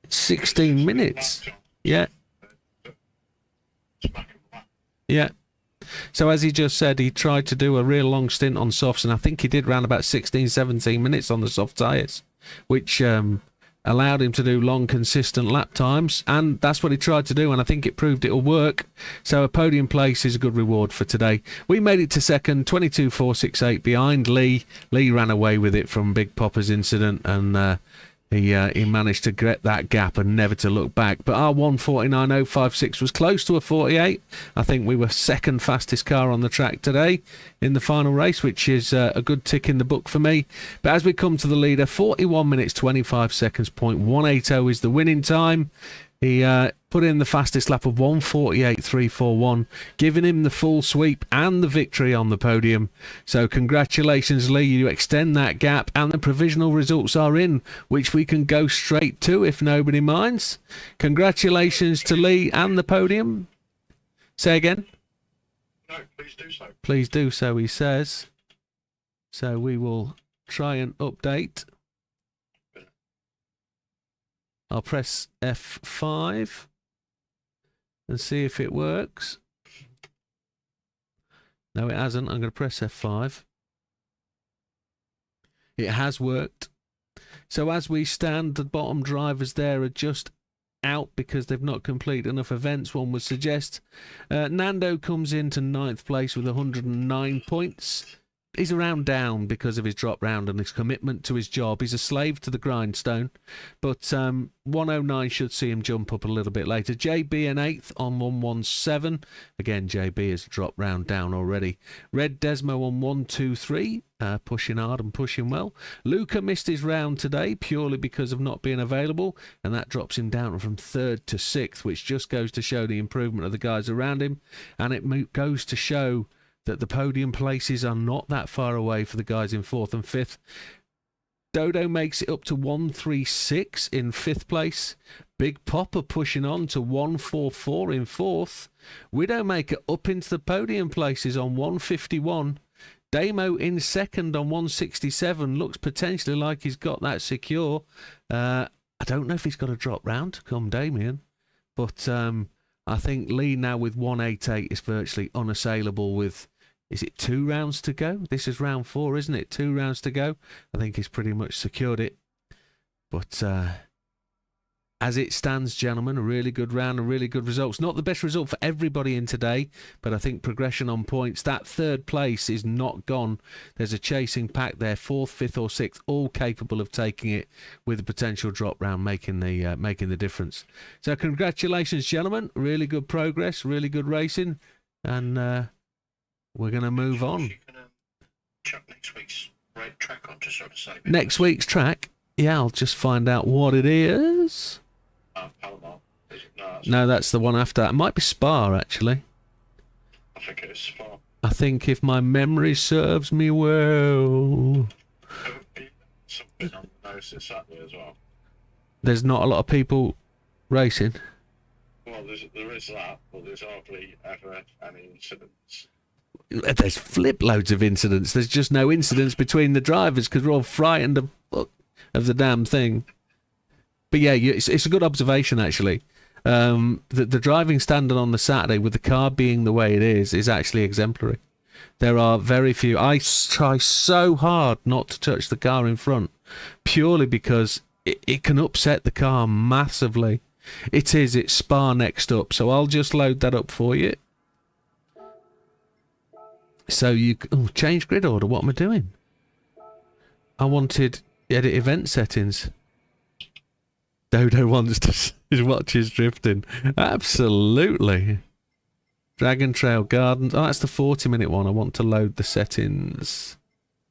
16 minutes. Yeah. Yeah. So as he just said, he tried to do a real long stint on softs, and I think he did round about 16, 17 minutes on the soft tyres, which allowed him to do long, consistent lap times, and that's what he tried to do, and I think it proved it'll work. So a podium place is a good reward for today. We made it to second, 22.468 behind Lee. Lee ran away with it from Big Popper's incident, and he managed to get that gap and never to look back. But our 1:49.056 was close to a 48. I think we were second fastest car on the track today in the final race, which is a good tick in the book for me. But as we come to the leader, 41 minutes 25 seconds, .180 is the winning time. He put in the fastest lap of 1:48.341, giving him the full sweep and the victory on the podium. So congratulations, Lee. You extend that gap, and the provisional results are in, which we can go straight to if nobody minds. Congratulations to Lee and the podium. Say again?
No, please do so.
Please do so, he says. So we will try and update. I'll press F5 and see if it works. No, it hasn't. I'm going to press F5. It has worked. So as we stand, the bottom drivers there are just out because they've not completed enough events, one would suggest. Nando comes into 9th place with 109 points. He's a round down because of his drop round and his commitment to his job. He's a slave to the grindstone. But 109 should see him jump up a little bit later. JB in 8th on 117. Again, JB is a drop round down already. Red Desmo on 123. Pushing hard and pushing well. Luca missed his round today purely because of not being available, and that drops him down from 3rd to 6th, which just goes to show the improvement of the guys around him, and it goes to show that the podium places are not that far away for the guys in 4th and 5th. Dodo makes it up to 136 in 5th place. Big Popper pushing on to 144 in 4th. Widdowmaker up into the podium places on 151. Damo in 2nd on 167. Looks potentially like he's got that secure. I don't know if he's got a drop round to come, Damien. But I think Lee now with 188 is virtually unassailable with... Is it 2 rounds to go? This is round 4, isn't it? 2 rounds to go. I think he's pretty much secured it. But as it stands, gentlemen, a really good round and really good results. Not the best result for everybody in today, but I think progression on points. That 3rd place is not gone. There's a chasing pack there, 4th, 5th or 6th, all capable of taking it with a potential drop round, making the difference. So congratulations, gentlemen. Really good progress, really good racing. And... we're going to move on.
You can chuck next week's red track on just sort of say.
Next week's track? Yeah, I'll just find out what it is.
Palomar.
No, that's the one after. It might be Spa, actually.
I think it is Spa.
I think if my memory serves me well.
Something on the nose this Saturday as well.
There's not a lot of people racing.
Well, there is that, but there's hardly ever any incidents.
There's flip loads of incidents. There's just no incidents between the drivers because we're all frightened of the damn thing. But yeah, it's a good observation actually. The driving standard on the Saturday with the car being the way it is actually exemplary. There are very few. I try so hard not to touch the car in front purely because it can upset the car massively. It's Spa next up, so I'll just load that up for you. So you change grid order. What am I doing? I wanted edit event settings. Dodo wants to watch his drifting. Absolutely. Dragon Trail Gardens. Oh, that's the 40-minute one. I want to load the settings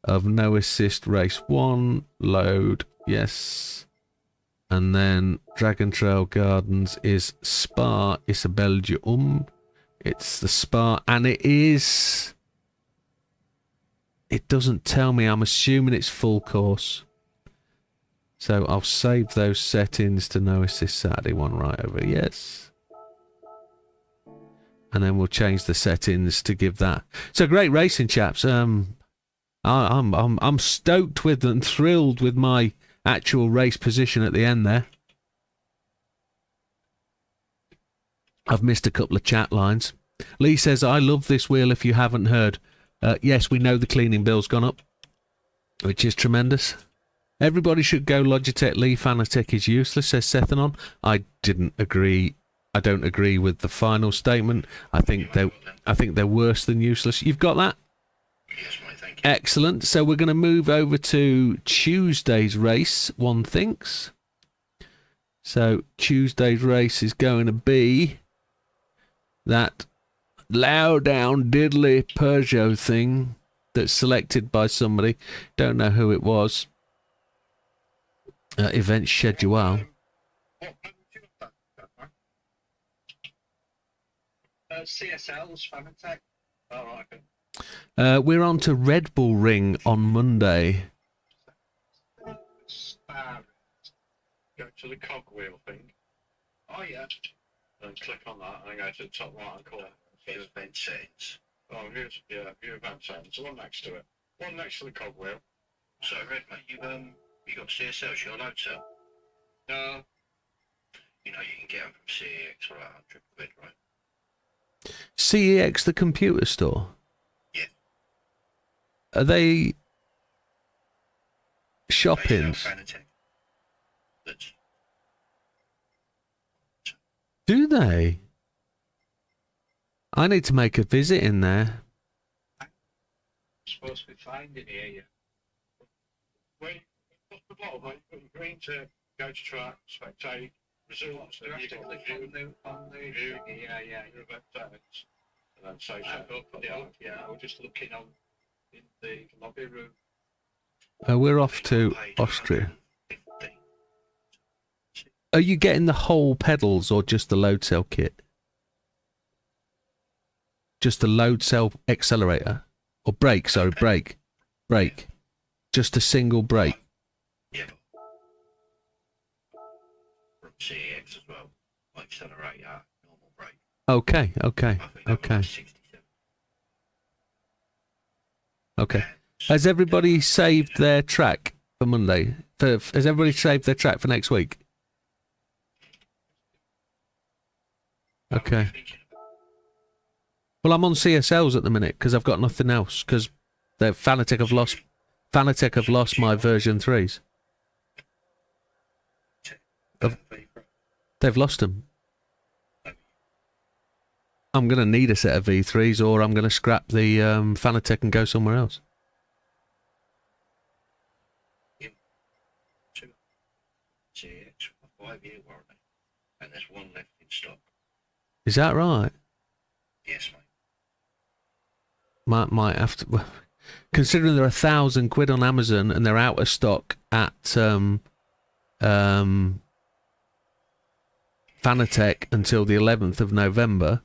of no assist race 1. Load. Yes. And then Dragon Trail Gardens is Spa Isabelgium. It's the Spa, and it is... It doesn't tell me. I'm assuming it's full course. So I'll save those settings to no assist Saturday one right over. Yes. And then we'll change the settings to give that. So great racing, chaps. I'm stoked with and thrilled with my actual race position at the end there. I've missed a couple of chat lines. Lee says, I love this wheel if you haven't heard. Yes, we know the cleaning bill's gone up, which is tremendous. Everybody should go Logitech. Lee Fanatec is useless, says Sethanon. I didn't agree. I don't agree with the final statement. I think they're worse than useless. You've got that?
Yes, mate, thank you.
Excellent. So we're going to move over to Tuesday's race, one thinks. So Tuesday's race is going to be that low down diddly Peugeot thing that's selected by somebody. Don't know who it was. Event schedule.
What would you have done, mate? CSL's Fanatec. All right, okay.
We're on to Red Bull Ring on Monday.
Go to the cogwheel thing. Oh yeah. And click on that and go to the top right hand corner. View event settings. Oh, view event settings. The one next to it. One next to the cogwheel. So Red, mate, you got CSLs, your load cell? No. You know you can get them from CEX for about £100, right?
CEX, the computer store?
Yeah.
Are they shop-ins?
Fanatec. That's
Do they? I need to make a visit in there.
supposed to be finding here, yeah. When at the bottom, mate, you put your green to go to track, spectate, results, and you click on the view, yeah, your event settings, and then save it. Yeah, I was just looking on in the lobby room.
We're off to Austria. Are you getting the whole pedals or just the load cell kit? Just the load cell accelerator? Or brake, sorry, brake. Brake. Just a single brake.
Yeah. From CEX as well. Accelerator, normal brake.
Okay. Okay. Has everybody saved their track for Monday? Has everybody saved their track for next week? Okay. Well, I'm on CSLs at the minute because I've got nothing else. Because Fanatec have lost my version 3s. They've lost them. I'm going to need a set of V3s, or I'm going to scrap the Fanatec and go somewhere else.
CEX, 5-year warranty, and there's one left in stock.
Is that right?
Yes, mate.
Might have to. Well, considering they're £1,000 on Amazon and they're out of stock at Fanatec until the 11th of November.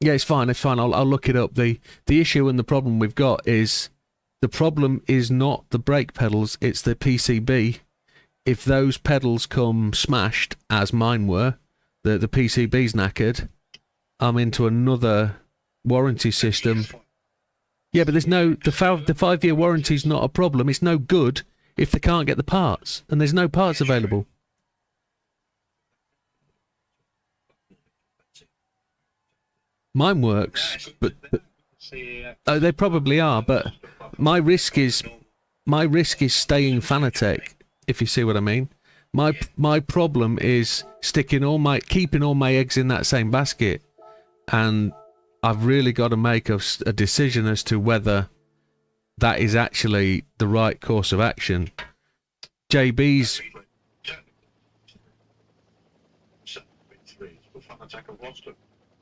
Yeah, it's fine. I'll look it up. The issue and the problem we've got is the problem is not the brake pedals, it's the PCB. If those pedals come smashed, as mine were, the PCB's knackered, I'm into another warranty system. Yeah, but there's no the 5-year warranty's not a problem. It's no good if they can't get the parts, and there's no parts available. Mine works, but oh, they probably are. But my risk is staying Fanatec. If you see what I mean. My problem is keeping all my eggs in that same basket, and I've really got to make a decision as to whether that is actually the right course of action. JB's.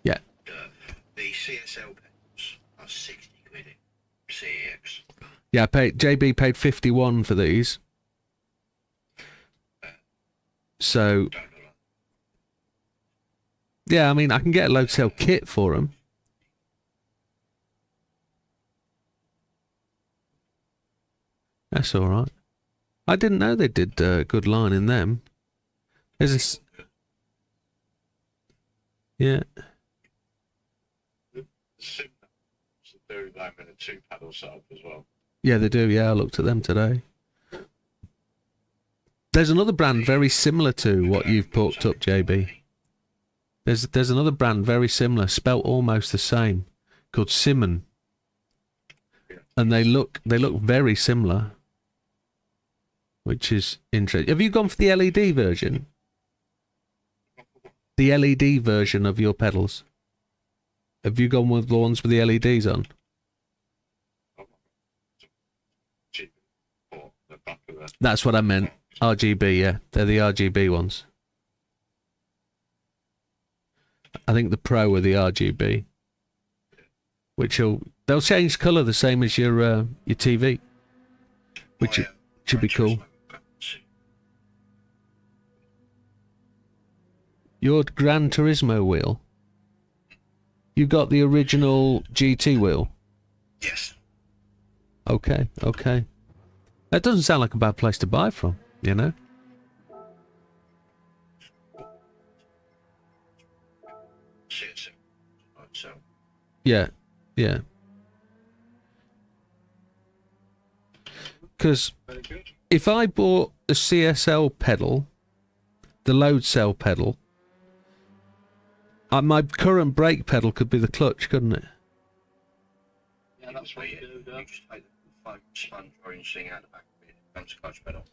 Yeah.
The CSL pedals are £60 in CEX.
Yeah, JB paid 51 for these. So, yeah, I mean, I can get a load cell kit for them. That's all right. I didn't know they did a good line in them. There's a... Yeah.
Do them in a 2-pedal setup as well.
Yeah, they do. Yeah, I looked at them today. There's another brand very similar to what you've put up, JB. There's another brand very similar, spelt almost the same, called Simon, and they look very similar, which is interesting. Have you gone for the LED version? The LED version of your pedals? Have you gone with the ones with the LEDs on? That's what I meant. RGB, yeah. They're the RGB ones. I think the Pro are the RGB. They'll change colour the same as your TV. Which should be cool. Your Gran Turismo wheel? You got the original GT wheel?
Yes.
Okay. That doesn't sound like a bad place to buy from, you know? Yeah. Because if I bought the CSL pedal, the load cell pedal, my current brake pedal could be the clutch, couldn't it?
Yeah, that's what you do. You just take the foam sponge orange thing out the back of it. It becomes a clutch pedal.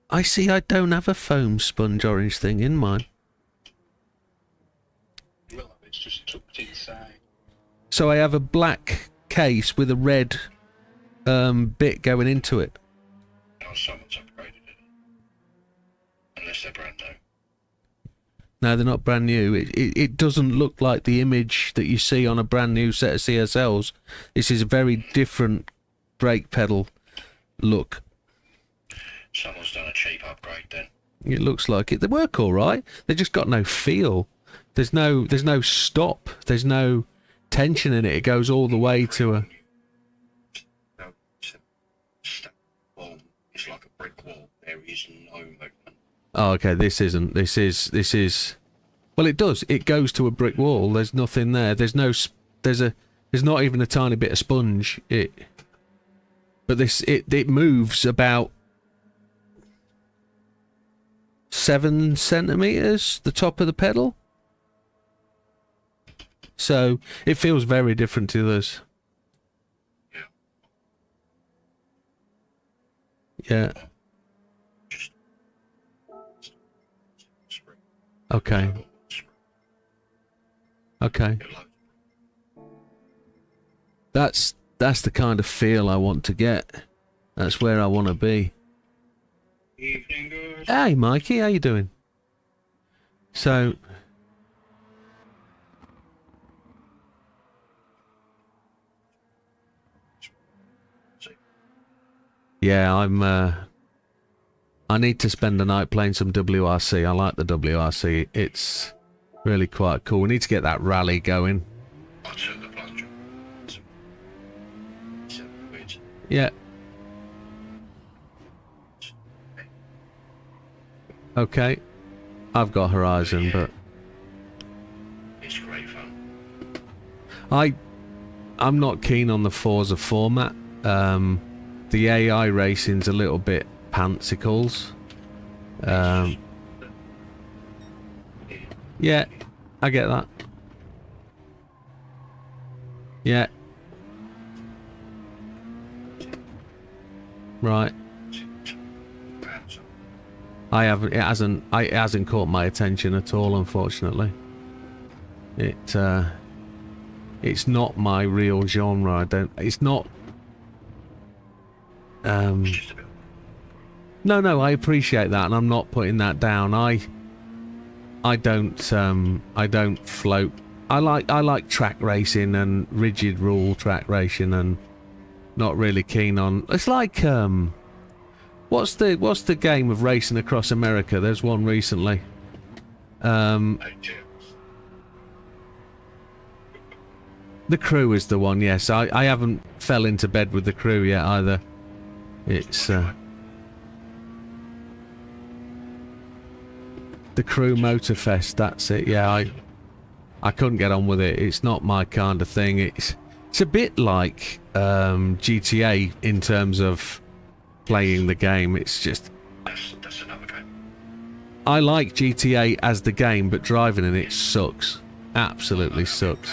I see. I don't have a foam sponge orange thing in mine.
Well, it's just tucked inside.
So I have a black case with a red bit going into it.
No, someone's upgraded it. Unless they're brand new.
No, they're not brand new. It doesn't look like the image that you see on a brand new set of CSLs. This is a very different brake pedal look.
Someone's done a cheap upgrade then.
It looks like it. They work all right. They just got no feel. There's no stop. There's no tension in it. It goes all the way to a...
No, it's like a brick wall. There is no movement.
Oh, okay. This isn't. This is. Well, it does. It goes to a brick wall. There's nothing there. There's not even a tiny bit of sponge. But it moves about 7 centimeters. The top of the pedal. So it feels very different to others. Yeah. Okay. That's the kind of feel I want to get. That's where I want to be.
Evening, guys.
Hey, Mikey, how you doing? So, yeah, I need to spend the night playing some WRC. I like the WRC. It's really quite cool. We need to get that rally going.
I took the plunger. £7.
Yeah. Okay. I've got Horizon, but
it's great fun.
I'm not keen on the Forza format. The AI racing's a little bit pantsicles. Yeah, I get that. Yeah. Right. It hasn't caught my attention at all, unfortunately. It's not my real genre. It's not. No, I appreciate that, and I'm not putting that down. I don't float. I like track racing and rigid rule track racing, and not really keen on. It's like what's the game of racing across America? There's one recently. The Crew is the one. Yes, I haven't fell into bed with the Crew yet either. It's the Crew Motorfest. That's it. Yeah, I couldn't get on with it. It's not my kind of thing. It's a bit like GTA in terms of playing the game. It's just
that's another game.
I like GTA as the game, but driving in it sucks. Absolutely sucks.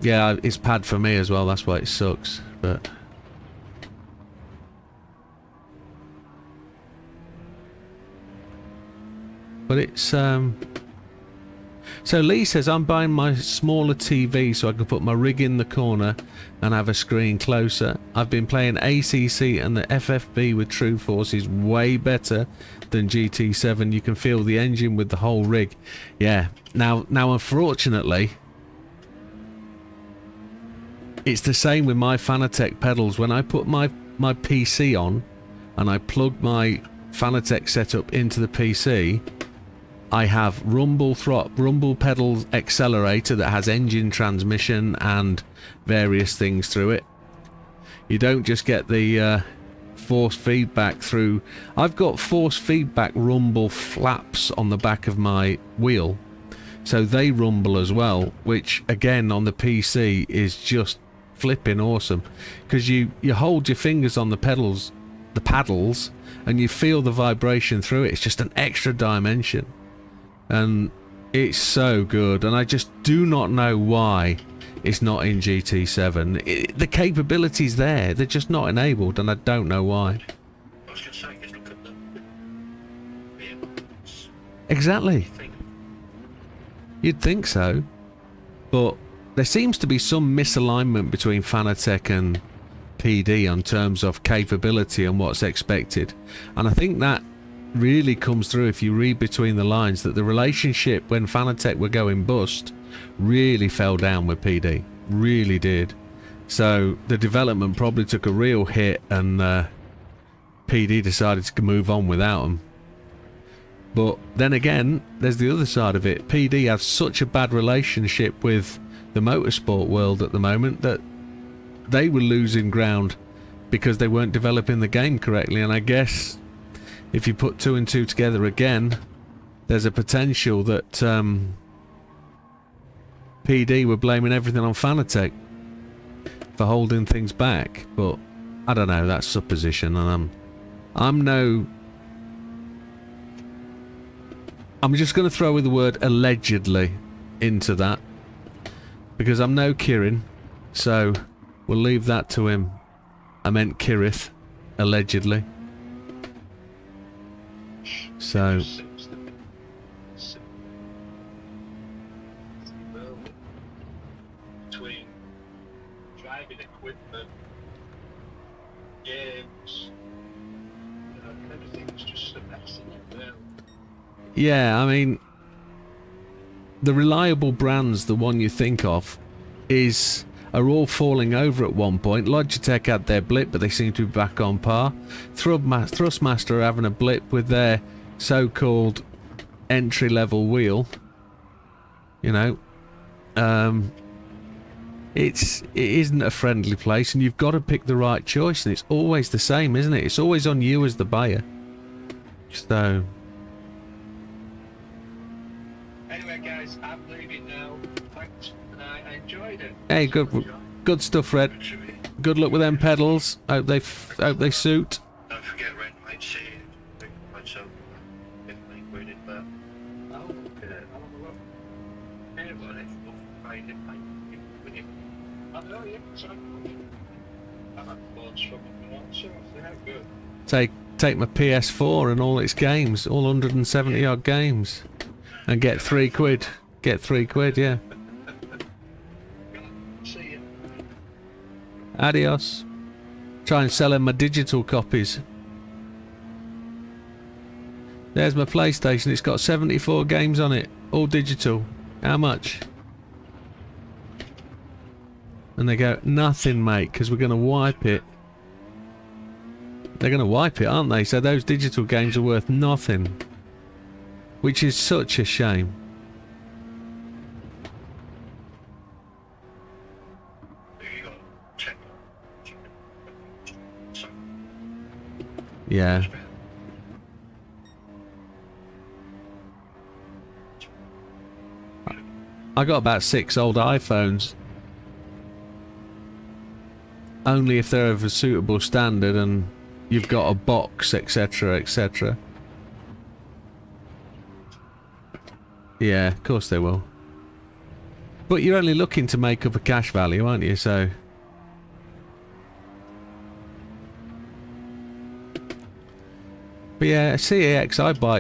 Yeah, it's pad for me as well, that's why it sucks, but... But it's, So Lee says, I'm buying my smaller TV so I can put my rig in the corner and have a screen closer. I've been playing ACC and the FFB with True Force is way better than GT7. You can feel the engine with the whole rig. Yeah, now unfortunately, it's the same with my Fanatec pedals. When I put my PC on and I plug my Fanatec setup into the PC, I have rumble pedals accelerator that has engine transmission and various things through it. You don't just get the force feedback through. I've got force feedback rumble flaps on the back of my wheel, so they rumble as well, which again on the PC is just flipping awesome, because you hold your fingers on the paddles, and you feel the vibration through it. It's just an extra dimension. And it's so good, and I just do not know why it's not in GT7. The capability's there, they're just not enabled, and I don't know why.
I was going to say, just look at them.
Exactly. You'd think so, but there seems to be some misalignment between Fanatec and PD in terms of capability and what's expected, and I think that really comes through if you read between the lines, that the relationship when Fanatec were going bust really fell down with PD, really did. So the development probably took a real hit, and PD decided to move on without them. But then again, there's the other side of it. PD has such a bad relationship with the motorsport world at the moment that they were losing ground because they weren't developing the game correctly, and I guess if you put 2 and 2 together again, there's a potential that PD were blaming everything on Fanatec for holding things back. But I don't know, that's supposition, and I'm just going to throw in the word allegedly into that, because I'm no Kirin, so we'll leave that to him. I meant Kirith, allegedly. So
between driving equipment, games, everything's just a mess in it.
yeah, I mean, the reliable brands, the one you think of, are all falling over at one point. Logitech had their blip, but they seem to be back on par. Thrustmaster are having a blip with their so-called entry-level wheel. You know, it isn't a friendly place, and you've got to pick the right choice, and it's always the same, isn't it? It's always on you as the buyer. So
Anyway, guys, I'm leaving now. Thanks, and I enjoyed it.
hey, good stuff, Red. Good luck with them pedals. Hope they suit.
Don't forget rent mate shit. Myself, if they included that. Oh, okay. Anybody, find it, mate. I know you. Sorry. I'm at boards from the so they're good.
Take my PS4 and all its games, all 170 odd games, and get £3. Get £3, yeah.
See you.
Adios. Try and sell him my digital copies. There's my PlayStation. It's got 74 games on it, all digital. How much? And they go, nothing, mate, because we're going to wipe it. They're going to wipe it, aren't they? So those digital games are worth nothing. Which is such a shame. Yeah. I got about 6 old iPhones. Only if they're of a suitable standard, and you've got a box, etc., etc. Yeah, of course they will. But you're only looking to make up a cash value, aren't you? So... But yeah, CEX,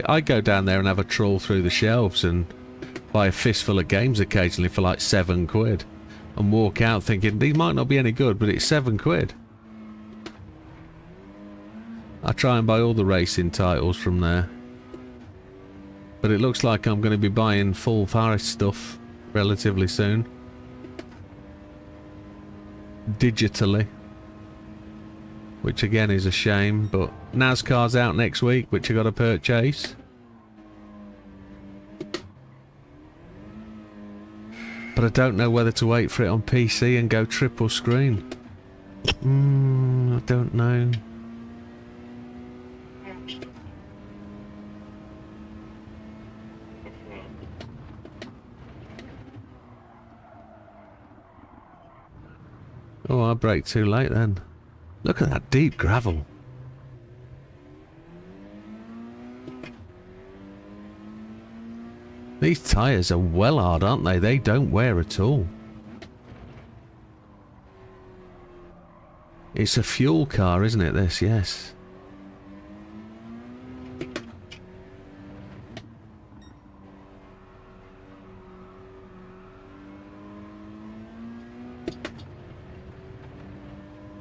I go down there and have a trawl through the shelves and buy a fistful of games occasionally for like £7 and walk out thinking these might not be any good, but it's £7. I try and buy all the racing titles from there. But it looks like I'm going to be buying full Forest stuff relatively soon. Digitally. Which again is a shame, but NASCAR's out next week, which I got to purchase. But I don't know whether to wait for it on PC and go triple screen. I don't know. Oh, I braked too late then. Look at that deep gravel. These tyres are well hard, aren't they? They don't wear at all. It's a fuel car, isn't it, this? Yes.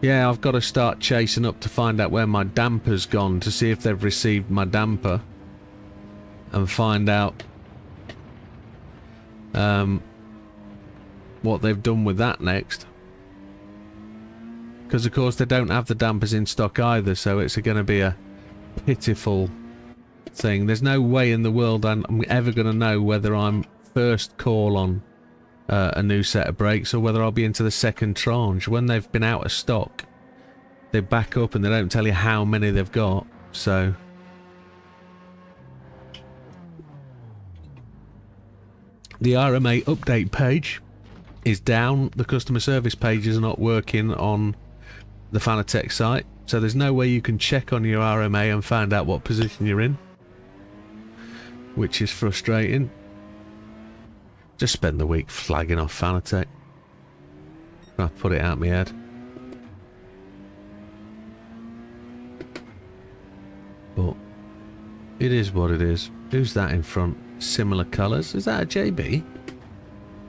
Yeah, I've got to start chasing up to find out where my damper's gone to see if they've received my damper. And find out what they've done with that next. Because of course they don't have the dampers in stock either, so it's going to be a pitiful thing. There's no way in the world I'm ever going to know whether I'm first call on a new set of brakes or whether I'll be into the second tranche. When they've been out of stock, they back up and they don't tell you how many they've got, so... The RMA update page is down. The customer service page is not working on the Fanatec site, so there's no way you can check on your RMA and find out what position you're in, which is frustrating. Just spend the week flagging off Fanatec. I'll put it out my head. But it is what it is. Who's that in front? Similar colours. Is that a JB?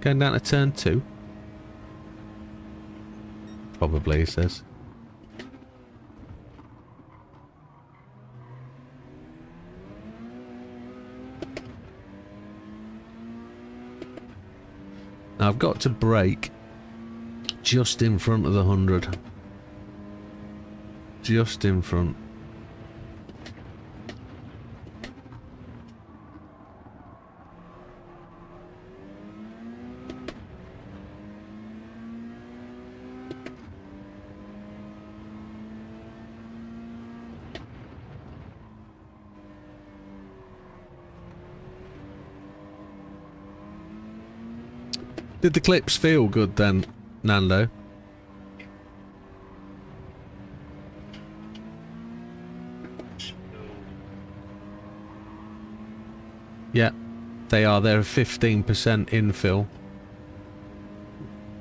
Going down to turn 2? Probably, he says. Now I've got to brake just in front of the 100. Just in front. Did the clips feel good then, Nando? Yeah, they are. They're a 15% infill.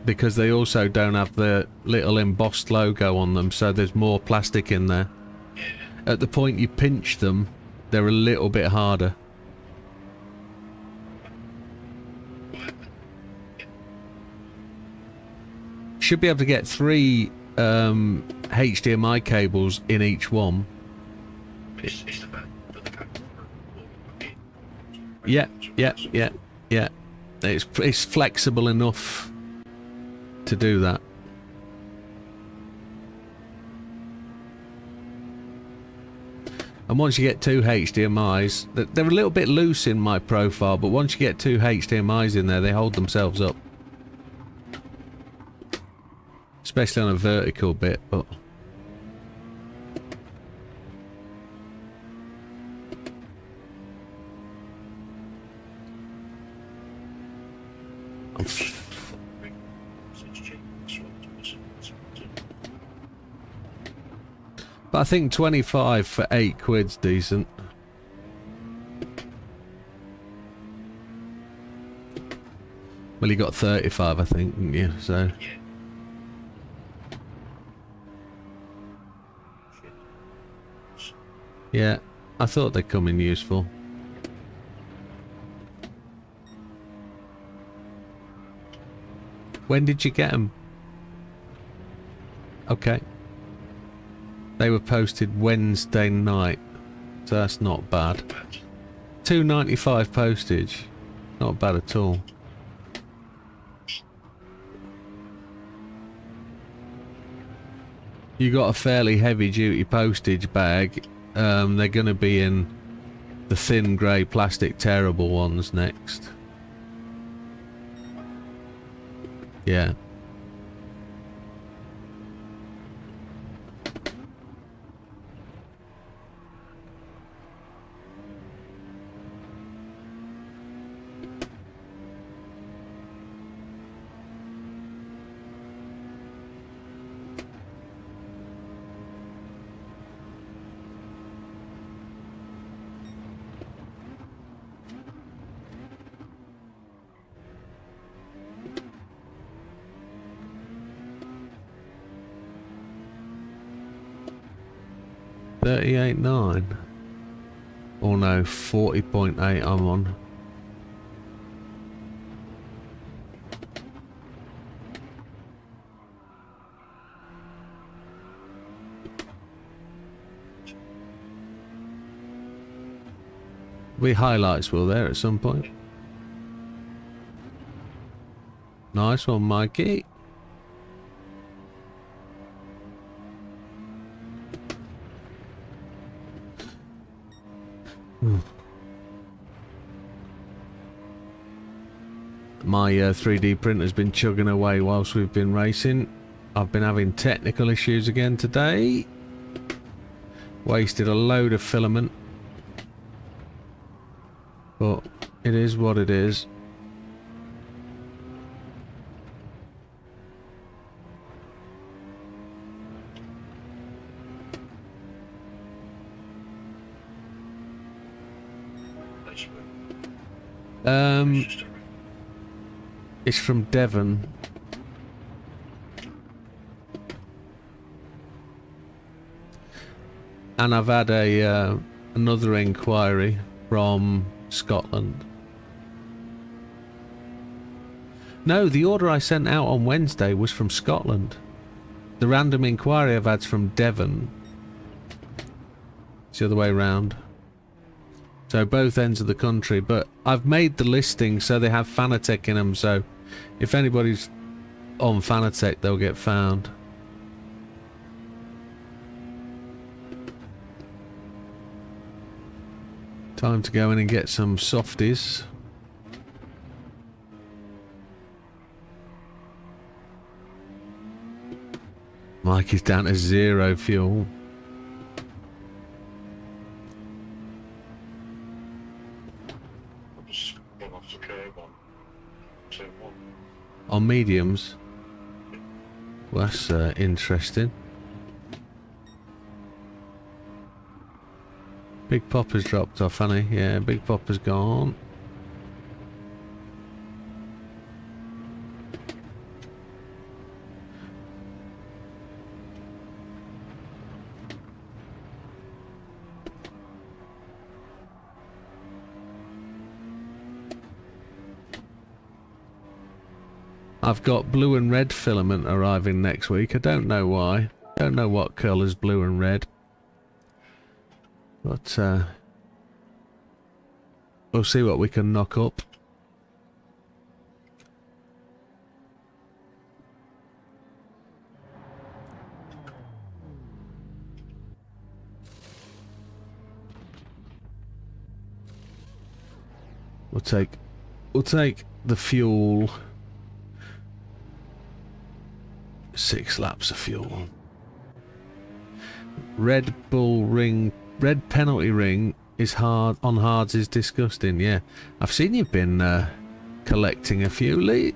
Because they also don't have the little embossed logo on them, so there's more plastic in there. At the point you pinch them, they're a little bit harder. Should be able to get 3 HDMI cables in each one. Yeah. It's flexible enough to do that. And once you get 2 HDMIs, they're a little bit loose in my profile, but once you get 2 HDMIs in there, they hold themselves up. Especially on a vertical bit, but... But I think 25 for 8 quid's decent. Well, you got 35, I think, didn't you? So.
Yeah.
Yeah, I thought they'd come in useful. When did you get them? Okay. They were posted Wednesday night, so that's not bad. $2.95 postage, not bad at all. You got a fairly heavy duty postage bag. They're going to be in the thin grey plastic terrible ones next. Yeah. $38.9. Or no, 40.8 I'm on. Be highlights will there at some point. Nice one, Mikey. My 3D printer's been chugging away whilst we've been racing. I've been having technical issues again today. Wasted a load of filament. But it is what it is. It's from Devon. And I've had a another inquiry from Scotland. No, the order I sent out on Wednesday was from Scotland. The random inquiry I've had's from Devon. It's the other way round. So both ends of the country, but I've made the listing so they have Fanatec in them, so if anybody's on Fanatec they'll get found. Time to go in and get some softies. Mike is down to 0 fuel. On mediums? Well, that's interesting. Big Popper's dropped off, hasn't he? Yeah, Big Popper's gone. I've got blue and red filament arriving next week. I don't know why. Don't know what colour's blue and red. But we'll see what we can knock up. We'll take the fuel. 6 laps of fuel. Red Bull ring, red penalty ring is hard on hards is disgusting. Yeah, I've seen you've been collecting a few, Lee.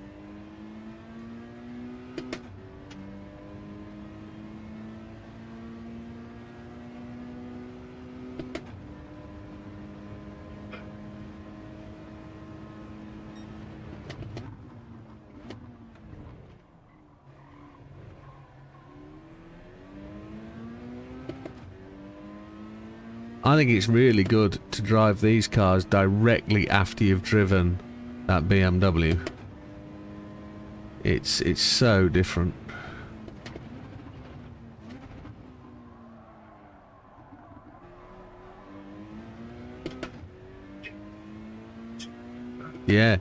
I think it's really good to drive these cars directly after you've driven that BMW. It's so different. Yeah.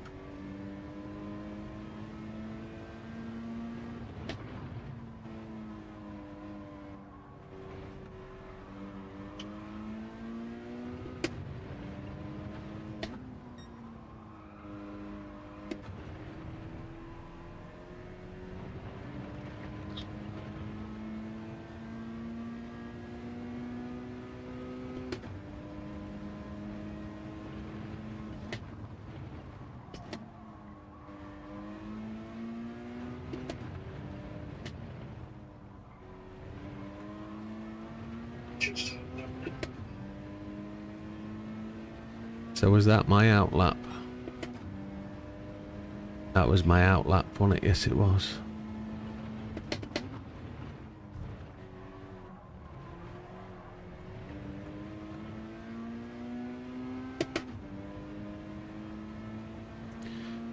So was that my outlap? That was my outlap, wasn't it? Yes, it was.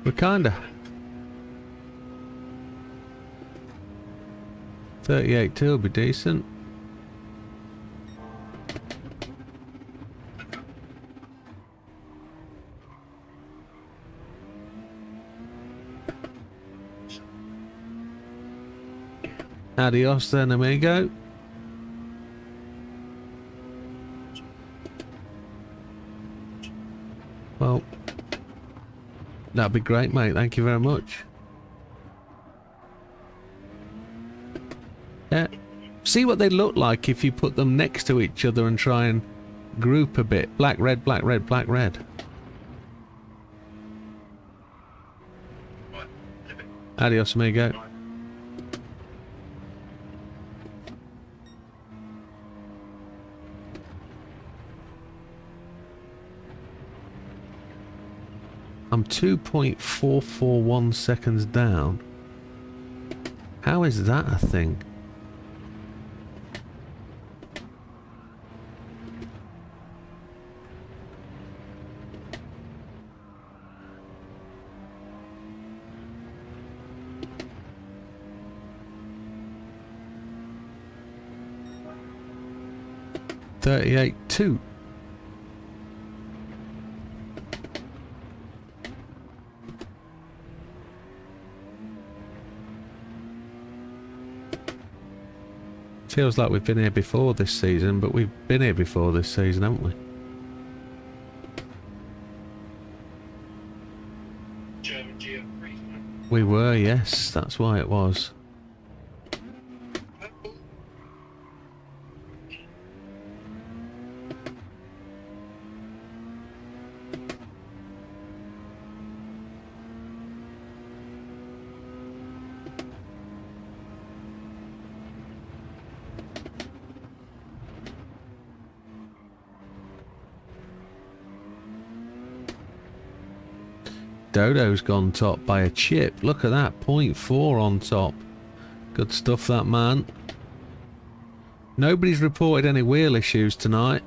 We're kinda 38.2 will be decent. Adios then, amigo. Well, that'd be great, mate. Thank you very much. Yeah. See what they look like if you put them next to each other and try and group a bit. Black, red, black, red, black, red. Adios, amigo. I'm 2.441 seconds down. How is that a thing? $38.2. Feels like we've been here before this season, but we've been here before this season, haven't we?
German GM3.
We were, yes, that's why it was. Dodo's gone top by a chip. Look at that, 0.4 on top. Good stuff, that man. Nobody's reported any wheel issues tonight.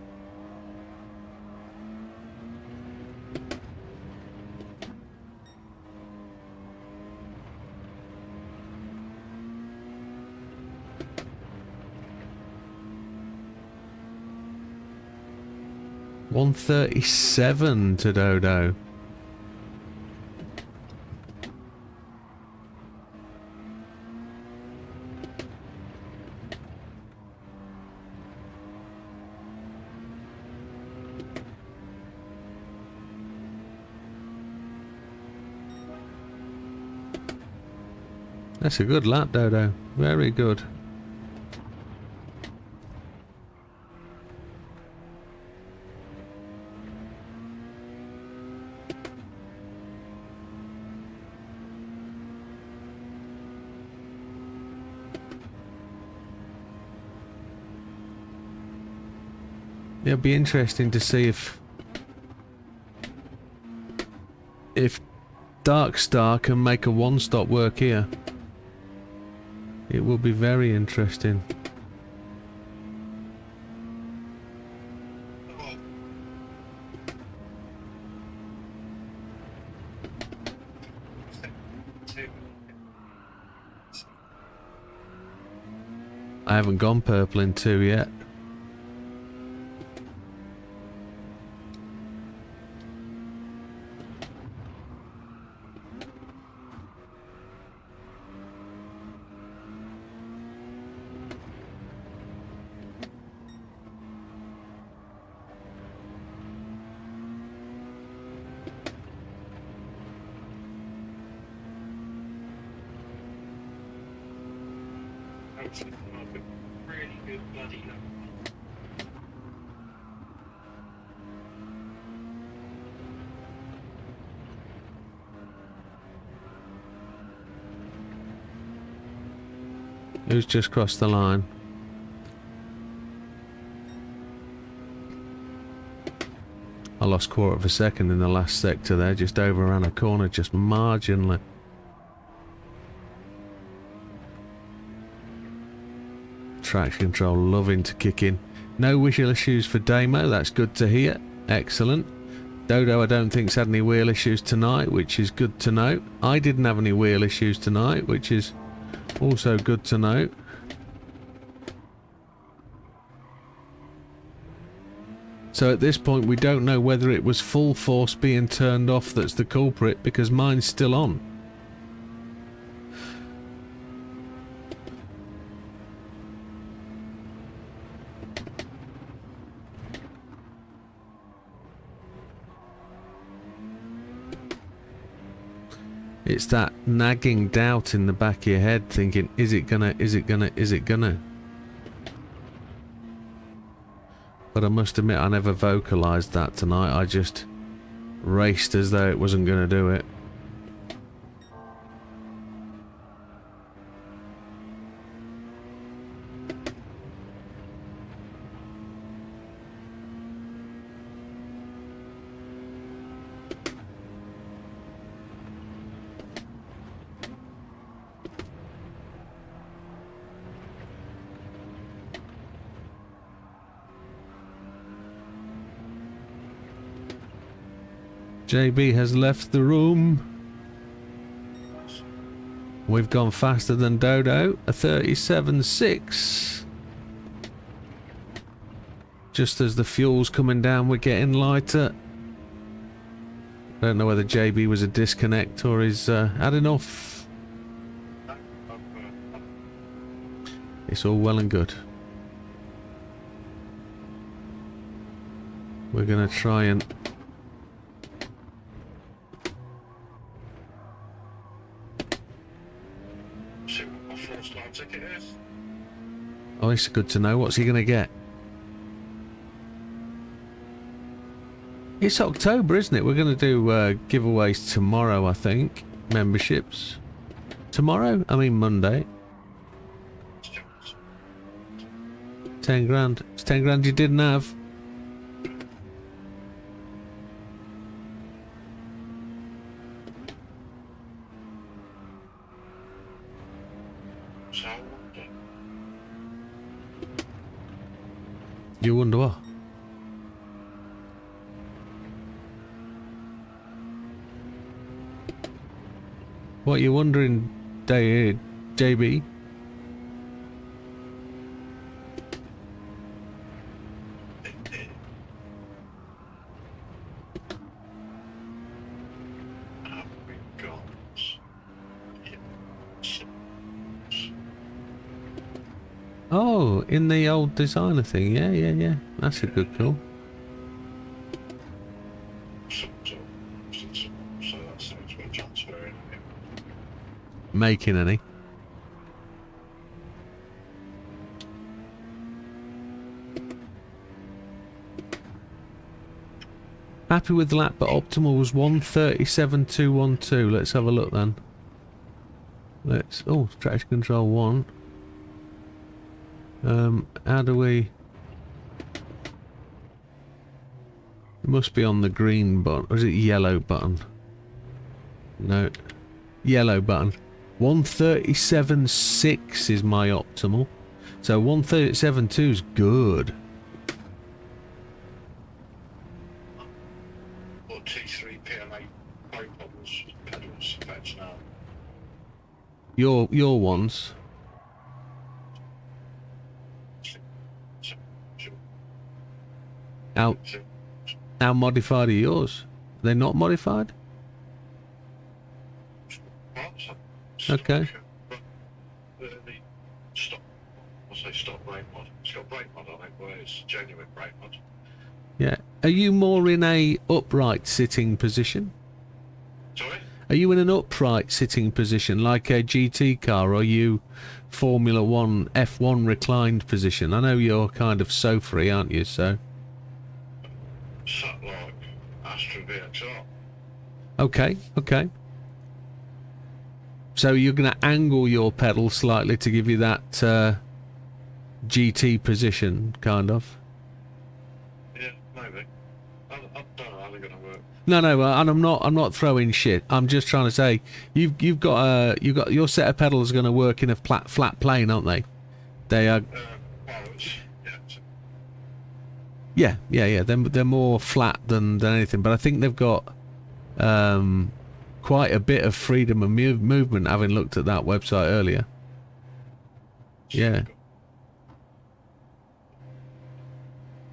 $137 to Dodo. That's a good lap, Dodo. Very good. It'll be interesting to see if Darkstar can make a one-stop work here. It will be very interesting. I haven't gone purple in 2 yet.
Hopefully come up with really good bloody luck.
Who's just crossed the line? I lost 1/4 of a second in the last sector there, just overran a corner, just marginally. Traction control loving to kick in. No visual issues for Damo, that's good to hear. Excellent. Dodo I don't think's had any wheel issues tonight, which is good to know. I didn't have any wheel issues tonight, which is also good to know. So at this point we don't know whether it was full force being turned off that's the culprit, because mine's still on. It's that nagging doubt in the back of your head thinking, is it gonna, is it gonna, is it gonna? But I must admit I never vocalised that tonight, I just raced as though it wasn't gonna do it. JB has left the room. We've gone faster than Dodo, a 37.6. Just as the fuel's coming down, we're getting lighter. I don't know whether JB was a disconnect or he's had enough. It's all well and good. We're going to try and...
See what my first line ticket is.
Oh, it's good to know. What's he going to get? It's October, isn't it? We're going to do giveaways tomorrow, I think. Memberships. Tomorrow? I mean Monday. 10 grand. It's 10 grand you didn't have.
So I wonder.
You wonder what? What are you wondering, JB?
Have we got
Oh, in the old designer thing. Yeah, yeah, yeah. That's a good call.
so that sounds we're transferring it.
Making any? Happy with the lap, but optimal was 1:37.212. Let's have a look then. Let's... Oh, traction control 1. How do we... It must be on the green button. Or is it yellow button? No. Yellow button. 1:37.6 is my optimal. So 1:37.2 is good.
Or T3 PMA pedals effects now.
Your ones. How how modified are yours? They're not modified? Okay.
The stop. I'll say stop brake mod. It's got brake mod on it, but it's genuine brake mod.
Yeah. Are you more in a upright sitting position?
Sorry?
Are you in an upright sitting position like a GT car, or are you Formula 1 F1 reclined position? I know you're kind of sofa-y, aren't you, so...
Sat like Astra VXR.
Okay, okay. So you're going to angle your pedal slightly to give you that GT position, kind of?
Yeah, maybe. I don't know how they're going to work.
No, and I'm not throwing shit. I'm just trying to say you've got your set of pedals are going to work in a flat plane, aren't they? They are.
Well, it's, yeah,
Yeah. They're more flat than anything, but I think they've got quite a bit of freedom of movement. Having looked at that website earlier. Yeah.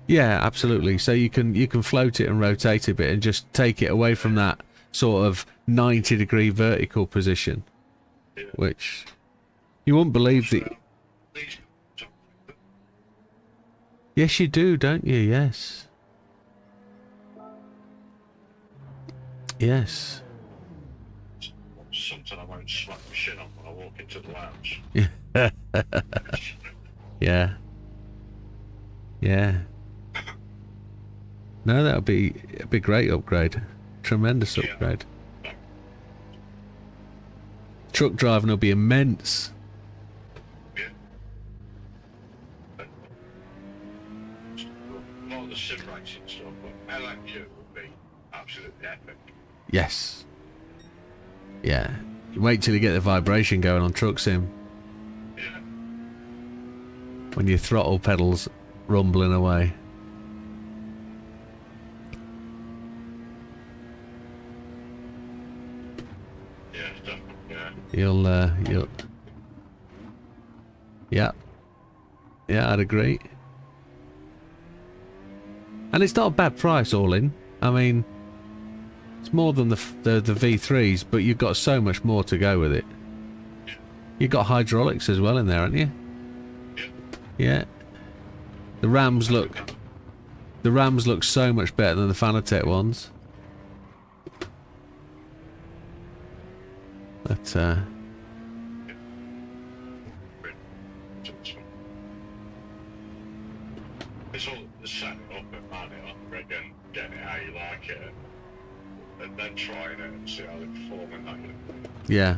Yeah, absolutely. So you can float it and rotate it a bit and just take it away from that sort of 90-degree vertical position,
yeah.
which you wouldn't believe that.
These
Yes, you do, don't you? Yes. Yes.
something I won't slap my shin on when I walk into the lounge.
Yeah. Yeah. No, that would be a great upgrade. Tremendous upgrade. Truck driving will be immense.
Yeah. Not the sim racing stuff, but LMU would be absolutely epic.
Yes. Yeah. You wait till you get the vibration going on truck sim.
Yeah.
When your throttle pedals rumbling away.
Yeah, definitely. Yeah.
You'll yeah, I'd agree. And it's not a bad price all in. I mean, it's more than the V3s, but you've got so much more to go with it. You've got hydraulics as well in there, haven't you? Yeah. The Rams look so much better than the Fanatec ones. But
It's all the setting up and manning up, getting it how you like it, and then trying it and see how they perform in that.
yeah.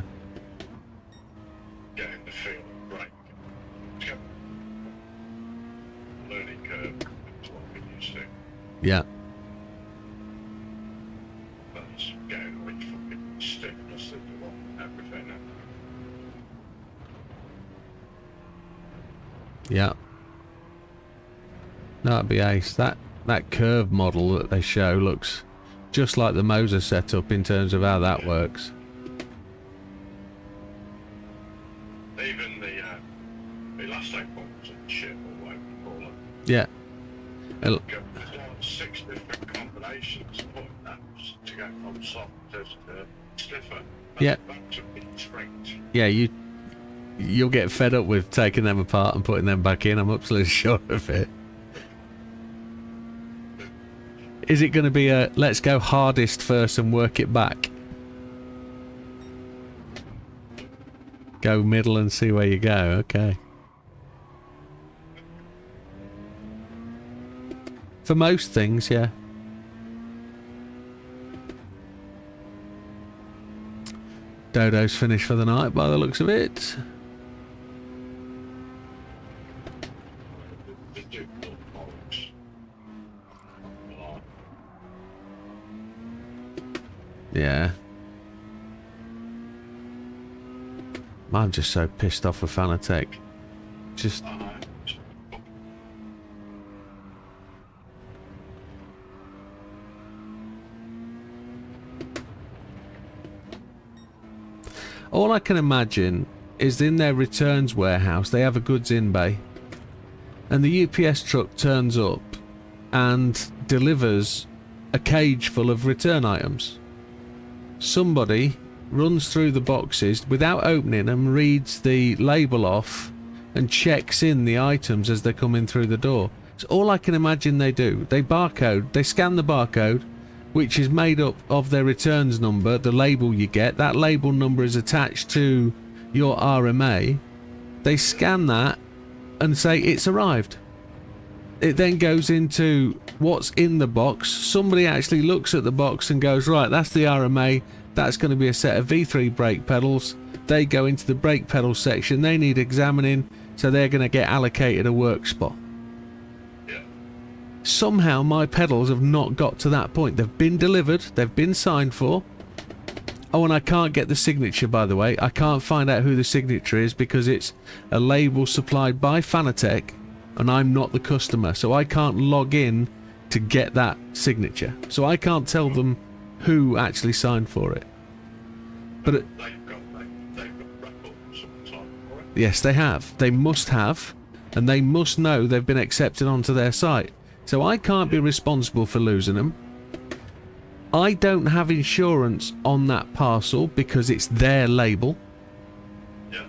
Getting the feel of brake. Learning curve is what we used to.
Yeah.
That's getting which fucking stiffness that you want and everything.
Yeah. No, that'd be ace. That curve model that they show looks just like the Moser setup in terms of how that works.
Even the elastic pumps and shit, or whatever you call it.
Yeah.
There's like 6 different combinations putting that to go from soft to stiffer.
Yeah.
Back to springs.
Yeah, you'll get fed up with taking them apart and putting them back in. I'm absolutely sure of it. Is it going to be a let's go hardest first and work it back? Go middle and see where you go. Okay. For most things, yeah. Dodo's finished for the night by the looks of it.
The Duke bollocks.
Yeah. I'm just so pissed off with Fanatec. Just... All I can imagine is in their returns warehouse they have a goods in bay and the UPS truck turns up and delivers a cage full of return items. Somebody runs through the boxes without opening them, reads the label off and checks in the items as they're coming through the door. It's all I can imagine they do. They scan the barcode, which is made up of their returns number, the label you get. That label number is attached to your RMA. They scan that and say it's arrived. It then goes into what's in the box. Somebody actually looks at the box and goes, right, that's the RMA. That's going to be a set of V3 brake pedals. They go into the brake pedal section. They need examining, so they're going to get allocated a work spot.
Yeah.
Somehow my pedals have not got to that point. They've been delivered. They've been signed for. Oh, and I can't get the signature, by the way. I can't find out who the signature is because it's a label supplied by Fanatec and I'm not the customer. So I can't log in to get that signature. So I can't tell them who actually signed for it. But
they've got records of the time for it.
yes, they have. They must have. And they must know they've been accepted onto their site. So I can't be responsible for losing them. I don't have insurance on that parcel because it's their label.
Yeah.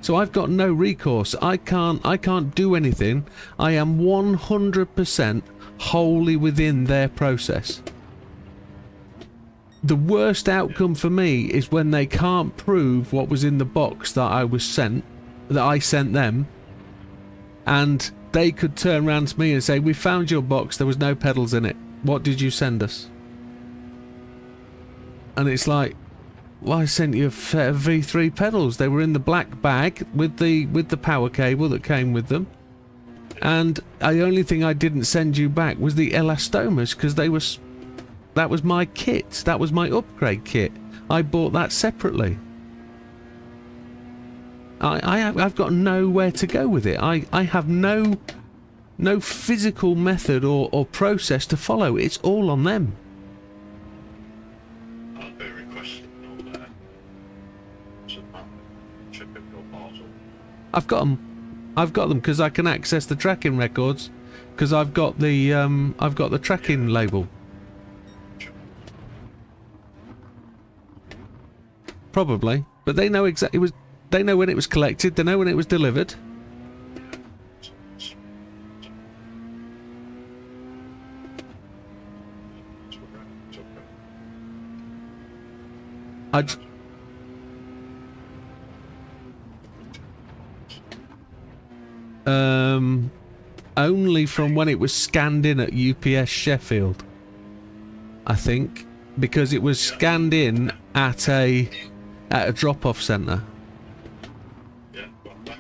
So I've got no recourse. I can't do anything. I am 100% wholly within their process. The worst outcome for me is when they can't prove what was in the box that I sent them, and they could turn around to me and say, we found your box, there was no pedals in it. What did you send us? And it's like, well, I sent you a set of V3 pedals. They were in the black bag with the power cable that came with them. And the only thing I didn't send you back was the elastomas, because that was my kit. That was my upgrade kit. I bought that separately. I've got nowhere to go with it. I have no physical method or process to follow. It's all on them.
I'll be requesting all that. So check if your parcel.
I've got them because I can access the tracking records because I've got the tracking label. Probably, but they know exactly they know when it was collected. They know when it was delivered. Only from when it was scanned in at UPS Sheffield, I think, because it was scanned in at a drop-off centre.
Yeah, got that.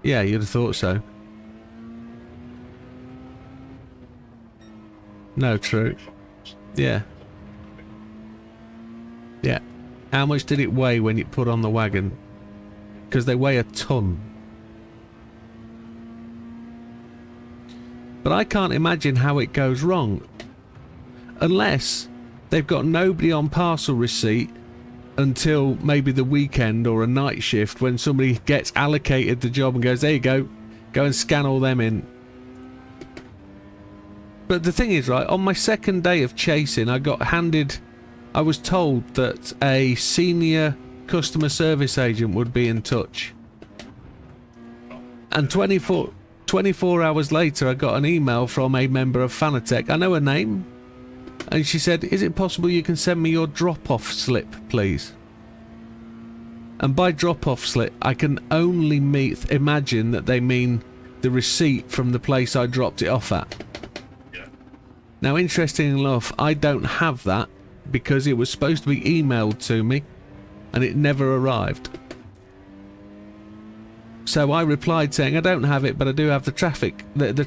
Yeah, you'd have thought so. No, true. Yeah. Yeah. How much did it weigh when you put on the wagon? Because they weigh a ton. But I can't imagine how it goes wrong. Unless they've got nobody on parcel receipt until maybe the weekend or a night shift when somebody gets allocated the job and goes, there you go and scan all them in. But the thing is, right, on my second day of chasing, I was told that a senior customer service agent would be in touch. And 24 hours later, I got an email from a member of Fanatec. I know her name. And she said, is it possible you can send me your drop-off slip, please? And by drop-off slip, I can only imagine that they mean the receipt from the place I dropped it off at.
Yeah.
Now, interestingly enough, I don't have that because it was supposed to be emailed to me and it never arrived. So I replied saying, I don't have it, but I do have the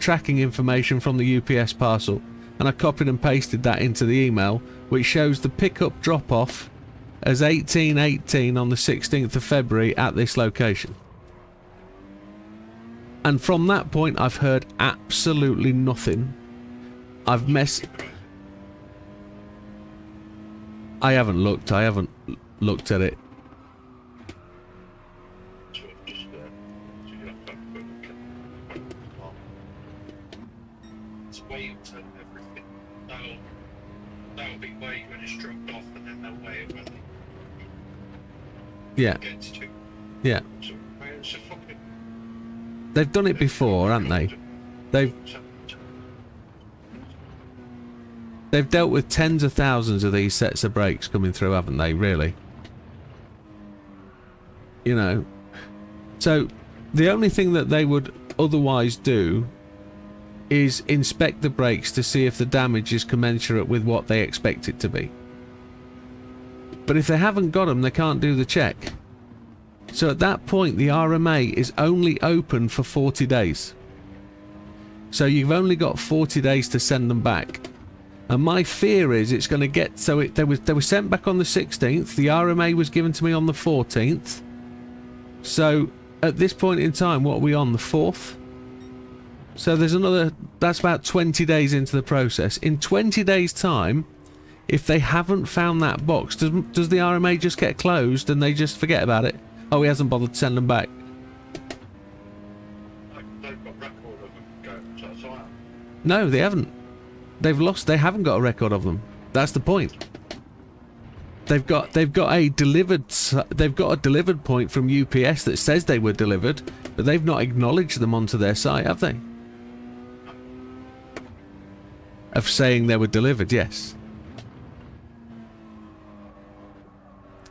tracking information from the UPS parcel. And I copied and pasted that into the email, which shows the pickup drop-off as 1818 on the 16th of February at this location. And from that point, I've heard absolutely nothing. I haven't looked at it.
So just, so you have to have a quick look at it. waiting for everything. They'll be waiting when it's dropped off, and then they'll wait when
Yeah,
it gets to.
yeah.
So where's the fucking?
They've done it before, haven't they? They've dealt with tens of thousands of these sets of brakes coming through, haven't they, really? You know. So, the only thing that they would otherwise do is inspect the brakes to see if the damage is commensurate with what they expect it to be. But if they haven't got them, they can't do the check. So at that point, the RMA is only open for 40 days. So you've only got 40 days to send them back. And my fear is it's going to get... So they were sent back on the 16th. The RMA was given to me on the 14th. So at this point in time, what are we on? The 4th? So there's another... That's about 20 days into the process. In 20 days' time, if they haven't found that box, does the RMA just get closed and they just forget about it? Oh, he hasn't bothered to send them back.
They've got record of them going, so that's all right.
No, they haven't. They haven't got a record of them. That's the point. They've got a delivered point from UPS that says they were delivered, but they've not acknowledged them onto their site, have they? Of saying they were delivered, yes.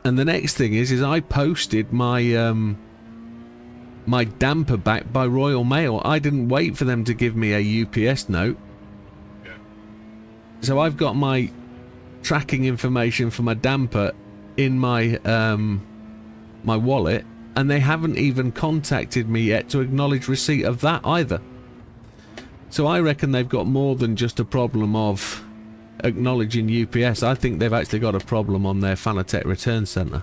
And the next thing is I posted my my damper back by Royal Mail. I didn't wait for them to give me a UPS note.
Yeah.
So I've got my tracking information for my damper in my my wallet, and they haven't even contacted me yet to acknowledge receipt of that either. So I reckon they've got more than just a problem of acknowledging UPS. I think they've actually got a problem on their Fanatec return centre.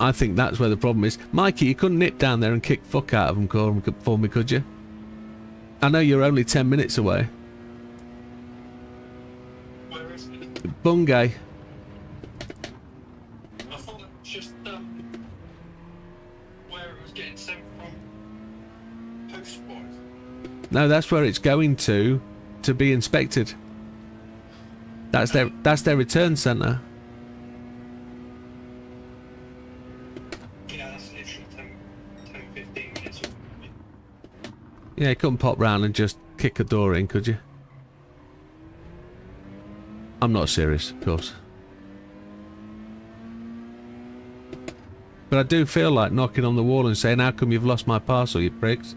I think that's where the problem is. Mikey, you couldn't nip down there and kick fuck out of them for me, could you? I know you're only 10 minutes away.
Where is it?
Bungay.
I thought it was just where it was getting sent from post-wise.
No, that's where it's going to be inspected. That's their return centre.
Yeah, that's literally 10-15 minutes away.
Yeah, you couldn't pop round and just kick a door in, could you? I'm not serious, of course. But I do feel like knocking on the wall and saying, how come you've lost my parcel, you pricks?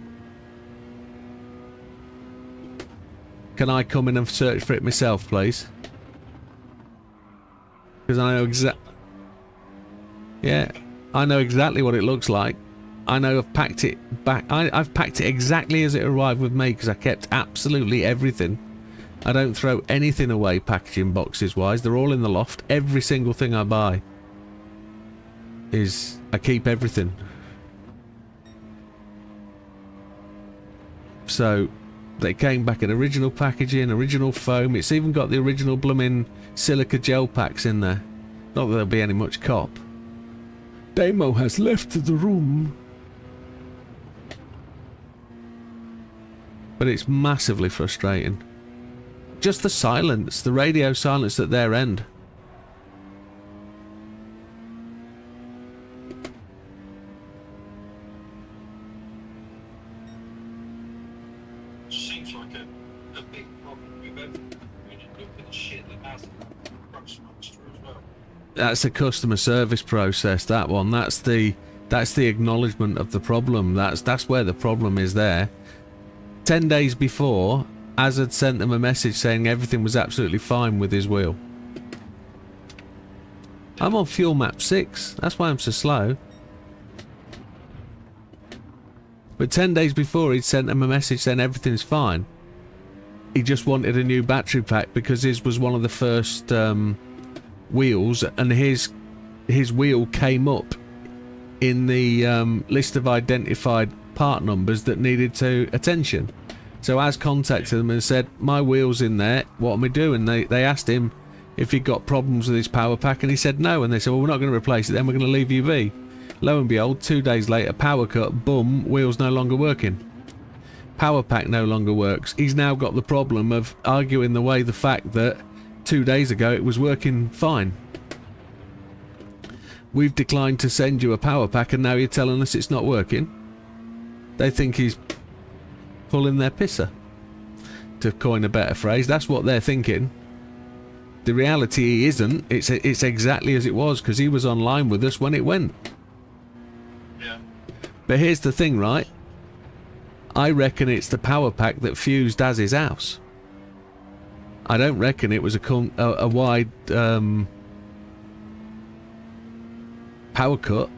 Can I come in and search for it myself, please? Because I know Yeah, I know exactly what it looks like. I know I've packed it back. I've packed it exactly as it arrived with me because I kept absolutely everything. I don't throw anything away packaging boxes wise. They're all in the loft. Every single thing I buy is... I keep everything. So... They came back in original packaging, original foam. It's even got the original blooming silica gel packs in there. Not that there'll be any much cop. Damo has left the room. But it's massively frustrating. Just the silence, the radio silence at their end.
Seems like a big problem with everything. When you look at the shit that has Brush Monster as well.
That's a customer service process, that one. That's the acknowledgement of the problem. That's where the problem is there. 10 days before, Az had sent them a message saying everything was absolutely fine with his wheel. I'm on fuel map 6. That's why I'm so slow. But 10 days before, he'd sent them a message saying everything's fine. He just wanted a new battery pack because his was one of the first wheels, and his wheel came up in the list of identified part numbers that needed attention. So Az contacted them and said, my wheel's in there, what am I doing? They asked him if he got problems with his power pack, and he said no, and they said, well, we're not going to replace it then, we're going to leave you be. Lo and behold, 2 days later, power cut, boom, wheel's no longer working. power pack no longer works. He's now got the problem of arguing away the fact that 2 days ago it was working fine. We've declined to send you a power pack and now you're telling us it's not working. They think he's pulling their pisser, to coin a better phrase. That's what they're thinking. The reality isn't. It's exactly as it was, because he was online with us when it went.
Yeah.
But here's the thing, right? I reckon it's the power pack that fused as his house. I don't reckon it was a wide power cut.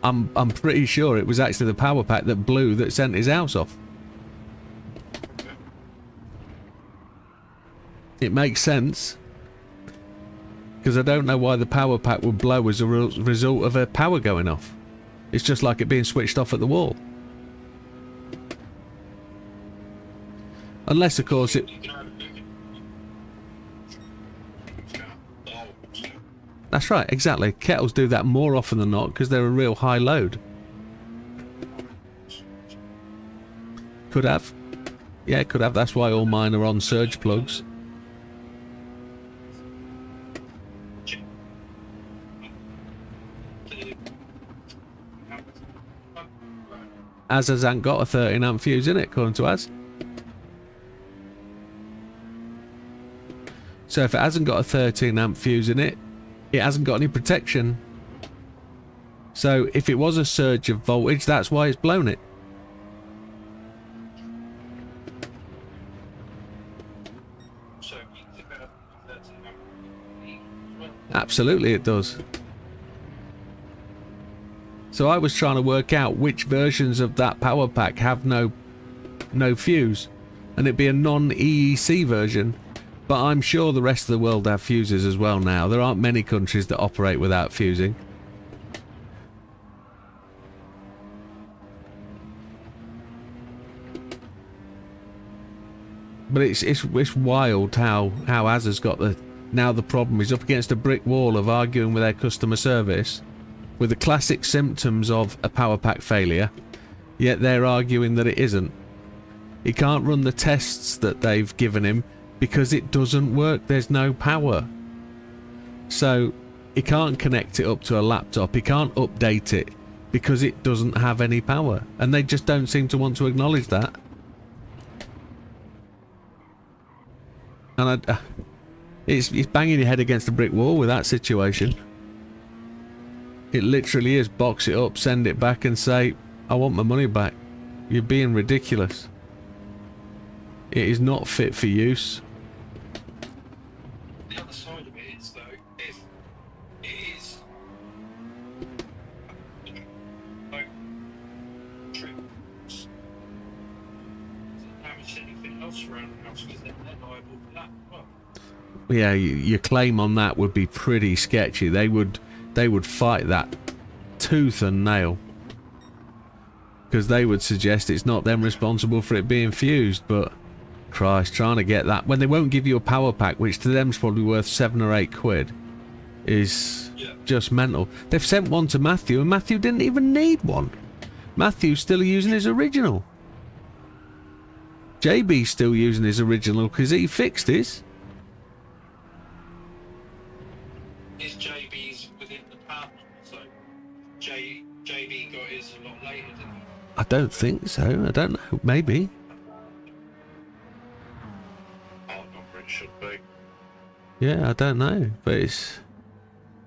I'm pretty sure it was actually the power pack that blew that sent his house off. It makes sense, because I don't know why the power pack would blow as a result of a power going off. It's just like it being switched off at the wall. Unless, of course, it... That's right, exactly. Kettles do that more often than not because they're a real high load. Could have. Yeah, could have. That's why all mine are on surge plugs. Az hasn't got a 13 amp fuse in it, according to Az. So if it hasn't got a 13 amp fuse in it, it hasn't got any protection. So if it was a surge of voltage, that's why it's blown it. Absolutely it does. So I was trying to work out which versions of that power pack have no fuse, and it'd be a non-EEC version. But I'm sure the rest of the world have fuses as well now. There aren't many countries that operate without fusing. But it's wild how Az has got the... Now the problem is up against a brick wall of arguing with their customer service with the classic symptoms of a power pack failure, yet they're arguing that it isn't. He can't run the tests that they've given him because it doesn't work. There's no power. So he can't connect it up to a laptop. He can't update it because it doesn't have any power. And they just don't seem to want to acknowledge that. And it's banging your head against a brick wall with that situation. It literally is box it up, send it back and say, I want my money back. You're being ridiculous. It is not fit for use.
The other side of it is, though, if it is like trips, damage anything else around the house, because they're liable for that as well.
Yeah, your claim on that would be pretty sketchy. They would fight that tooth and nail, because they would suggest it's not them responsible for it being fused. But Christ, trying to get that when they won't give you a power pack, which to them is probably worth £7 or £8, is just mental. They've sent one to Matthew and Matthew didn't even need one. Matthew's still using his original. JB's still using his original because he fixed his.
Is JB's within the department, so JB got his a lot later, didn't he?
I don't think so. I don't know. Maybe.
Oh, not really should be.
Yeah, I don't know. But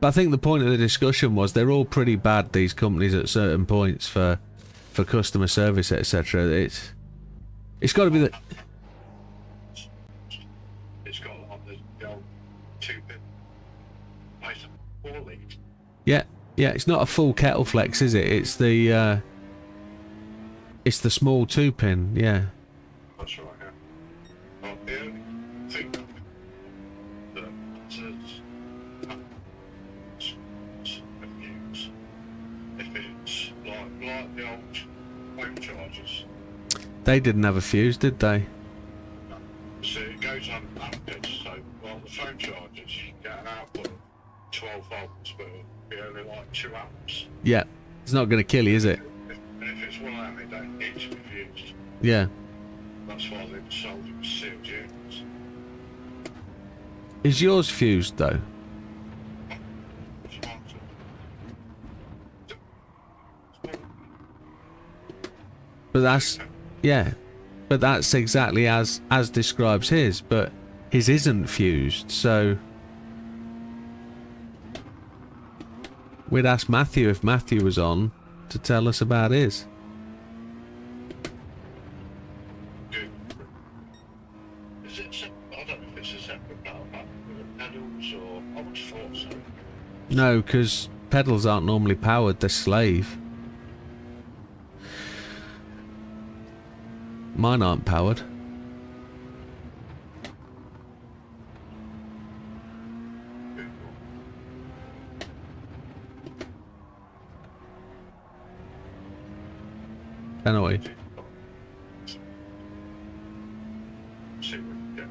I think the point of the discussion was they're all pretty bad, these companies, at certain points for customer service, etc. It's got to be that.
It's got on the old 2-bit.
Yeah, it's not a full kettle flex, is it? It's the small 2-pin, yeah.
That's right, yeah. Well, the only thing that says use, if it's like the old phone chargers.
They didn't have a fuse, did they?
No. So it goes on amperage, so on the phone chargers you can get an output of 12 volts, but it'll be only like 2 amps.
Yeah, it's not going to kill you, is it?
And if it's 1 amp, it don't need to be fused.
Yeah. Is yours fused though? But that's, yeah, but that's exactly as describes his, but his isn't fused, so we'd ask Matthew if Matthew was on to tell us about his.
Is it? I don't know if it's a separate power pack with pedals or. I would have thought so.
No, because pedals aren't normally powered, they're slave. Mine aren't powered. Anyway.
See what we get.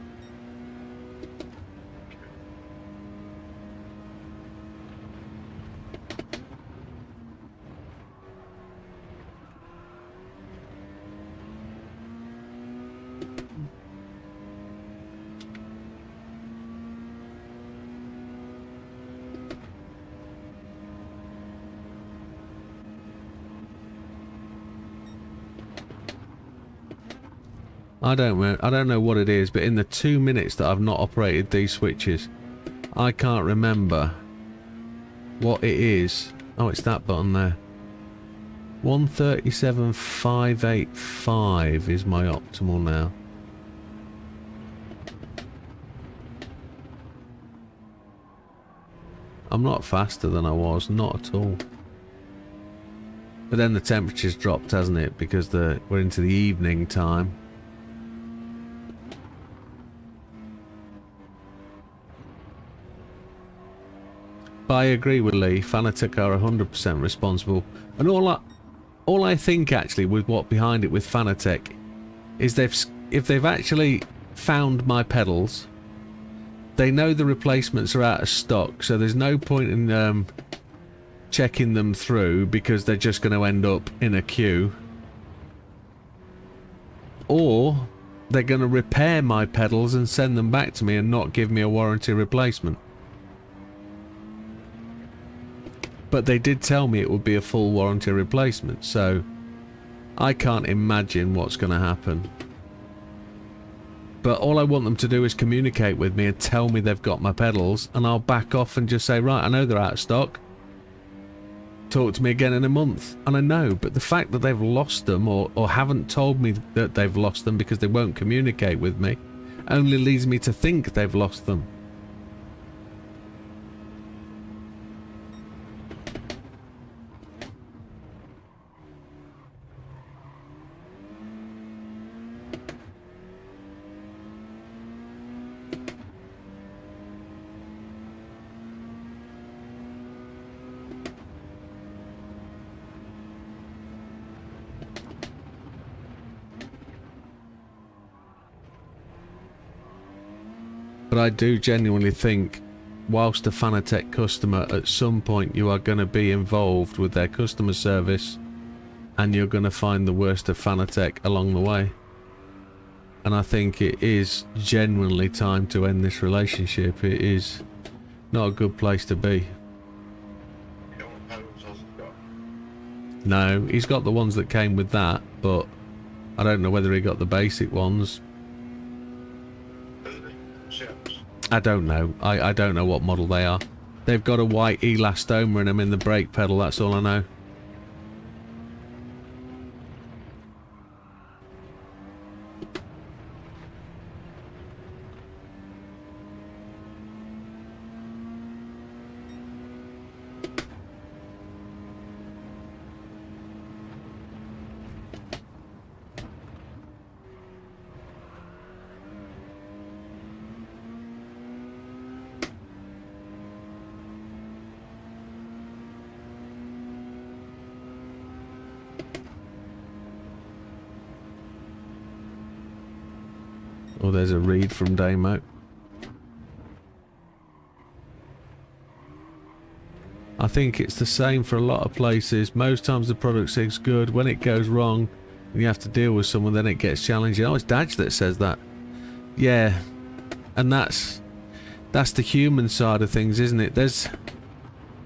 I don't know what it is, but in the 2 minutes that I've not operated these switches, I can't remember what it is. Oh, it's that button there. 137,585 is my optimal now. I'm not faster than I was, not at all. But then the temperature's dropped, hasn't it? Because we're into the evening time. But I agree with Lee, Fanatec are 100% responsible. And all I think actually with what behind it with Fanatec is if they've actually found my pedals, they know the replacements are out of stock, so there's no point in checking them through because they're just going to end up in a queue. Or they're going to repair my pedals and send them back to me and not give me a warranty replacement. But they did tell me it would be a full warranty replacement, so I can't imagine what's going to happen. But all I want them to do is communicate with me and tell me they've got my pedals, and I'll back off and just say, right, I know they're out of stock. Talk to me again in a month. And I know, but the fact that they've lost them or haven't told me that they've lost them because they won't communicate with me only leads me to think they've lost them. But I do genuinely think, whilst a Fanatec customer, at some point you are going to be involved with their customer service and you're going to find the worst of Fanatec along the way. And I think it is genuinely time to end this relationship. It is not a good place to be. No, he's got the ones that came with that, but I don't know whether he got the basic ones. I don't know. I don't know what model they are. They've got a white elastoma in them in the brake pedal, that's all I know. Oh, there's a read from Damo. I think it's the same for a lot of places. Most times the product sig's good. When it goes wrong and you have to deal with someone, then it gets challenging. Oh, it's Daj that says that. Yeah, and that's That's the human side of things, isn't it?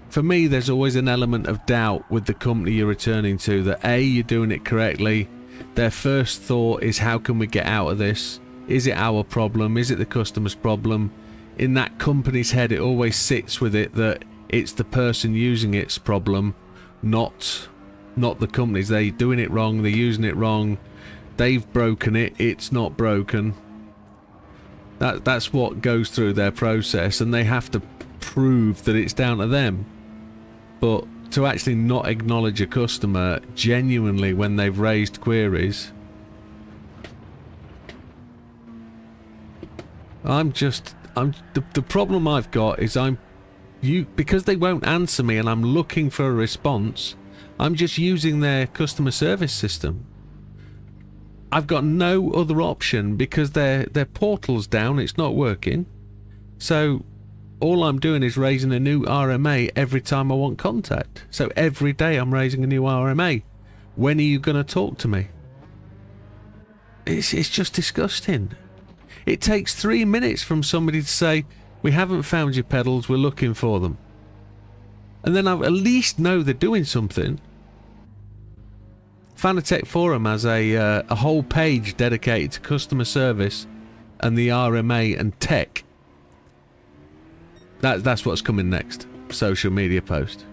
For me, there's always an element of doubt with the company you're returning to, that A, you're doing it correctly. Their first thought is, how can we get out of this? Is it our problem? Is it the customer's problem? In that company's head, it always sits with it that it's the person using it's problem, not the company's. They're doing it wrong, they're using it wrong, they've broken it, it's not broken. That's what goes through their process, and they have to prove that it's down to them. But to actually not acknowledge a customer genuinely when they've raised queries, the problem I've got is because they won't answer me and I'm looking for a response, I'm just using their customer service system. I've got no other option because their portal's down, it's not working. So all I'm doing is raising a new RMA every time I want contact. So every day I'm raising a new RMA. When are you going to talk to me? It's just disgusting. It takes 3 minutes from somebody to say, we haven't found your pedals, we're looking for them. And then I at least know they're doing something. Fanatec Forum has a whole page dedicated to customer service and the RMA and tech. That's what's coming next. Social media post.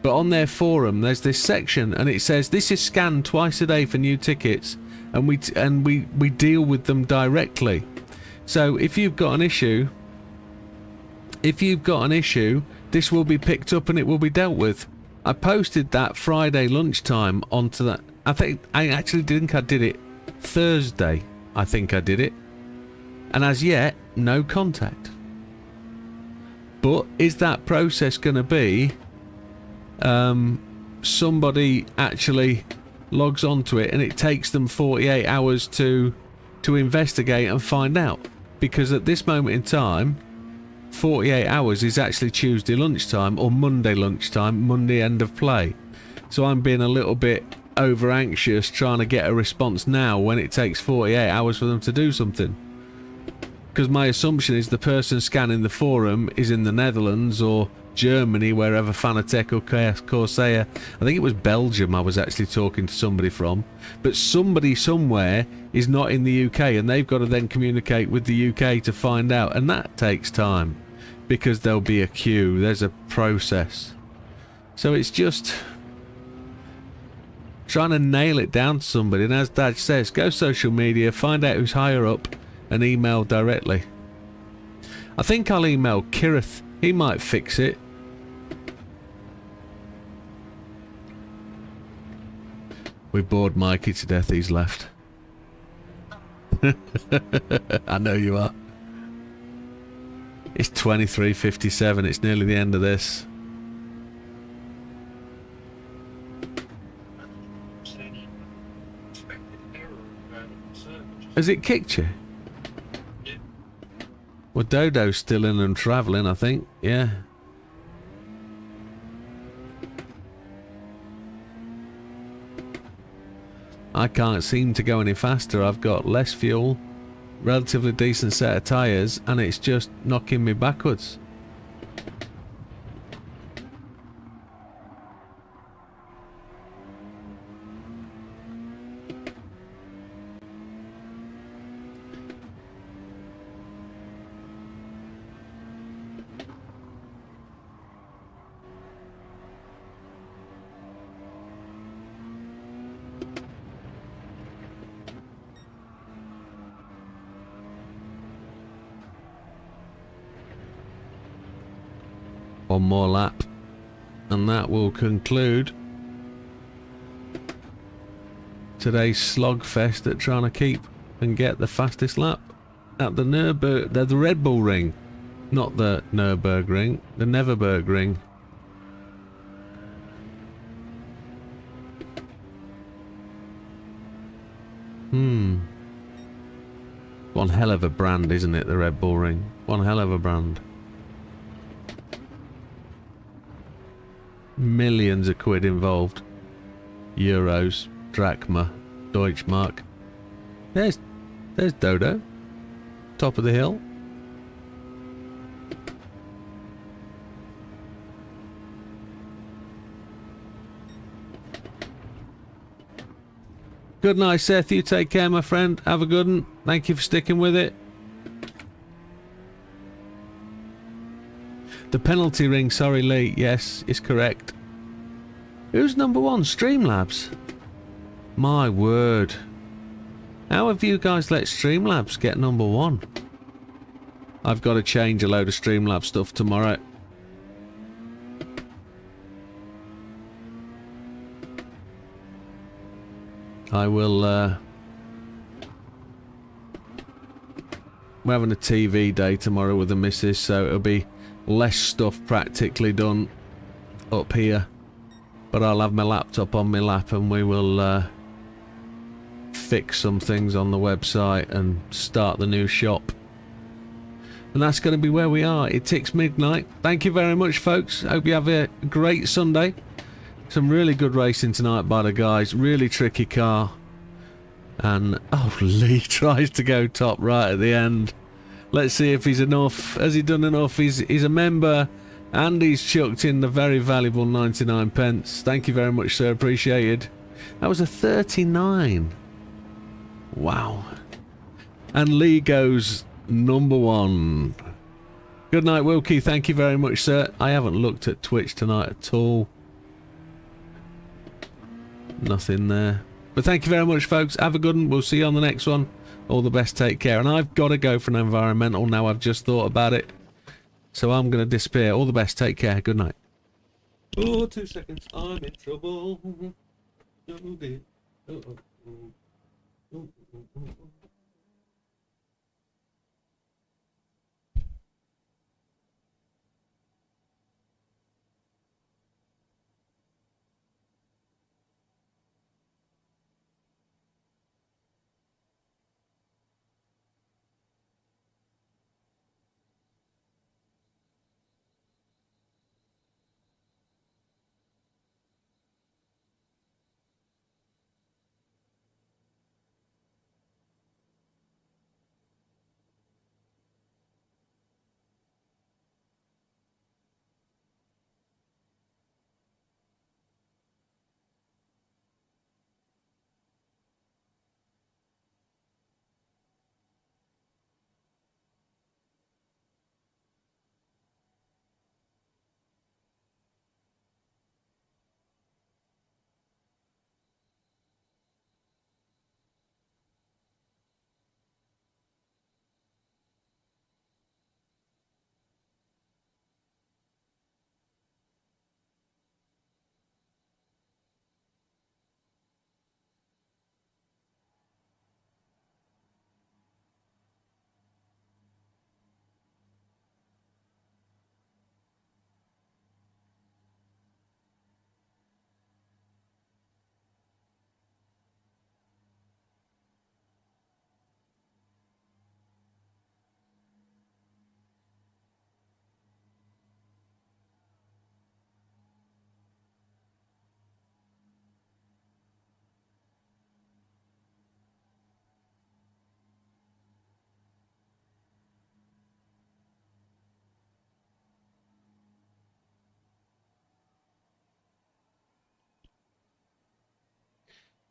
But on their forum, there's this section, and it says this is scanned twice a day for new tickets, and we deal with them directly. So if you've got an issue, this will be picked up and it will be dealt with. I posted that Friday lunchtime onto that. I think I did it Thursday. I think I did it, and as yet, no contact. But is that process going to be somebody actually logs onto it and it takes them 48 hours to investigate and find out? Because at this moment in time, 48 hours is actually Tuesday lunchtime or Monday lunchtime, Monday end of play. So I'm being a little bit over anxious trying to get a response now when it takes 48 hours for them to do something. Because my assumption is the person scanning the forum is in the Netherlands or Germany, wherever Fanatec or Corsair. I think it was Belgium I was actually talking to somebody from. But somebody somewhere is not in the UK, and they've got to then communicate with the UK to find out. And that takes time, because there'll be a queue, there's a process. So it's just trying to nail it down to somebody. And as Dad says, go social media, find out who's higher up, and email directly. I think I'll email Kirith. He might fix it. We bored Mikey to death, he's left. I know you are. It's 23:57, it's nearly the end of this. Has it kicked you? Well, Dodo's still in and travelling, I think. Yeah. I can't seem to go any faster. I've got less fuel, relatively decent set of tyres, and it's just knocking me backwards. One more lap, and that will conclude today's slogfest at trying to keep and get the fastest lap at the the Red Bull Ring, not the Nürburgring, the Neverburgring. One hell of a brand, isn't it, the Red Bull Ring? One hell of a brand. Millions of quid involved. Euros, drachma, Deutschmark. There's Dodo. Top of the hill. Good night, Seth. You take care, my friend. Have a good one. Thank you for sticking with it. The penalty ring, sorry, Lee. Yes, is correct. Who's number one? Streamlabs. My word. How have you guys let Streamlabs get number one? I've got to change a load of Streamlabs stuff tomorrow. I will, we're having a TV day tomorrow with the missus, so it'll be less stuff practically done up here. But I'll have my laptop on my lap and we will fix some things on the website and start the new shop. And that's going to be where we are. It ticks midnight. Thank you very much, folks. Hope you have a great Sunday. Some really good racing tonight by the guys. Really tricky car. And, oh, Lee tries to go top right at the end. Let's see if he's enough. Has he done enough? He's a member and he's chucked in the very valuable 99 pence. Thank you very much, sir. Appreciated. That was a 39. Wow. And Lee goes number one. Good night, Wilkie. Thank you very much, sir. I haven't looked at Twitch tonight at all. Nothing there. But thank you very much, folks. Have a good one. We'll see you on the next one. All the best. Take care. And I've got to go for an environmental now. I've just thought about it. So I'm going to disappear. All the best. Take care. Good night. Oh, 2 seconds. I'm in trouble. Oh, dear. Oh, oh, oh. Oh, oh, oh, oh.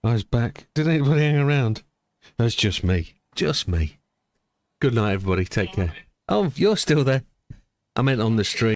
I was back. Did anybody hang around? That's just me. Just me. Good night, everybody. Take care. Oh, you're still there. I meant on the stream.